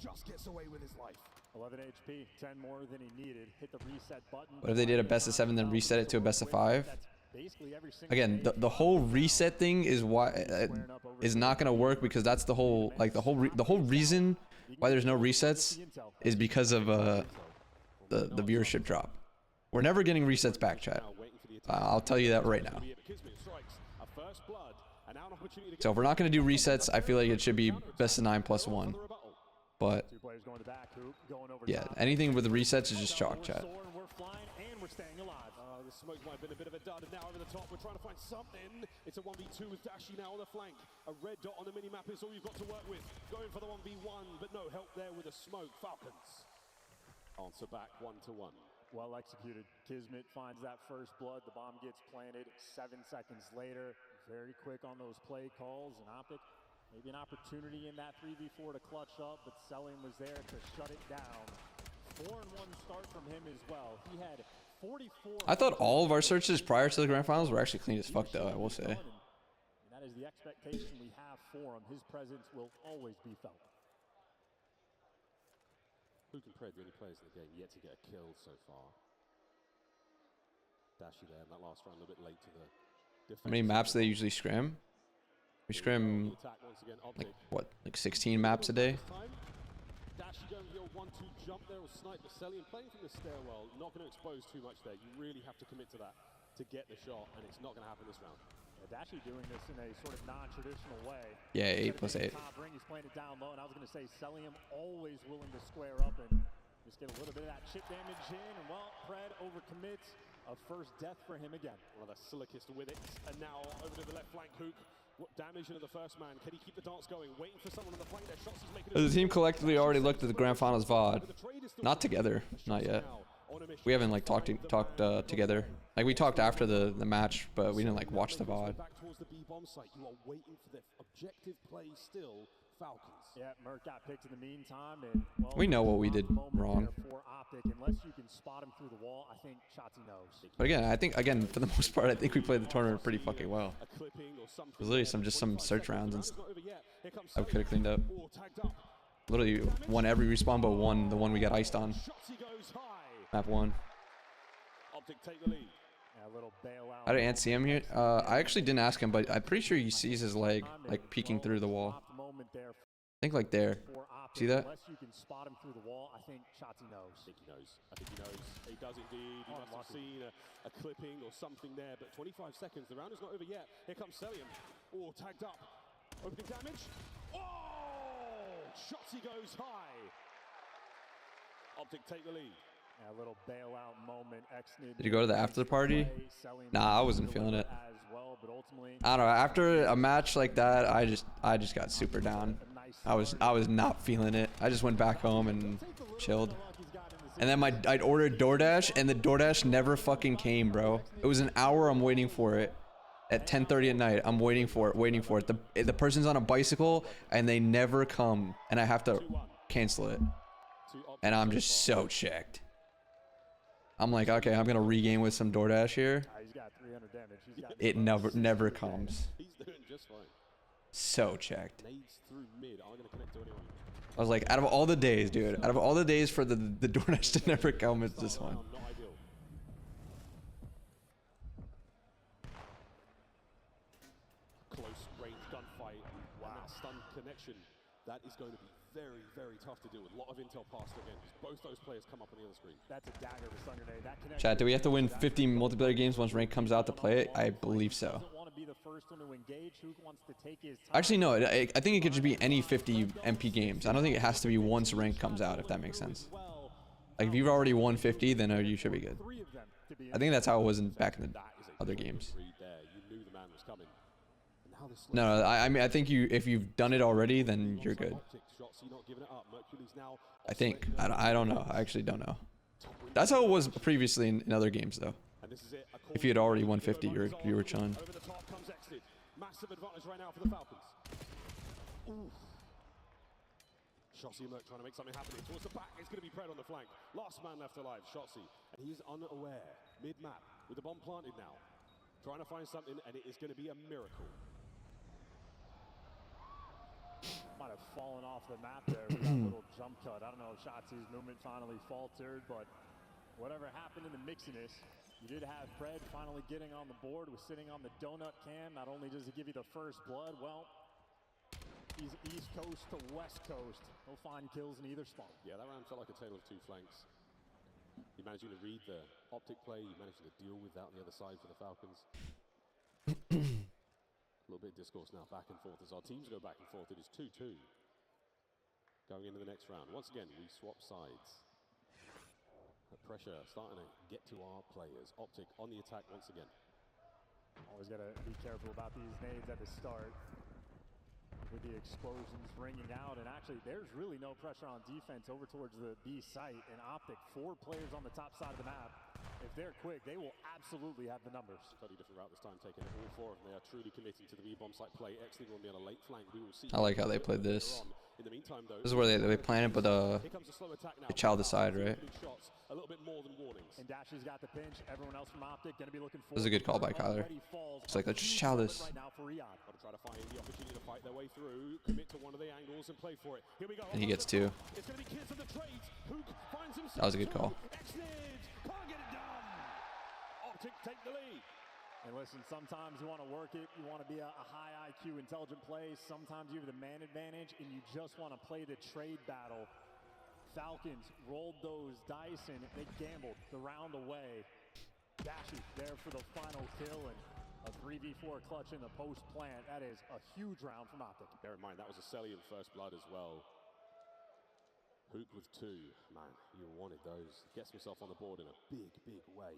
Just gets away with his life. 11 HP, 10 more than he needed. Hit the reset button. What if they did a best of 7 then reset it to a best of 5? That's basically every single Again, day. the whole reset thing is why is not gonna work, because that's the whole like the whole reason why there's no resets is because of the viewership drop. We're never getting resets back, chat. I'll tell you that right now. So if we're not gonna do resets, I feel like it should be best of 9 plus 1. But Two players going to back hoop, going over yeah, top. anything with the resets is just chalk, chat. We're flying and we're staying alive. The smoke might have been a bit of a dud, and now over the top, we're trying to find something. It's a 1v2 with Dashi now on the flank. A red dot on the mini-map is all you've got to work with. Going for the 1v1, but no help there with a smoke. Falcons answer back 1-1. Well executed. Kismet finds that first blood. The bomb gets planted 7 seconds later. Very quick on those play calls. And OpTic, maybe an opportunity in that 3v4 to clutch up, but Celium was there to shut it down. 4-1 start from him as well. He had 44. I thought all of our searches prior to the grand finals were actually clean as fuck, though, I will say. And that is the expectation we have for him. His presence will always be felt. Who compared the only players in the game yet to get a kill so far? Dashi there in that last round, a little bit late to the defense. How many maps do they usually scrim? We scrim like what, like 16 maps a day? Dashi going for your 1-2 jump there or snipe the Celium playing from the stairwell. Not going to expose too much there. You really have to commit to that to get the shot, and it's not going to happen this round. Dashi doing this in a sort of non-traditional way. Yeah, 8 plus 8. Top ring, he's playing it down low, and I was going to say Celium always willing to square up and just get a little bit of that chip damage in. And well, Pred overcommits. A first death for him again. Well, the Silicist with it, and now over to the left flank. Hook. What damage into the first man? Can he keep the dance going? Waiting for someone on the flank. Their shots he's making. The team collectively already looked at the grand finals VOD. Not together, not yet. We haven't like talked together. Like we talked after the match, but we didn't like watch the VOD. Back towards the B bomb site. You are waiting for the objective play still. Falcons. Yeah, Merc got picked in the meantime, and well, We know what we did wrong. for OpTic. Unless you can spot him through the wall, I think Shotzi knows. But again, I think for the most part, I think we played the tournament pretty fucking well. It was literally some search rounds and I could have cleaned up. Literally won every respawn but won the one we got iced on. Map 1. OpTic take the lead. Yeah, a little bailout. How did Ant see him here? I actually didn't ask him, but I'm pretty sure he sees his leg like peeking through the wall. I think like there. See that? Unless you can spot him through the wall, I think Shotzi knows. I think he knows. I think he knows. He does indeed. He must have seen a clipping or something there. But 25 seconds. The round is not over yet. Here comes Celium. Oh, tagged up. Opening damage. Oh! Shotzi goes high. OpTic take the lead. Yeah, a little bailout moment. Did you go to the after party? Nah, I wasn't feeling it. As well, but ultimately, I don't know. After a match like that, I just got super down. I was not feeling it. I just went back home and chilled. And then I'd ordered DoorDash, and the DoorDash never fucking came, bro. It was an hour. I'm waiting for it. At 10:30 at night, I'm waiting for it. The person's on a bicycle, and they never come, and I have to cancel it. And I'm just so checked. I'm like, okay, I'm gonna regain with some DoorDash here. he's got 300 damage. He's got It never comes. He's doing just fine. So checked. Nades through mid. Aren't going to connect to anyone. I was like, out of all the days, dude, out of all the days for the DoorDash to never come, it's this one. Not ideal. Close range gunfight. Wow. And that stun connection. That is going to be very, very tough to deal with. A lot of intel passed again. Both those players come up on the other screen. That's a dagger of a stun grenade. That connection. Chat, do we have to win 50 multiplayer games once rank comes out to play it? I believe so. Doesn't want to be the first first one to engage. Who wants to take his time? Actually, no. I think it could just be any 50 MP games. I don't think it has to be once rank comes out, if that makes sense. Like, if you've already won 50, then you should be good. I think that's how it was back in the other games. No, I mean, I think if you've done it already, then you're good. I think. I don't know. I actually don't know. That's how it was previously in other games, though. If you had already won 50, you were chun. Massive advantage right now for the Falcons. Shotzi Merc trying to make something happen towards the back. It's going to be Pred on the flank. Last man left alive, Shotzi. And he is unaware, mid-map, with the bomb planted now. Trying to find something, and it is going to be a miracle. Might have fallen off the map there with that little jump cut. I don't know if Shotzi's movement finally faltered, but whatever happened in the mixiness, you did have Pred finally getting on the board, was sitting on the donut cam. Not only does he give you the first blood, well, he's East Coast to West Coast. He'll find kills in either spot. Yeah, that round felt like a tale of two flanks. You managing to read the OpTic play, you managing to deal with that on the other side for the Falcons. A little bit of discourse now, back and forth. As our teams go back and forth, it is 2-2. Going into the next round. Once again, we swap sides. The pressure starting to get to our players. OpTic on the attack once again. Always got to be careful about these nades at the start with the explosions ringing out. And actually, there's really no pressure on defense over towards the B site. And OpTic, 4 players on the top side of the map. If they're quick, they will absolutely have the numbers. Totally different route this time, taking all 4 of them. They are truly committing to the B-bomb site play. Exley will be on a late flank. We will see. I like how they played this. In the meantime, though, This is where they plan it, but they child aside, right? A little bit more than warnings. And Dashy's got the pinch. Everyone else from OpTic going to be looking for. This is a good call by Kyler. It's like, let's just chow this. Right now for Riyadh. Got to try to find the opportunity to fight their way through, commit to one of the angles and play for it. Here we go. And he gets 2. It's going to be kids of the trades. Hook finds himself. That was a good call. Can't get it done. OpTic take the lead. And listen, sometimes you want to work it, you want to be a high IQ, intelligent play. Sometimes you have the man advantage, and you just want to play the trade battle. Falcons rolled those dice, and they gambled the round away. Dashy there for the final kill, and a 3v4 clutch in the post plant. That is a huge round from OpTic. Bear in mind, that was a Selly in first blood as well. Hook with 2. Man, you wanted those. Gets himself on the board in a big, big way.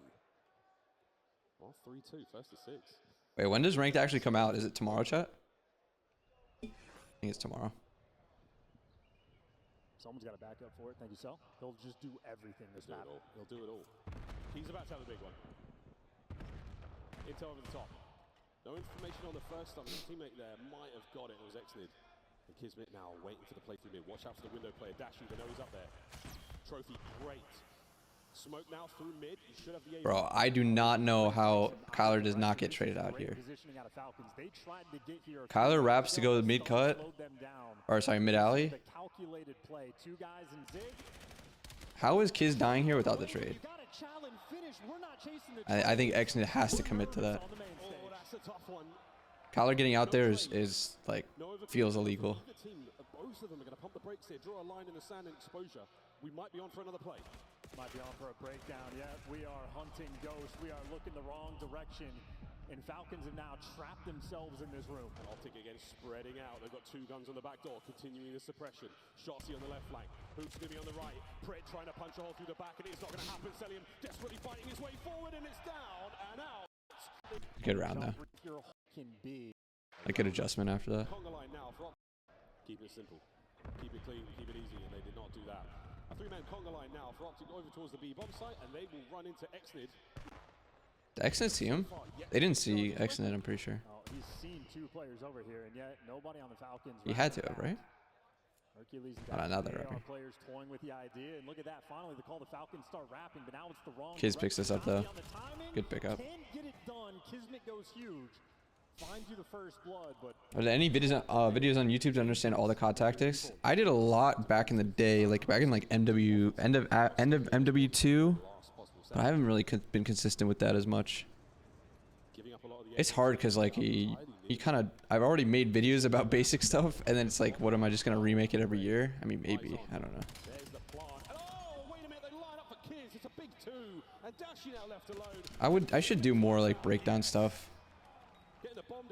Well, 3-2, first to 6. Wait, when does ranked actually come out? Is it tomorrow, chat? I think it's tomorrow. Someone's got to back up for it. Thank you, Sel. He'll just do everything this map. He'll do it all. He's about to have a big one. Intel over the top. No information on the first time. His teammate there might have got it. It was Exlid. And Kismet now waiting for the play through mid. Watch out for the window player. Dashy, they know he's up there. Trophy, great. Smoke now through mid. You should have the Bro, I do not know how Kyler does not get traded out here. Kyler wraps to go mid cut. Or sorry, mid alley. How is Kiz dying here without the trade? I think Xnet has to commit to that. Kyler getting out there is like, feels illegal. Both of them are going to pump the brakes here, draw a line in the sand and exposure. We might be on for another play. Might be on for a breakdown. Yeah, we are hunting ghosts. We are looking the wrong direction. And Falcons have now trapped themselves in this room. And OpTic again spreading out. They've got 2 guns on the back door, continuing the suppression. Shotzi on the left flank. Hoop's going to be on the right. Pred trying to punch a hole through the back, and it's not going to happen. Sellium desperately fighting his way forward, and it's down and out. Good round though. A good adjustment after that. Conga line now for keep it simple, keep it clean, keep it easy, and they did not do that. A 3-man conga line now for OpTic over towards the B-bomb site, and they will run into Xnid. Did Xnet see him? They didn't see Xnet, I'm pretty sure. Oh, he's seen 2 players over here, and yet nobody on the Falcons. He had to have, right? Hercules Now they're rapping. Players toying with the idea, and look at that. Finally, the call the Falcons start rapping, but now it's the wrong. Kiz picks this up though. Good pickup. Can't get it done. Kismet goes huge. Finds you the first blood, but Are there any videos on YouTube to understand all the COD tactics? I did a lot back in the day, like back in like end of MW2, but I haven't really been consistent with that as much. It's hard because like he kind of, I've already made videos about basic stuff, and then it's like, what am I just gonna remake it every year? I mean, maybe, I don't know. There's the plant. Oh, wait a minute, they line up for Kiz. It's a big 2, and Dashy now left alone. I should do more like breakdown stuff.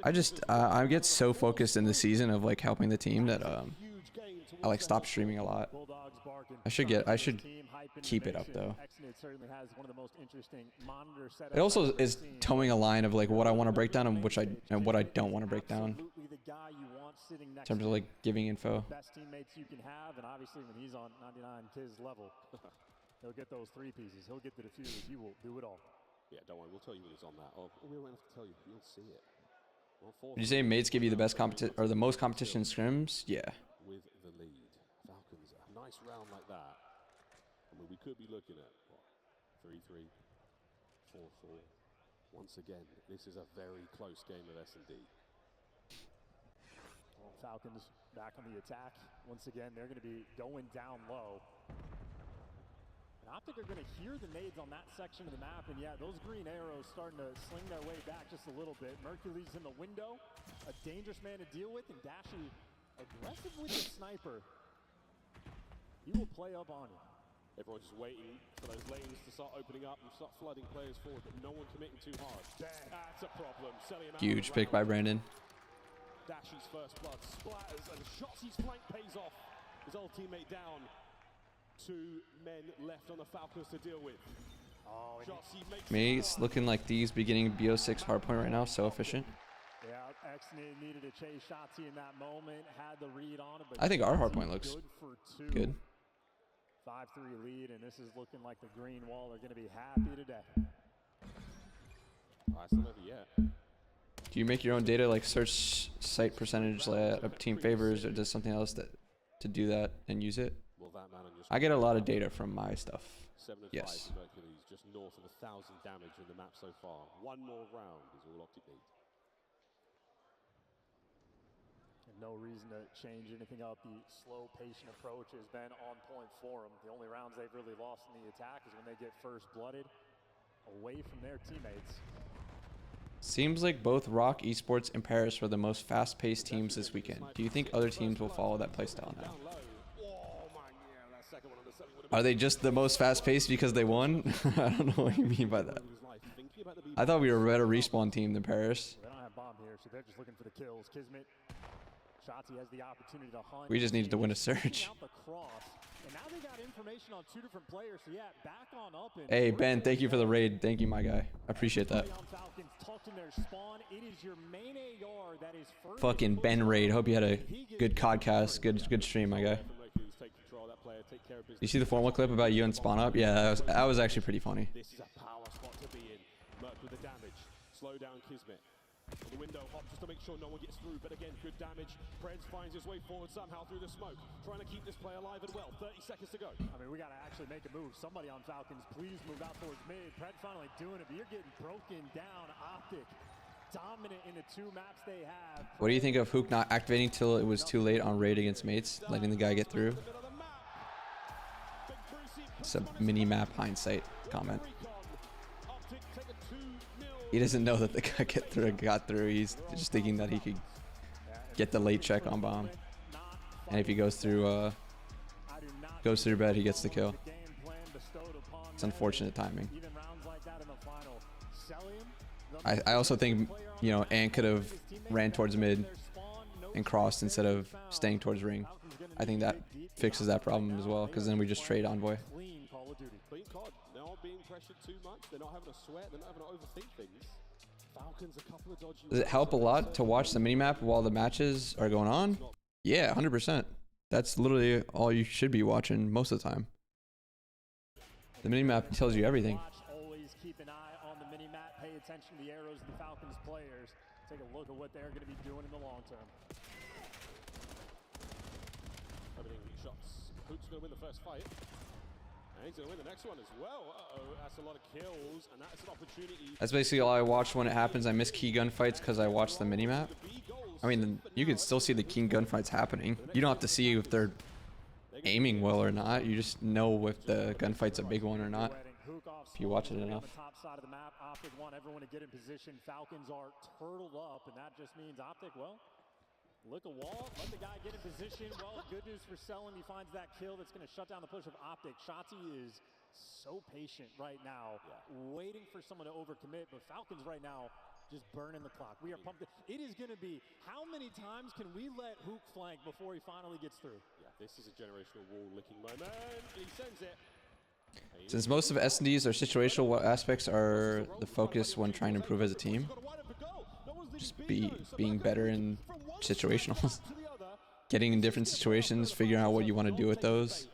I get so focused in the season of like helping the team that I like stop streaming a lot. I should keep it up though. It also is towing a line of like what I want to break down and what I don't want to break down in terms of like giving info. Best teammates you can have, and obviously when he's on 99 Kiz level, he'll get those 3 pieces. He'll get the defuse. He will do it all. Yeah, don't worry. We'll tell you when he's on that. Oh, we won't have to tell you. You'll see it. Would you say mates give you the best competition or the most competition in scrims? Yeah. With the lead, Falcons, a nice round like that. I mean, we could be looking at what, 3-3, 4-4. Once again, this is a very close game of S&D. Well, Falcons back on the attack. Once again, they're going to be going down low. And OpTic are going to hear the nades on that section of the map, and yeah, those green arrows starting to sling their way back just a little bit. Mercury's in the window, a dangerous man to deal with, and Dashy aggressive with the sniper. He will play up on it. Everyone's just waiting for those lanes to start opening up and start flooding players forward, but no one committing too hard. That's a problem. Huge pick by Brandon. Dashy's first blood splatters, and Shotzi's flank pays off. His old teammate down. 2 men left on the Falcons to deal with. Oh, Mates looking like these beginning BO6 hardpoint right now, so efficient. Yeah, X needed to chase Shotzi in that moment, had the read on it, but I think our hardpoint looks good. 5-3 lead, and this is looking like the green wall are going to be happy today. Still never yet. Do you make your own data like search site percentage of team favors, or does something else to do that and use it? I get a lot of data from my stuff. 7 and 5 Yes. Mercury's just north of 1,000 damage in the map so far. One more round is all OpTic need. And no reason to change anything up. The slow, patient approach has been on point for them. The only rounds they've really lost in the attack is when they get first blooded away from their teammates. Seems like both Rock Esports and Paris were the most fast-paced teams this weekend. Do you think other teams will follow that playstyle now? Are they just the most fast-paced because they won? I don't know what you mean by that. I thought we were a better respawn team than Paris. They don't have bomb here, so they're just looking for the kills. Kismet, Shotzi has the opportunity to hunt. We just needed to win a search. And now they got information on 2 different players, so yeah, back on up. Hey, Ben, thank you for the raid. Thank you, my guy. I appreciate that. Fucking Ben raid. Hope you had a good podcast, good stream, my guy. You see the formal clip about you and Spawn Up? Yeah, that was actually pretty funny. This is a power spot to be in. Merc with the damage. Slow down Kismet. The window hop just to make sure no one gets through, but again, good damage. Preds finds his way forward somehow through the smoke, trying to keep this play alive and well. 30 seconds to go. I mean, we got to actually make a move. Somebody on Falcons, please move out towards mid. Pred finally doing it, but you're getting broken down. OpTic dominant in the 2 maps they have. What do you think of Hook not activating till it was too late on raid against mates, letting the guy get through? It's a mini-map hindsight comment. He doesn't know that the guy got through. He's just thinking that he could get the late check on bomb. And if he goes through bed, he gets the kill. It's unfortunate timing. I also think, you know, Ant could have ran towards mid and crossed instead of staying towards ring. I think that fixes that problem as well, because then we just trade Envoy. Clean COD. They're not being pressured too much. They're not having to sweat. They're not having to overthink things. Falcons, a couple of dodgy. Does it help a lot to watch the minimap while the matches are going on? Yeah, 100%. That's literally all you should be watching most of the time. The minimap tells you everything. Always keep an eye on the minimap. Pay attention to the arrows of the Falcons players. Take a look at what they're going to be doing in the long term. Opening shots. Hook's going to win the first fight. And he's going to win the next one as well. Uh-oh, that's a lot of kills, and that's an opportunity. That's basically all I watch when it happens. I miss key gunfights because I watch the minimap. I mean, you can still see the key gunfights happening. You don't have to see if they're aiming well or not. You just know if the gunfight's a big one or not if you watch it enough. Top side of the map, OpTic want everyone to get in position. Falcons are turtled up, and that just means OpTic, well, look a wall, let the guy get in position. Well, good news for Selling. He finds that kill that's going to shut down the push of OpTic. Shotzi is so patient right now, waiting for someone to overcommit. But Falcons right now just burning the clock. We are pumped. It is going to be, how many times can we let Hook flank before he finally gets through? Yeah, this is a generational wall licking moment. He sends it. Since most of S&Ds are situational, what aspects are the focus when trying to improve as a team? Just being better in situationals. Getting in different situations, figuring out what you want to do with those.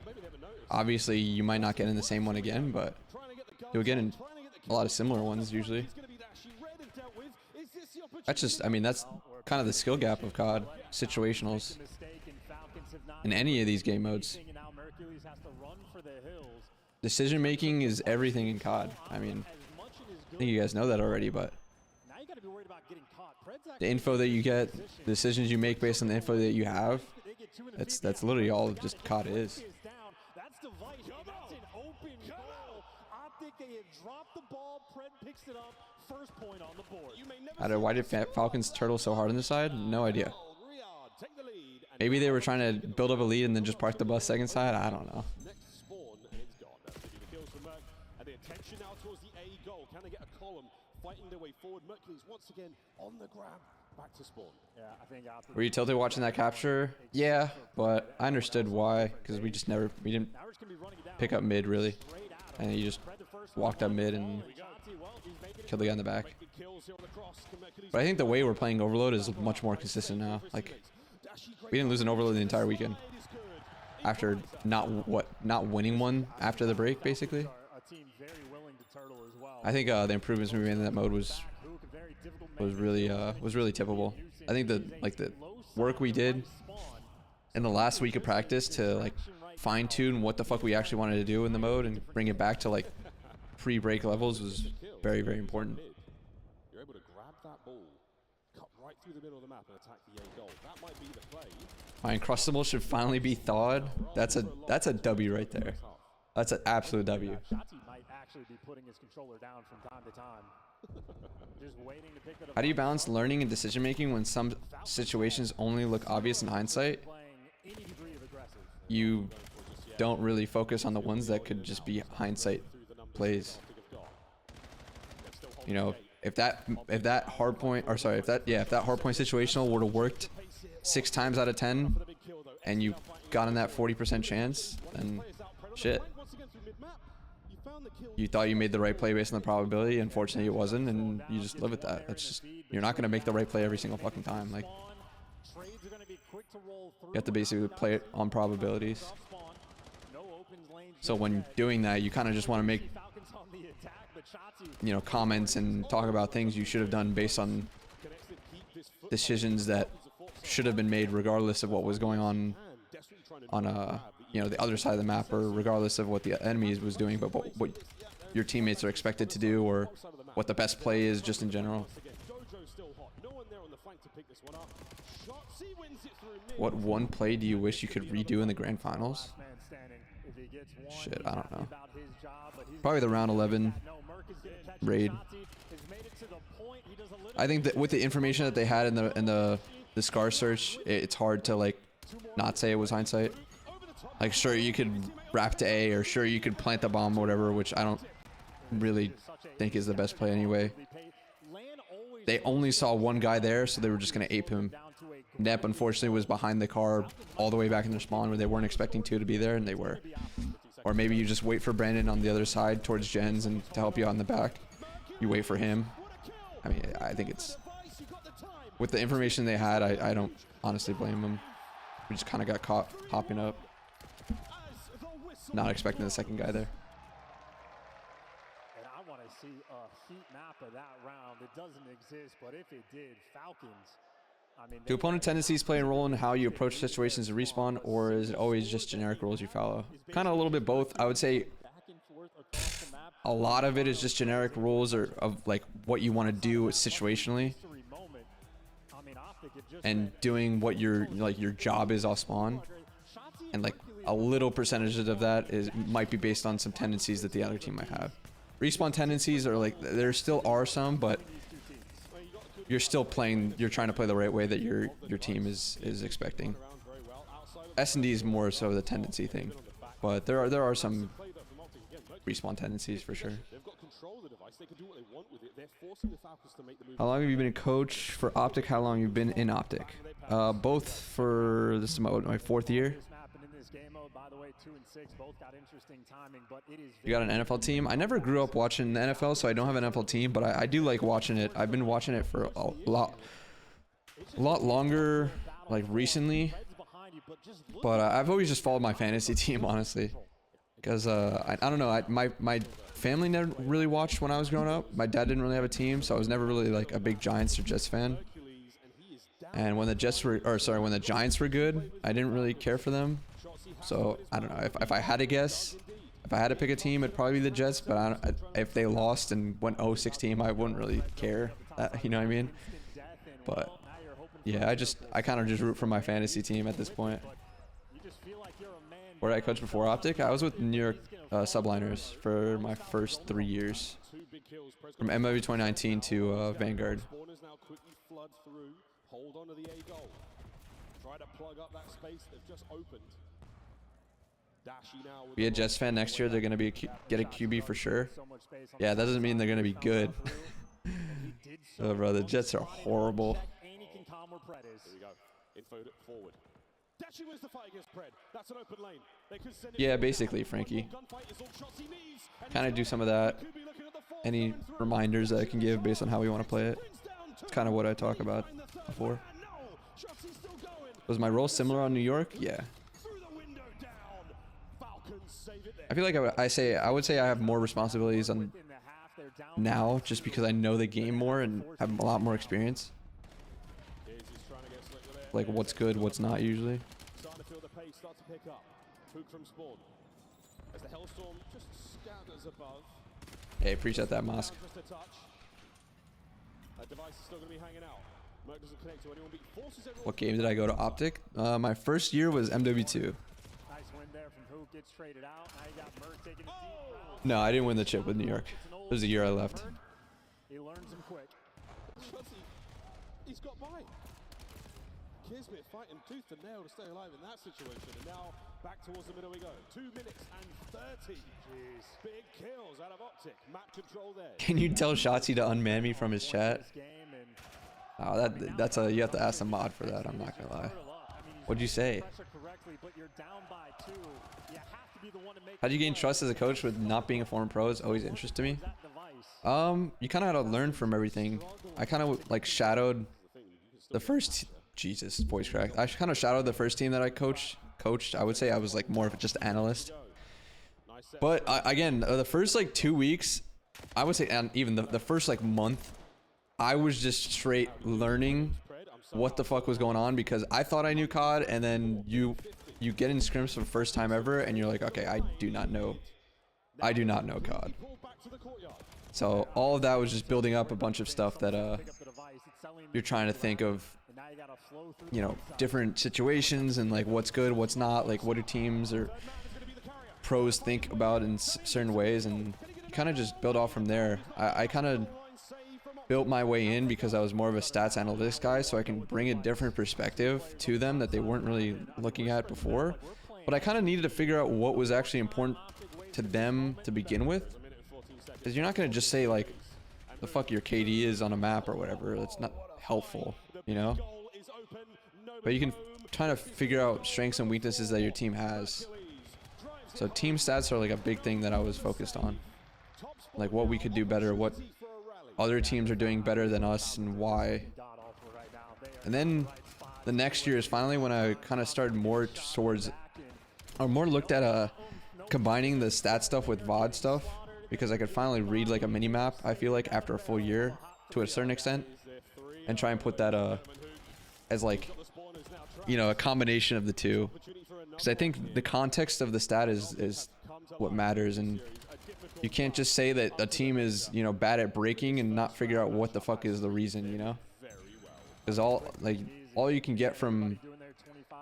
Obviously, you might not get in the same one again, but you'll get in a lot of similar ones usually. That's just, I mean, that's kind of the skill gap of COD. Situationals. In any of these game modes. Decision making is everything in COD. I mean, I think you guys know that already, but the info that you get, the decisions you make based on the info that you have, that's literally all just COD is. Why did Falcons turtle so hard on the side? No idea. Maybe they were trying to build up a lead and then just park the bus second side. I don't know. Fighting their way forward. Mercury's once again on the grab. Back to spawn. Yeah, I think were you tilted watching that capture? Yeah, but I understood why, because we didn't pick up mid really, and he just walked up mid and killed the guy in the back. But I think the way we're playing Overload is much more consistent now. Like, we didn't lose an Overload the entire weekend after not winning one after the break basically. I think the improvements we made in that mode was really tippable. I think the work we did in the last week of practice to like fine tune what the fuck we actually wanted to do in the mode and bring it back to like pre-break levels was very, very important. You're able to grab that ball, cut right through the middle of the map and attack the A goal. That might be the play. My Uncrustable should finally be thawed. That's a W right there. That's an absolute W. Be putting his controller down from time to time. Just waiting to pick it up. How do you balance learning and decision making when some situations only look obvious in hindsight? You don't really focus on the ones that could just be hindsight plays. You know, if that hardpoint situational would have worked 6 times out of 10 and you got in that 40% chance, then shit. You thought you made the right play based on the probability. Unfortunately, it wasn't, and you just live with that. That's just, you're not gonna make the right play every single fucking time. Like, you have to basically play it on probabilities. So when doing that, you kind of just want to make, you know, comments and talk about things you should have done based on decisions that should have been made regardless of what was going on you know, the other side of the map, or regardless of what the enemy was doing, but what your teammates are expected to do, or what the best play is just in general. What one play do you wish you could redo in the grand finals? Shit, I don't know. Probably the round 11 raid. I think that with the information that they had in the scar search, it's hard to like not say it was hindsight. Like, sure, you could wrap to A, or sure, you could plant the bomb or whatever, which I don't really think is the best play anyway. They only saw one guy there, so they were just going to ape him. Nep, unfortunately, was behind the car all the way back in their spawn where they weren't expecting 2 to be there, and they were. Or maybe you just wait for Brandon on the other side towards Jens and to help you out in the back. You wait for him. I mean, I think it's... With the information they had, I don't honestly blame them. We just kind of got caught hopping up. Not expecting the second guy there. And I want to see a heat map of that round. It doesn't exist, but if it did, Falcons. I mean, do opponent tendencies play a role in how you approach situations to respawn, or is it always just generic rules you follow? Kind of a little bit both. I would say a lot of it is just generic rules or of like what you want to do situationally, and doing what your job is off spawn, and like a little percentage of that might be based on some tendencies that the other team might have. Respawn tendencies are like, there still are some, but you're still playing, you're trying to play the right way that your team is expecting. S&D is more so the tendency thing, but there are some respawn tendencies for sure. They've got control the device. They can do what they want with it. They're forcing the Falcons to make the move. How long have you been a coach for OpTic? How long have you been in OpTic? Both for, this is my 4th year. You got an NFL team? I never grew up watching the NFL, so I don't have an NFL team, but I do like watching it. I've been watching it for a lot longer, like recently. But I've always just followed my fantasy team, honestly. Because, I don't know, my family never really watched when I was growing up. My dad didn't really have a team, so I was never really like a big Giants or Jets fan. And when the when the Giants were good, I didn't really care for them. So, I don't know, if I had to guess, if I had to pick a team, it'd probably be the Jets, but if they lost and went 0-6 team, I wouldn't really care, you know what I mean? But, yeah, I kind of just root for my fantasy team at this point. Where I coached before OpTic, I was with New York Subliners for my first 3 years. From MW 2019 to Vanguard. Hold on to the A goal. Try to plug up that space they've just opened. Be a Jets fan next year, they're going to get a QB for sure. Yeah, that doesn't mean they're going to be good. Oh, bro, the Jets are horrible. Here we go. Info forward. Dashi wins the fight against Pred. That's an open lane. They could send it. Yeah, basically, Frankie. Kind of do some of that. Any reminders that I can give based on how we want to play it. It's kind of what I talk about before. Was my role similar on New York? Yeah. I feel like I would say I have more responsibilities on now just because I know the game more and have a lot more experience. Like what's good, what's not usually. Starting to feel the pace start to pick up. Pook from spawn. As the Hellstorm just scatters above. Hey, appreciate that, Mosque. Just a touch. That device is still going to be hanging out. Merc doesn't connect to anyone, but he forces everyone. What game did I go to OpTic? My first year was MW2. Nice win there from Hook, gets traded out. Now you got Merc taking a deep route. No, I didn't win the chip with New York. It was the year I left. He learns him quick. He's got by. Kismet fighting tooth and nail to stay alive in that situation, and now back towards the middle we go. 2 minutes and 30. Jeez. Big kills out of OpTic. Map control there. Can you tell Shotzi to unman me from his chat? Oh, that's you have to ask the mod for that. I'm not gonna lie. What'd you say? How'd you gain trust as a coach with not being a former pro? Is always interest to me. You kind of had to learn from everything. I kind of like shadowed the first. Jesus, voice crack. I kind of shadowed the first team that I coached. I would say I was like more of just analyst. But again, the first like 2 weeks, I would say, and even the first like month, I was just straight learning what the fuck was going on because I thought I knew COD, and then you get in scrims for the first time ever, and you're like, okay, I do not know COD. So all of that was just building up a bunch of stuff that you're trying to think of, you know, different situations and like what's good, what's not, like what do teams or pros think about in certain ways, and you kind of just build off from there. I kind of built my way in because I was more of a stats analytics guy, so I can bring a different perspective to them that they weren't really looking at before. But I kind of needed to figure out what was actually important to them to begin with, because you're not going to just say like the fuck your KD is on a map or whatever. That's not helpful, you know. But you can try to figure out strengths and weaknesses that your team has. So team stats are like a big thing that I was focused on, like what we could do better, what other teams are doing better than us, and why. And then the next year is finally when I kind of started more towards, or more looked at combining the stat stuff with VOD stuff, because I could finally read like a mini map, I feel like, after a full year to a certain extent, and try and put that as like, you know, a combination of the two, because I think the context of the stat is what matters, and you can't just say that a team is, you know, bad at breaking and not figure out what the fuck is the reason, you know, because all you can get from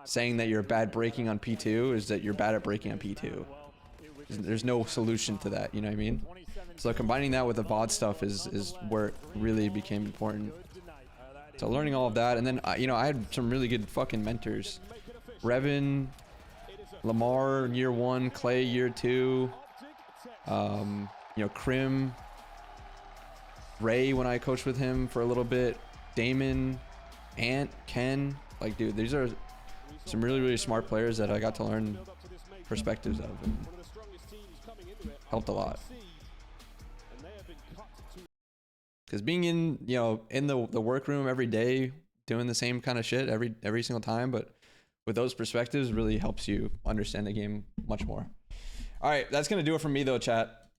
saying that you're bad breaking on P2 is that you're bad at breaking on P2. There's no solution to that, you know what I mean? So combining that with the VOD stuff is where it really became important. So learning all of that, and then you know, I had some really good fucking mentors. Revin, Lamar year 1, Clay year 2, you know, Krim, Ray when I coached with him for a little bit, Damon, Ant, Ken. Like, dude, these are some really, really smart players that I got to learn perspectives of and helped a lot. Because being in, you know, in the workroom every day, doing the same kind of shit every single time, but with those perspectives really helps you understand the game much more. All right, that's going to do it for me though, chat.